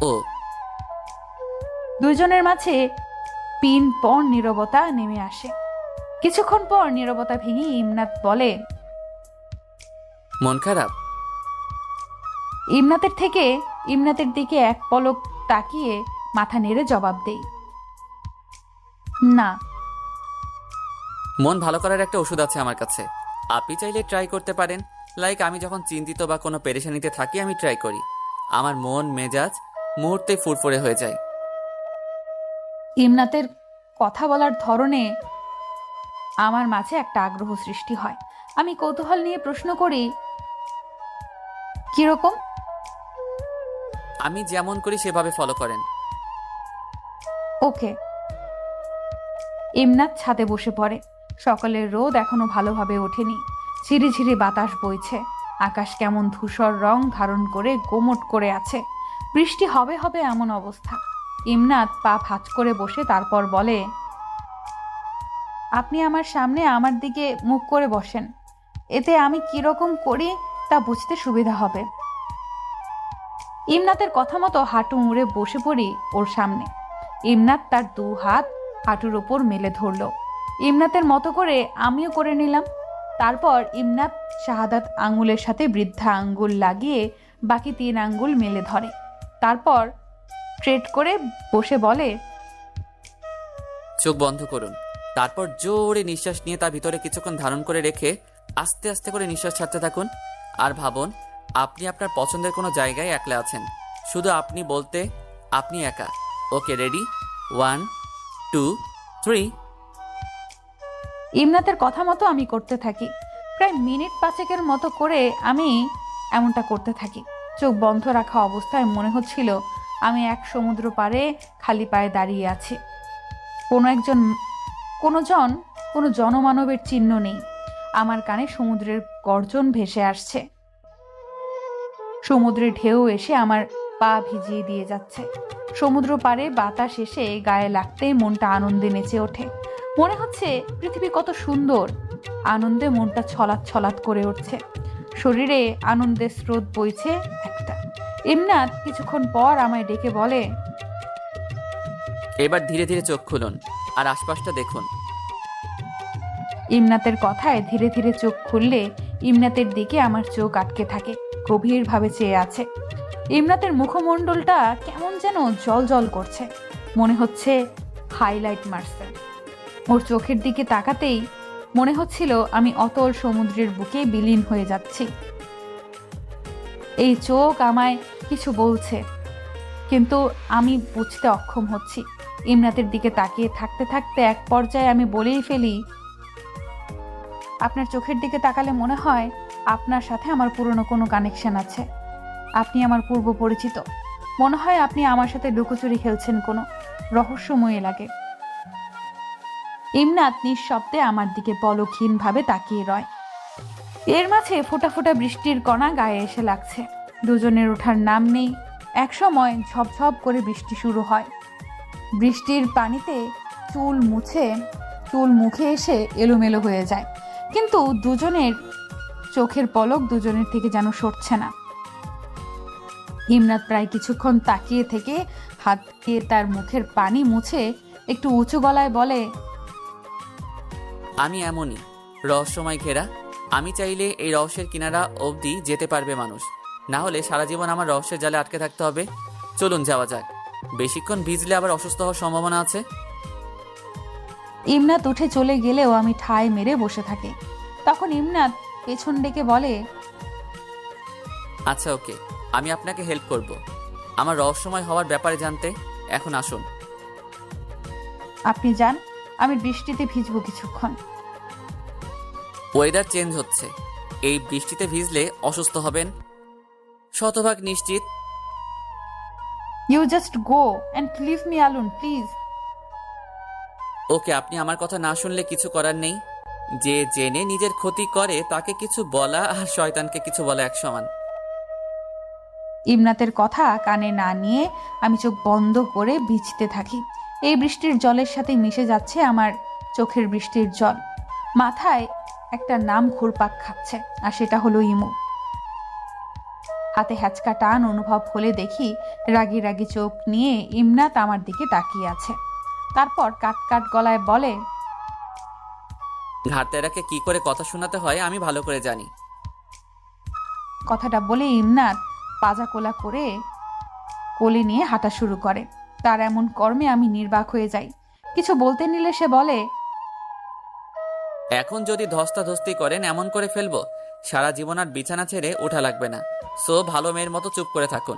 ও। দুইজনের মাঝে পিন পর নীরবতা নেমে আসে। কিছুক্ষণ পর নীরবতা ভেঙে ইমনাত বলে, মন খারাপ? ইমনাতের দিকে এক পলক তাকিয়ে মাথা নেড়ে জবাব দেই, না। মন ভালো করার একটা ওষুধ আছে আমার কাছে, আপনি চাইলে ট্রাই করতে পারেন। লাইক আমি যখন চিন্তিত বা কোনো পেরেশানিতে থাকি আমি ট্রাই করি, আমার মন মেজাজ মুহূর্তে ফুরফুরে হয়ে যায়। ইমনাতের কথা বলার ধরনে আমার মাঝে একটা আগ্রহ সৃষ্টি হয়। আমি কৌতূহল নিয়ে প্রশ্ন করি, কিরকম? আমি যেমন করি সেভাবে ফলো করেন। ওকে। ইমনাত ছাদে বসে পড়ে। সকালের রোদ এখনো ভালোভাবে ওঠেনি, ঝিরিঝিরি বাতাস বইছে। আকাশ কেমন ধূসর রং ধারণ করে গোমট করে আছে, বৃষ্টি হবে হবে এমন অবস্থা। ইমনাত পা ভাঁজ করে বসে তারপর বলে, আপনি আমার সামনে আমার দিকে মুখ করে বসেন, এতে আমি কিরকম করি তা বুঝতে সুবিধা হবে। ইমনাতের কথা মতো হাঁটু মুড়ে বসে পড়ি ওর সামনে। ইমনাত তার দু হাত হাঁটুর ওপর মেলে ধরল। ইমনাতের মতো করে আমিও করে নিলাম। তারপর ইমনাত শাহাদাত আঙ্গুলের সাথে বৃদ্ধা আঙ্গুল লাগিয়ে বাকি 3 আঙ্গুল মেলে ধরে। তারপর স্ট্রেট করে বসে বলে, চোখ বন্ধ করুন, তারপর জোরে নিঃশ্বাস নিয়ে তার ভিতরে কিছুক্ষণ ধারণ করে রেখে আস্তে আস্তে করে নিঃশ্বাস ছাড়তে থাকুন। আর ভাবুন আপনি আপনার পছন্দের কোনো জায়গায় একলা আছেন, শুধু আপনি বলতে আপনি একা। ওকে, রেডি? 1 2 3। ইমনাতের কথা মতো আমি করতে থাকি। প্রায় মিনিট 5 মতো করে আমি এমনটা করতে থাকি। চোখ বন্ধ রাখা অবস্থায় মনে হচ্ছিল আমি এক সমুদ্র পাড়ে খালি পায়ে দাঁড়িয়ে আছি। কোনো জনমানবের চিহ্ন নেই। আমার কানে সমুদ্রের গর্জন ভেসে আসছে। সমুদ্রের ঢেউ এসে আমার পা ভিজিয়ে দিয়ে যাচ্ছে। সমুদ্র পাড়ে বাতাস এসে গায়ে লাগতেই মনটা আনন্দে নেচে ওঠে। মনে হচ্ছে পৃথিবী কত সুন্দর। আনন্দে মনটা ছলাৎ ছলাৎ করে উঠছে, শরীরে আনন্দের স্রোত বইছে একটা। ইমনাত কিছুক্ষণ পর আমায় ডেকে বলে, এবার ধীরে ধীরে চোখ খুলুন আর আশপাশটা দেখুন। ইমনাতের কথায় ধীরে ধীরে চোখ খুললে ইমনাতের দিকে আমার চোখ আটকে থাকে, গভীরভাবে চেয়ে আছে। ইমনাতের মুখমণ্ডলটা কেমন যেন জল জল করছে, মনে হচ্ছে হাইলাইট মারছে। ওর চোখের দিকে তাকাতেই মনে হচ্ছিল আমি অতল সমুদ্রের বুকে বিলীন হয়ে যাচ্ছি। এই চোখ আমায় কিছু বলছে, কিন্তু আমি বুঝতে অক্ষম হচ্ছি। ইমনাতের দিকে তাকিয়ে থাকতে থাকতে এক পর্যায়ে আমি বলেই ফেলি, আপনার চোখের দিকে তাকালে মনে হয় আপনার সাথে আমার পুরনো কোনো কানেকশন আছে। আপনি আমার পূর্ব পরিচিত। মনে হয় আপনি আমার সাথে লুকোচুরি খেলছেন, কোনো রহস্যময় লাগে। ইমনাত নিঃশব্দে আমার দিকে পলকহীনভাবে তাকিয়ে রয়। এর মাঝে ফোঁটা ফোঁটা বৃষ্টির কণা গায়ে এসে লাগছে। দুজনের ওঠার নাম নেই। এক সময় ঝপঝপ করে বৃষ্টি শুরু হয়। বৃষ্টির পানিতে চুল মুখে এসে এলোমেলো হয়ে যায়, কিন্তু দুজনের চোখের পলক দুজনের থেকে যেন সরছে না। ইমনাত প্রায় কিছুক্ষণ তাকিয়ে থেকে হাত দিয়ে তার মুখের পানি মুছে একটু উঁচু গলায় বলে, আমি এমনই রহস্যময় ঘেরা। আমি চাইলে এই রহস্যের কিনারা অবধি যেতে পারবে মানুষ, না হলে সারা জীবন আমার রহস্যের জালে আটকে থাকতে হবে। চলুন যাওয়া যাক, বেশিক্ষণ ভিজলে আবার অসুস্থ হওয়ার সম্ভাবনা আছে। ইমনাত উঠে চলে গেলেও আমি ঠায় মেরে বসে থাকি। তখন ইমনাত পেছন ডেকে বলে, আচ্ছা ওকে, আমি আপনাকে হেল্প করব আমার রহস্যময় হওয়ার ব্যাপারে জানতে। এখন আসুন। আপনি যান, আমি বৃষ্টিতে ভিজবো কিছুক্ষণ। ওয়েদার চেঞ্জ হচ্ছে, এই বৃষ্টিতে ভিজলে অসুস্থ হবেন শতভাগ নিশ্চিত। You just go and leave me alone please. Okay, আপনি আমার কথা না শুনলে কিছু করার নেই। যে জেনে নিজের ক্ষতি করে তাকে কিছু বলা আর শয়তানকে কিছু বলা এক সমান। ইমনাতের কথা কানে না নিয়ে আমি চোখ বন্ধ করে ভিজতে থাকি। এই বৃষ্টির জলের সাথে মিশে যাচ্ছে আমার চোখের বৃষ্টির জল। মাথায় একটা নাম ঘুরপাক খাচ্ছে, আর সেটা হলো ইমু। হাতে হ্যাচকা টান অনুভব হলে দেখি রাগি রাগি চোখ নিয়ে ইমনাত আমার দিকে তাকিয়ে আছে। তারপর কাট কাট গলায় বলে, ঘাটতেরাকে কি করে কথা শোনাতে হয় আমি ভালো করে জানি। কথাটা বলে ইমনাত পাজা কোলা করে কোলে নিয়ে হাঁটা শুরু করে। তার এমন কর্মে আমি নির্বাক হয়ে যাই। কিছু বলতে নিলে সে বলে, এখন যদি ধস্তাধস্তি করেন এমন করে ফেলবো সারা জীবন আর বিছানা ছেড়ে ওঠা লাগবে না। সো ভালো মেয়ের মতো চুপ করে থাকুন।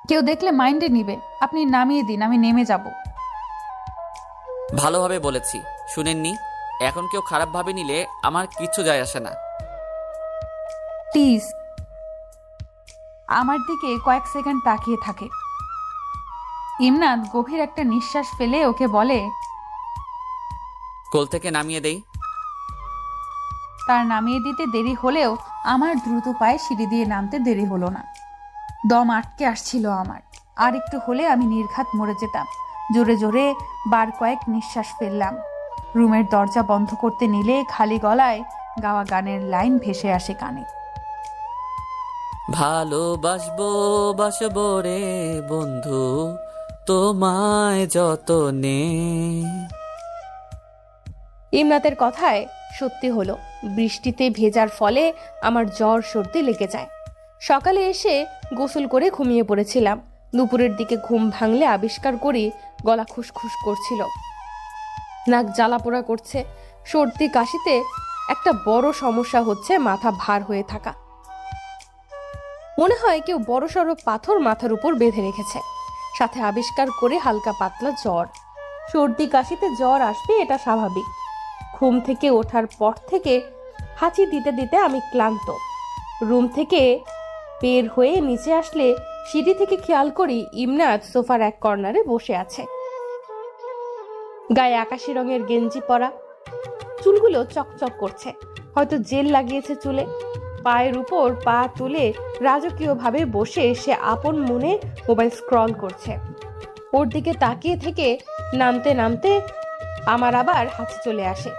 কেউ দেখলে মাইন্ডে নিবে, আপনি নামিয়ে দিন, আমি নেমে যাব। ভালোভাবে বলেছি, শুনেননি? এখন কেউ খারাপভাবে নিলে আমার কিচ্ছু যায় আসে না। প্লিজ। আমার দিকে কয়েক সেকেন্ড তাকিয়ে থাকে। ইমনাত গভীর একটা নিঃশ্বাস ফেলে ওকে বলে, কোল থেকে নামিয়ে দেই। তার নামিয়ে দিতে দেরি হলেও আমার দ্রুত পায়ে সিঁড়ি দিয়ে নামতে দেরি হলো না। দম আটকে আসছিল আমার। আর একটু হলে আমি নির্ঘাত মরে যেতাম। জোরে জোরে বার কয়েক নিঃশ্বাস ফেললাম। রুমের দরজা বন্ধ করতে নিলে খালি গলায় গাওয়া গানের লাইন ভেসে আসে কানে। ভালোবাসবো বাসবো রে বন্ধু তোমায় যতনে। ইমরাতের কথায় সত্যি হলো, বৃষ্টিতে ভেজার ফলে আমার জ্বর সর্দি লেগে যায়। সকালে এসে গোসল করে ঘুমিয়ে পড়েছিলাম। দুপুরের দিকে ঘুম ভাঙলে আবিষ্কার করি গলা খুসখুস করছিল, নাক জ্বালাপোড়া করছে। সর্দি কাশিতে একটা বড় সমস্যা হচ্ছে মাথা ভার হয়ে থাকা। মনে হয় কেউ বড়সড় পাথর মাথার উপর বেঁধে রেখেছে। সাথে আবিষ্কার করে হালকা পাতলা জ্বর। সর্দি কাশিতে জ্বর আসবে, এটা স্বাভাবিক। ঘুম থেকে ওঠার পর থেকে হাঁচি দিতে দিতে আমি ক্লান্ত। রুম থেকে বের হয়ে নিচে আসলে সিঁড়ি থেকে খেয়াল করি ইমনাত সোফার এক কর্নারে বসে আছে। গায়ে আকাশি রঙের গেঞ্জি পরা, চুলগুলো চকচক করছে, হয়তো জেল লাগিয়েছে চুলে। পায়ের উপর পা তুলে রাজকীয়ভাবে বসে সে আপন মনে মোবাইল স্ক্রল করছে। ওর দিকে তাকিয়ে থেকে নামতে নামতে আমার আবার হাঁচি চলে আসে।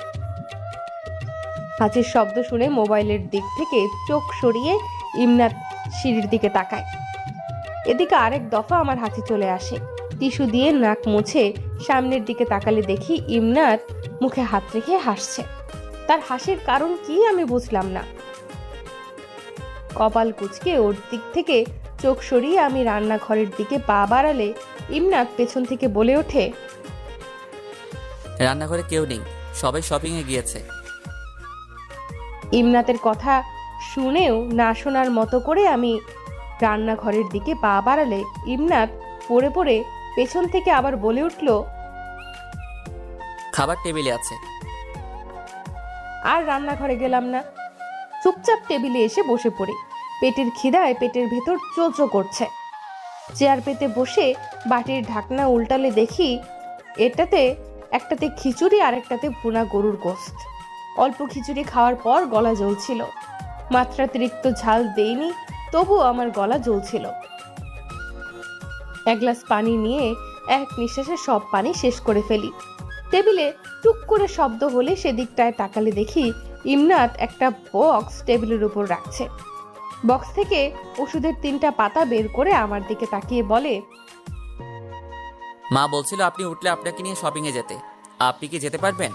হাঁচির শব্দ শুনে মোবাইলের দিক থেকে চোখ সরিয়ে ইমনাত সিঁড়ির দিকে তাকায়। এদিকে আরেক দফা আমার হাঁচি চলে আসে। টিস্যু দিয়ে নাক মুছে সামনের দিকে তাকালে দেখি ইমনাত মুখে হাত রেখে হাসছে। তার হাসির কারণ কি আমি বুঝলাম না। কপাল কুঁচকে ওর দিক থেকে চোখ সরিয়ে আমি রান্নাঘরের দিকে পা বাড়ালে ইমনাত পেছন থেকে বলে ওঠে, রান্নাঘরে কেউ নেই, সবাই শপিংয়ে গিয়েছে। ইমনাতের কথা শুনেও না শোনার মতো করে আমি রান্নাঘরের দিকে পা বাড়ালে ইমনাত পড়ে পড়ে পেছন থেকে আবার বলে উঠল, খাবার টেবিলে আছে। আর রান্নাঘরে গেলাম না, চুপচাপ টেবিলে এসে বসে পড়ি। পেটের খিদায় পেটের ভেতর চোচো করছে। চেয়ার পেতে বসে বাটির ঢাকনা উল্টালে দেখি একটাতে খিচুড়ি আর একটাতে ভুনা গরুর গোশত। অল্প খিচুড়ি খাওয়ার পর গলা জ্বলছিল। মাত্রাতিরিক্ত ঝাল দেইনি, তবুও আমার গলা জ্বলছিল। এক গ্লাস পানি নিয়ে এক নিঃশ্বাসে সব পানি শেষ করে ফেলি। টেবিলে টুক করে শব্দ হলে সেদিকটায় তাকালে দেখি ইমনাত একটা বক্স টেবিলের উপর রাখছে। বক্স থেকে ওষুধের 3টা পাতা বের করে আমার দিকে তাকিয়ে বলে, মা বলছিল আপনি উঠলে আপনাকে নিয়ে শপিংয়ে যেতে, আপনি কি যেতে পারবেন?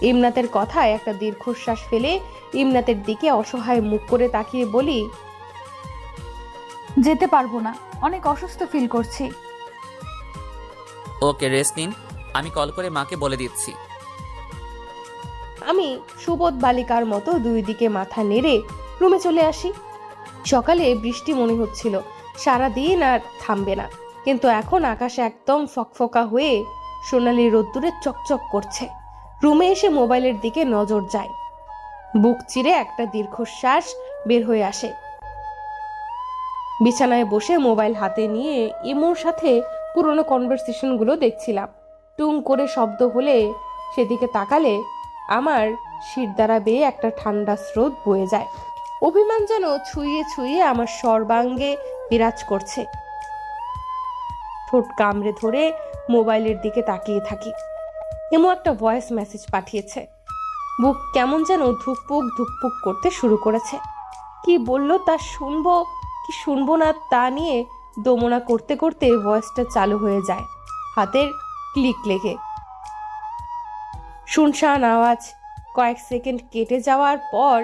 ইমনাতের কথায় একটা দীর্ঘশ্বাস ফেলে ইমনাতের দিকে অসহায় মুখ করে তাকিয়ে বলি, যেতে পারবো না, অনেক অসুস্থ ফিল করছি। ওকে, রেস্ট নিন, আমি কল করে মাকে বলে দিচ্ছি। আমি সুবোধ বালিকার মতো 2 দিকে মাথা নেড়ে রুমে চলে আসি। সকালে বৃষ্টি মনে হচ্ছিল সারাদিন আর থামবে না, কিন্তু এখন আকাশে একদম ফকফকা হয়ে সোনালি রোদ্দুরে চকচক করছে। রুমে এসে মোবাইলের দিকে নজর যায়। বুক চিরে একটা দীর্ঘশ্বাস বের হয়ে আসে। বিছানায় বসে মোবাইল হাতে নিয়ে ইমোর সাথে পুরনো কনভারসেশনগুলো দেখছিলাম। টুং করে শব্দ হলে সেদিকে তাকালে আমার শিরদাঁড়া বেয়ে একটা ঠান্ডা স্রোত বয়ে যায়। অভিমান যেন ছুঁয়ে ছুঁয়ে আমার সর্বাঙ্গে বিরাজ করছে। ঠোঁট কামড়ে ধরে মোবাইলের দিকে তাকিয়ে থাকি। এমন একটা ভয়েস মেসেজ পাঠিয়েছে। বুক কেমন যেন ধুকপুক ধুকপুক করতে শুরু করেছে। কি বলল তা শুনবো কি শুনবো না তা নিয়ে দোমনা করতে করতে ভয়েসটা চালু হয়ে যায় হাতের ক্লিক লেগে। শুনশান আওয়াজ কয়েক সেকেন্ড কেটে যাওয়ার পর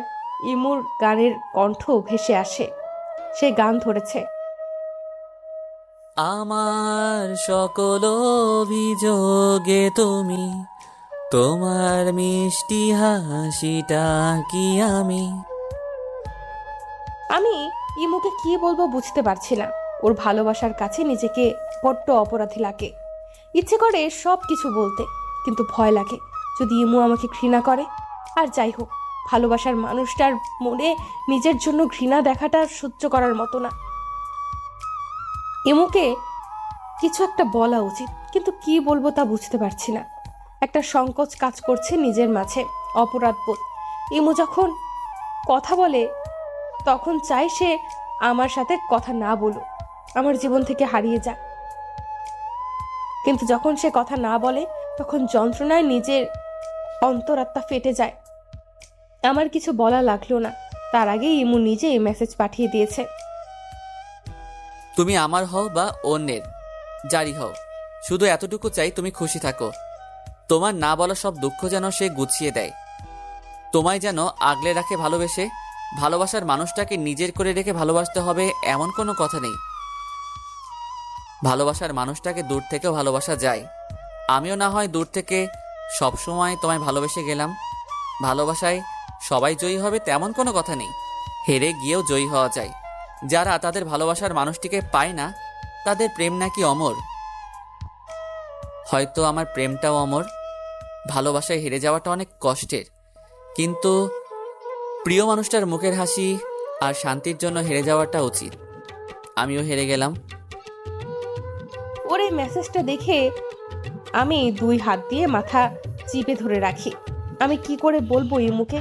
ইমুর গানের কণ্ঠ ভেসে আসে। সে গান ধরেছে, আমার সকল অভিযোগে তুমি, তোমার মিষ্টি হাসিটা কি আমি। আমি ইমুকে কি বলবো বুঝতে পারছি না। ওর ভালোবাসার কাছে নিজেকে বড্ড অপরাধী লাগে। ইচ্ছে করে সব কিছু বলতে, কিন্তু ভয় লাগে যদি ইমু আমাকে ঘৃণা করে। আর যাই হোক, ভালোবাসার মানুষটার মনে নিজের জন্য ঘৃণা দেখাটা সহ্য করার মতো না। ইমুকে কিছু একটা বলা উচিত, কিন্তু কি বলবো তা বুঝতে পারছি না। একটা সংকোচ কাজ করছে নিজের মাঝে, অপরাধবোধ। ইমু যখন কথা বলে তখন চাই সে আমার সাথে কথা না বলুক, আমার জীবন থেকে হারিয়ে যাক। কিন্তু যখন সে কথা না বলে তখন যন্ত্রণায় নিজের অন্তরাত্মা ফেটে যায়। আমার কিছু বলা লাগলো না, তার আগেই ইমু নিজেই মেসেজ পাঠিয়ে দিয়েছে। তুমি আমার হও বা অন্যের, যারই হও, শুধু এতটুকু চাই তুমি খুশি থাকো। তোমার না বলা সব দুঃখ যেন সে গুছিয়ে দেয়, তোমায় যেন আগলে রাখে ভালোবেসে। ভালোবাসার মানুষটাকে নিজের করে রেখে ভালোবাসতে হবে এমন কোনো কথা নেই। ভালোবাসার মানুষটাকে দূর থেকেও ভালোবাসা যায়। আমিও না হয় দূর থেকে সব সময় তোমায় ভালোবেসে গেলাম। ভালোবাসায় সবাই জয়ী হবে তেমন কোনো কথা নেই, হেরে গিয়েও জয়ী হওয়া যায়। যারা তাদের ভালোবাসার মানুষটিকে পায় না তাদের প্রেম নাকি অমর। হয়তো আমার প্রেমটাও অমর। ভালোবাসায় হেরে যাওয়াটা অনেক কষ্টের, কিন্তু প্রিয় মানুষটার মুখের হাসি আর শান্তির জন্য হেরে যাওয়াটা উচিত। আমিও হেরে গেলাম। ওর এই মেসেজটা দেখে আমি 2 হাত দিয়ে মাথা চিপে ধরে রাখি। আমি কি করে বলবো ইমুকে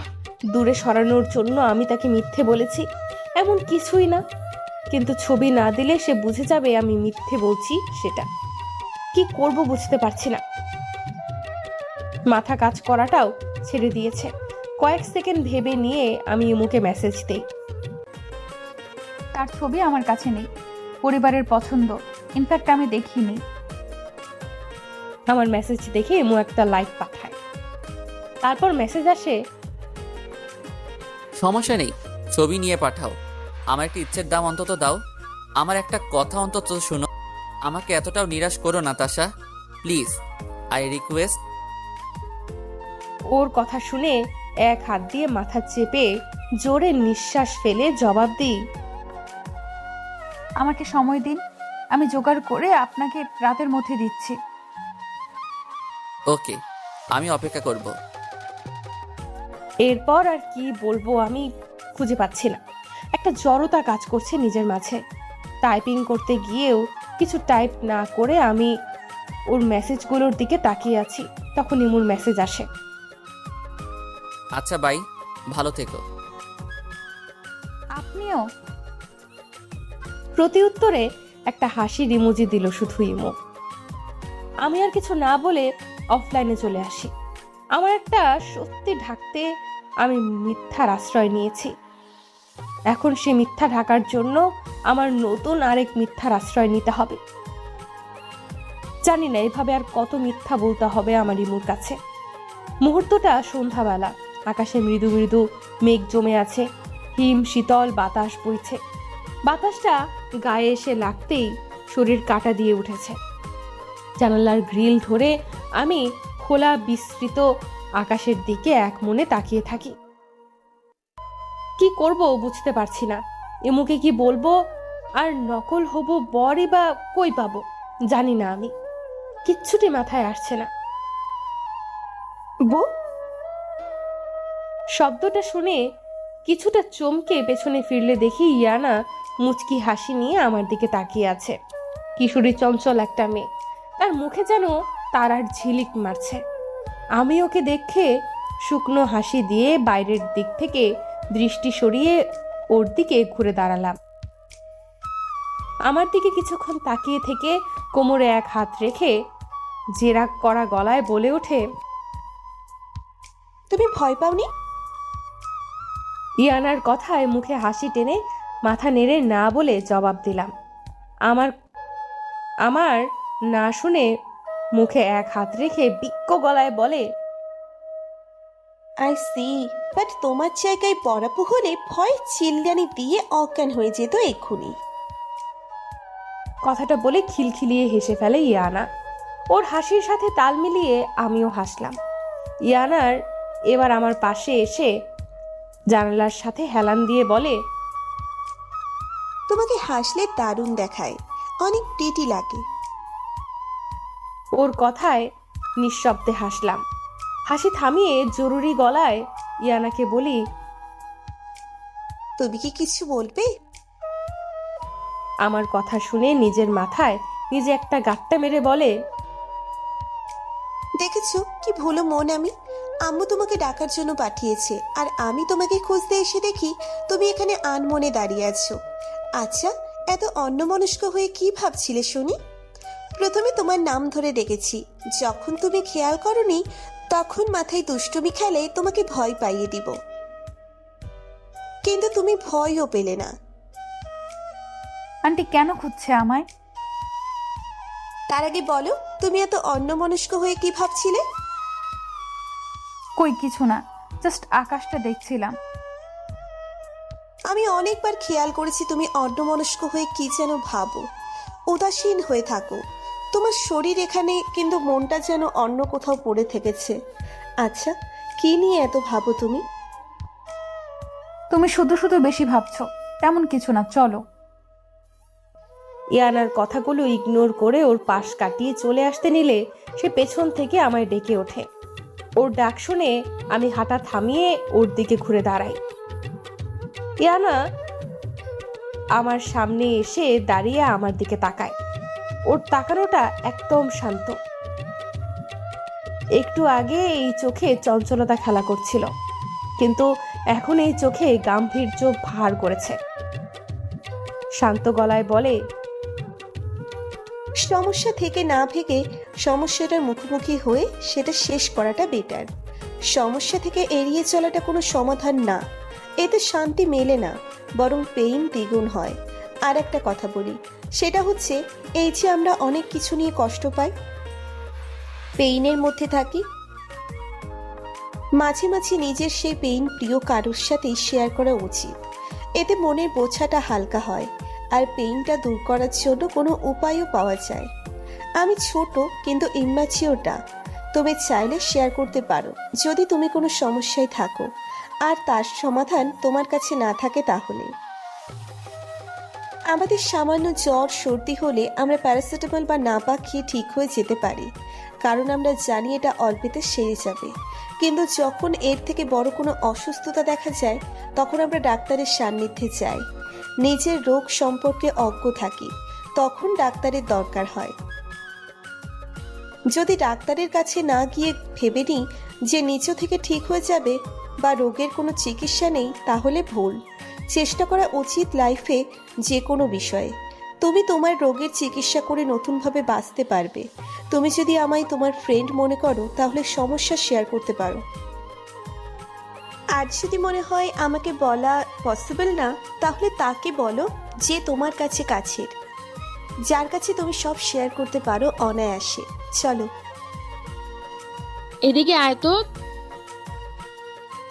দূরে সরানোর জন্য আমি তাকে মিথ্যে বলেছি? এমন কিছুই না, কিন্তু ছবি না দিলে সে বুঝে যাবে আমি মিথ্যে বলছি। সেটা কি করব বুঝতে পারছি না। মাথা কাজ করাটাও ছেড়ে দিয়েছে। কয়েক সেকেন্ড ভেবে নিয়ে আমি ইমুকে মেসেজ দেই। তার ছবি আমার কাছে নেই, পরিবারের পছন্দ ইনফ্যাক্ট আমি দেখিনি। আমার মেসেজ দেখে ইমু একটা লাইক পাঠায়। তারপর মেসেজ আসে, সমস্যা নেই, ছবি নিয়ে পাঠাও। আমার একটা ইচ্ছের দাম অন্তত দাও। আমার একটা কথা অন্তত শোনো। আমাকে এতটাও নিরাশ করো না তাশা, প্লিজ, আই রিকোয়েস্ট। ওর কথা শুনে এক হাত দিয়ে মাথা চেপে জোরে নিঃশ্বাস ফেলে জবাব দিই, আমাকে সময় দিন, আমি জোগাড় করে আপনাকে রাতের মধ্যে দিচ্ছি। ওকে, আমি অপেক্ষা করব। এরপর আর কি বলবো আমি খুঁজে পাচ্ছি না। একটা জড়তা কাজ করছে নিজের মাঝে। টাইপিং করতে গিয়েও কিছু টাইপ না করে আমি ওর মেসেজগুলোর দিকে তাকিয়ে আছি। তখন ইমুর মেসেজ আসে, আচ্ছা বাই, ভালো থেকো। আপনিও? প্রতি উত্তরে একটা হাসির ইমোজি দিল শুধু ইমো। আমি আর কিছু না বলে অফলাইনে চলে আসি। আমার একটা সত্যি ঢাকতে আমি মিথ্যার আশ্রয় নিয়েছি। এখন সে মিথ্যা ঢাকার জন্য আমার নতুন আরেক মিথ্যার আশ্রয় নিতে হবে। জানি না এভাবে আর কত মিথ্যা বলতে হবে আমার ইমুর কাছে। মুহূর্তটা সন্ধ্যাবেলা, আকাশে মৃদু মৃদু মেঘ জমে আছে, হিম শীতল বাতাস বইছে। বাতাসটা গায়ে এসে লাগতেই শরীর কাটা দিয়ে উঠেছে। জানালার গ্রিল ধরে আমি খোলা বিস্তৃত আকাশের দিকে এক মনে তাকিয়ে থাকি। কি করব বুঝতে পারছি না। এমুকে কি বলবো, আর নকল হব বরই বা কই পাবো জানি না। আমি কিচ্ছুটি মাথায় আসছে না। বউ শব্দটা শুনে কিছুটা চমকে পেছনে ফিরলে দেখি ইয়ানা মুচকি হাসি নিয়ে আমার দিকে তাকিয়ে আছে। কিশোরী চঞ্চল একটা মেয়ে, তার মুখে যেন তারার ঝিলিক মারছে। আমি ওকে দেখে শুকনো হাসি দিয়ে বাইরের দিক থেকে দৃষ্টি সরিয়ে ওর দিকে ঘুরে দাঁড়ালাম। আমার দিকে কিছুক্ষণ তাকিয়ে থেকে কোমরে এক হাত রেখে জেরাগ করা গলায় বলে ওঠে, তুমি ভয় পাওনি? ইয়ানার কথায় মুখে হাসি টেনে মাথা নেড়ে না বলে জবাব দিলাম। আমার না শুনে মুখে এক হাত রেখে বিক্ক গলায় বলে, আই সি, বাট তোমার জায়গায় পরাপু হলে ভয় চিল্লানি দিয়ে অজ্ঞান হয়ে যেত এক্ষুনি। কথাটা বলে খিলখিলিয়ে হেসে ফেলে ইয়ানা। ওর হাসির সাথে তাল মিলিয়ে আমিও হাসলাম। ইয়ানার এবার আমার পাশে এসে জানালার সাথে হেলান দিয়ে বলে, তোমাকে হাসলে দারুণ দেখায়, অনেক প্রিটি লাগে। ওর কথায় নিঃশব্দে হাসলাম। হাসি থামিয়ে জরুরি গলায় ইয়ানাকে বলি, তুমি কি কিছু বলবে? আমার কথা শুনে নিজের মাথায় নিজে একটা গাট্টা মেরে বলে, দেখেছো কি ভুলো মন আমি। আম্মু তোমাকে ডাকার জন্য পাঠিয়েছে, আর আমি তোমাকে খুঁজতে এসে দেখি তুমি এখানে আনমনে দাঁড়িয়ে আছো। আচ্ছা, এত অন্যমনস্ক হয়ে কি ভাবছিলে শুনি? প্রথমে তোমার নাম ধরে ডেকেছি, যখন তুমি খেয়াল করনি তখন মাথায় দুষ্টুমি খেলে তোমাকে ভয় পাইয়ে দিব, কিন্তু তুমি ভয়ও পেলে না। আন্টি কেন খুঁজছে আমায়? তার আগে বলো, তুমি এত অন্যমনস্ক হয়ে কি ভাবছিলে? কই কিছু না, জাস্ট আকাশটা দেখছিলাম। আমি অনেকবার খেয়াল করেছি তুমি অন্যমনস্ক হয়ে কি যেন ভাবো, উদাসীন হয়ে থাকো। তোমার শরীর এখানে, কিন্তু মনটা যেন অন্য কোথাও পড়ে থেকেছে। আচ্ছা, কি নিয়ে এত ভাবো তুমি? তুমি শুধু শুধু বেশি ভাবছো, তেমন কিছু না, চলো। ইয়ানার কথাগুলো ইগনোর করে ওর পাশ কাটিয়ে চলে আসতে নিলে সে পেছন থেকে আমায় ডেকে ওঠে। ওর ডাক শুনে আমি হাঁটা থামিয়ে ওর দিকে ঘুরে দাঁড়াই। ইয়ানা আমার সামনে এসে দাঁড়িয়ে আমার দিকে তাকায়। ওর তাকানোটা একদম শান্ত। একটু আগে এই চোখে চঞ্চলতা খেলা করছিল, কিন্তু এখন এই চোখে গাম্ভীর্য ভার করেছে। শান্ত গলায় বলে, সমস্যা থেকে না ভেগে সমস্যাটার মুখোমুখি হয়ে সেটা শেষ করাটা বেটার। সমস্যা থেকে এড়িয়ে চলাটা কোনো সমাধান না, এতে শান্তি মেলে না, বরং পেইন দ্বিগুণ হয়। আর একটা কথা বলি, সেটা হচ্ছে এই যে আমরা অনেক কিছু নিয়ে কষ্ট পাই, পেইনের মধ্যে থাকি। মাঝে মাঝে নিজের সেই পেইন প্রিয় কারোর সাথেই শেয়ার করা উচিত। এতে মনের বোঝাটা হালকা হয় আর পেইনটা দূর করার জন্য কোনো উপায়ও পাওয়া যায়। আমি ছোট কিন্তু ইম্যাচিওরটা, তুমি চাইলে শেয়ার করতে পারো যদি তুমি কোনো সমস্যায় থাকো আর তার সমাধান তোমার কাছে না থাকে। তাহলে আমাদের সামান্য জ্বর সর্দি হলে আমরা প্যারাসিটামল বা নাপা খেয়ে ঠিক হয়ে যেতে পারি, কারণ আমরা জানি এটা অল্পেতে সেরে যাবে। কিন্তু যখন এর থেকে বড় কোনো অসুস্থতা দেখা যায় তখন আমরা ডাক্তারের সান্নিধ্যে যাই। নিজের রোগ সম্পর্কে অজ্ঞ থাকি, তখন ডাক্তারের দরকার হয়। যদি ডাক্তারের কাছে না গিয়ে ভেবে নিই যে নিজ থেকে ঠিক হয়ে যাবে বা রোগের কোনো চিকিৎসা নেই, তাহলে ভুল। চেষ্টা করা উচিত লাইফে যে কোনো বিষয়ে। তুমি তোমার রোগের চিকিৎসা করে নতুনভাবে বাঁচতে পারবে। তুমি যদি আমায় তোমার ফ্রেন্ড মনে করো তাহলে সমস্যা শেয়ার করতে পারো। আর যদি মনে হয় আমাকে বলা পসিবল না, তাহলে তাকে বলো যে তোমার কাছে কাছের, যার কাছে তুমি সব শেয়ার করতে পারো অনায়াসে। চলো। এদিকে আয় তো।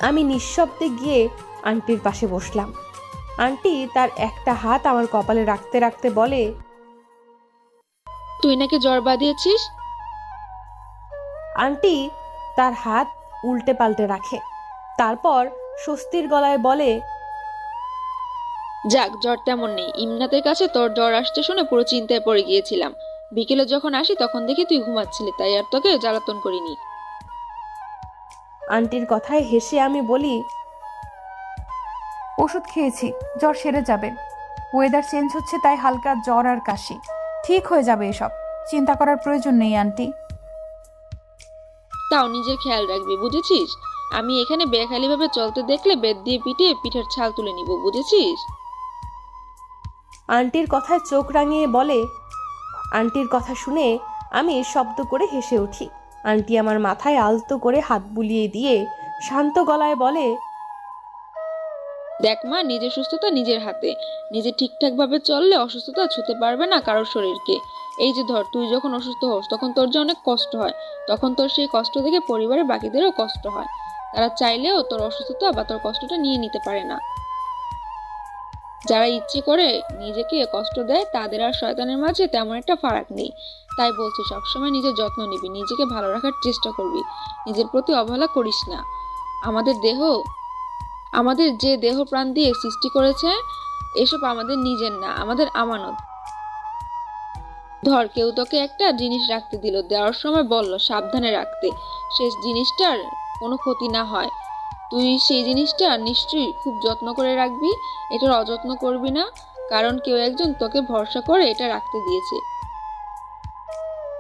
আমি নিঃশব্দে গিয়ে আন্টির পাশে বসলাম। আন্টি তার একটা হাত আমার কপালে রাখতে রাখতে বলে, তুই নাকি জ্বর বাঁধিয়েছিস? আন্টি তার হাত উল্টে পাল্টে রাখে, তারপর স্বস্তির গলায় বলে, যাক, জ্বর তেমন নেই। ইমনাতের কাছে তোর জ্বর আসতে শুনে পুরো চিন্তায় পড়ে গিয়েছিলাম। বিকেলে যখন আসি তখন দেখি তুই ঘুমাচ্ছিলি, তাই আর তোকে জ্বালাতন করিনি। আন্টির কথায় হেসে আমি বলি, ওষুধ খেয়েছি, জ্বর সেরে যাবে। ওয়েদার চেঞ্জ হচ্ছে তাই হালকা জ্বর আর কাশি, ঠিক হয়ে যাবে। এসব চিন্তা করার প্রয়োজন নেই আন্টি। তাও নিজের খেয়াল রাখবি, বুঝেছিস? আমি এখানে বেখালিভাবে চলতে দেখলে বেত দিয়ে পিটিয়ে পিঠের ছাল তুলে নিব, বুঝেছিস? আন্টির কথায় চোখ রাঙিয়ে বলে। আন্টির কথা শুনে আমি শব্দ করে হেসে উঠি। আন্টি আমার মাথায় আলতো করে হাত বুলিয়ে দিয়ে শান্ত গলায় বলে, দেখ মা, নিজের সুস্থতা নিজের হাতে। নিজে ঠিকঠাক ভাবে চললে অসুস্থতা ছুতে পারবে না কারোর শরীরকে। এই যে ধর, তুই যখন অসুস্থ হোস তখন তোর যে অনেক কষ্ট হয়, তখন তোর সেই কষ্ট দেখে পরিবারের বাকিদেরও কষ্ট হয়। তারা চাইলেও তোর অসুস্থতা বা তোর কষ্টটা নিয়ে নিতে পারে না। যারা ইচ্ছে করে নিজেকে কষ্ট দেয় তাদের আর শয়তানের মাঝে তেমন একটা ফারাক নেই। তাই বলছি, সবসময় নিজের যত্ন নিবি, নিজেকে ভালো রাখার চেষ্টা করবি, নিজের প্রতি অবহেলা করিস না। আমাদের যে দেহ প্রাণ দিয়ে সৃষ্টি করেছে, এসব আমাদের নিজের না, আমাদের আমানত। ধর, কেউ তোকে একটা জিনিস রাখতে দিল, দেওয়ার সময় বলল সাবধানে রাখতে, সেই জিনিসটার কোনো ক্ষতি না হয়। তুই সেই জিনিসটা নিশ্চয়ই খুব যত্ন করে রাখবি, এটার অযত্ন করবি না, কারণ কেউ একজন তোকে ভরসা করে এটা রাখতে দিয়েছে।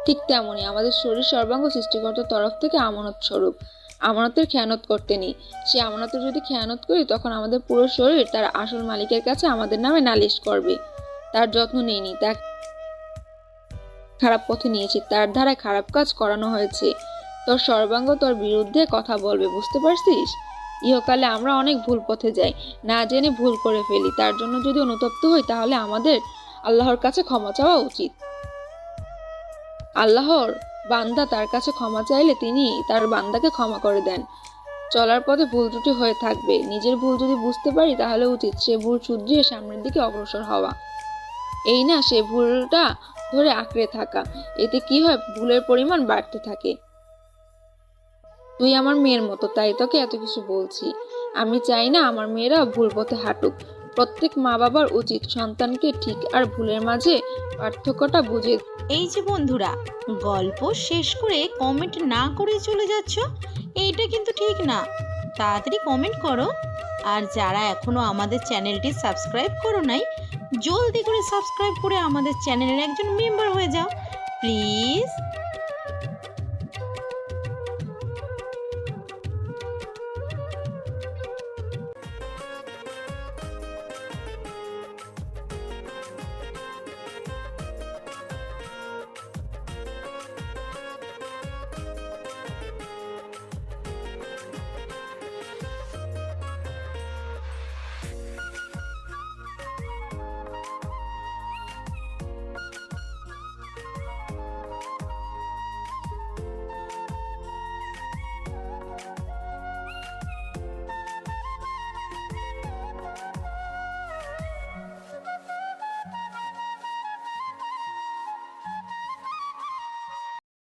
ঠিক তেমনই আমাদের শরীর সর্বাঙ্গ সৃষ্টিকর্তার তরফ থেকে আমানত স্বরূপ। আমানতের খেয়ানত করতে নেই। সে আমানতের যদি খেয়ানত করি তখন আমাদের পুরো শরীর তার আসল মালিকের কাছে আমাদের নামে নালিশ করবে। তার যত্ন নেইনি, তা খারাপ পথে নিয়েছি, তার দ্বারা খারাপ কাজ করানো হয়েছে। তোর সর্বাঙ্গ তোর বিরুদ্ধে কথা বলবে, বুঝতে পারছিস? ইহকালে আমরা অনেক ভুল পথে যাই, না জেনে ভুল করে ফেলি। তার জন্য যদি অনুতপ্ত হই তাহলে আমাদের আল্লাহর কাছে ক্ষমা চাওয়া উচিত। আল্লাহর বান্দা তার কাছে ক্ষমা চাইলে তিনি তার বান্দাকে ক্ষমা করে দেন। চলার পথে ভুল ত্রুটি হয়ে থাকবে, নিজের ভুল যদি বুঝতে পারি তাহলে উচিত সে ভুল শুধরিয়ে সামনের দিকে অগ্রসর হওয়া, এই না সে ভুলটা ধরে আঁকড়ে থাকা। এতে কি হয়, ভুলের পরিমাণ বাড়তে থাকে। তুই আমার মেয়ের মতো, তাই তোকে এত কিছু বলছি। আমি চাই না আমার মেয়েরা ভুল পথে হাঁটুক। প্রত্যেক মা বাবার উচিত সন্তানকে ঠিক আর ভুলের মাঝে পার্থক্যটা বুঝে। এই যে বন্ধুরা, গল্প শেষ করে কমেন্ট না করে চলে যাচ্ছ, এইটা কিন্তু ঠিক না। তাড়াতাড়ি কমেন্ট করো। আর যারা এখনো আমাদের চ্যানেলটি সাবস্ক্রাইব করো নাই, জলদি করে সাবস্ক্রাইব করে আমাদের চ্যানেলের একজন মেম্বার হয়ে যাও প্লিজ।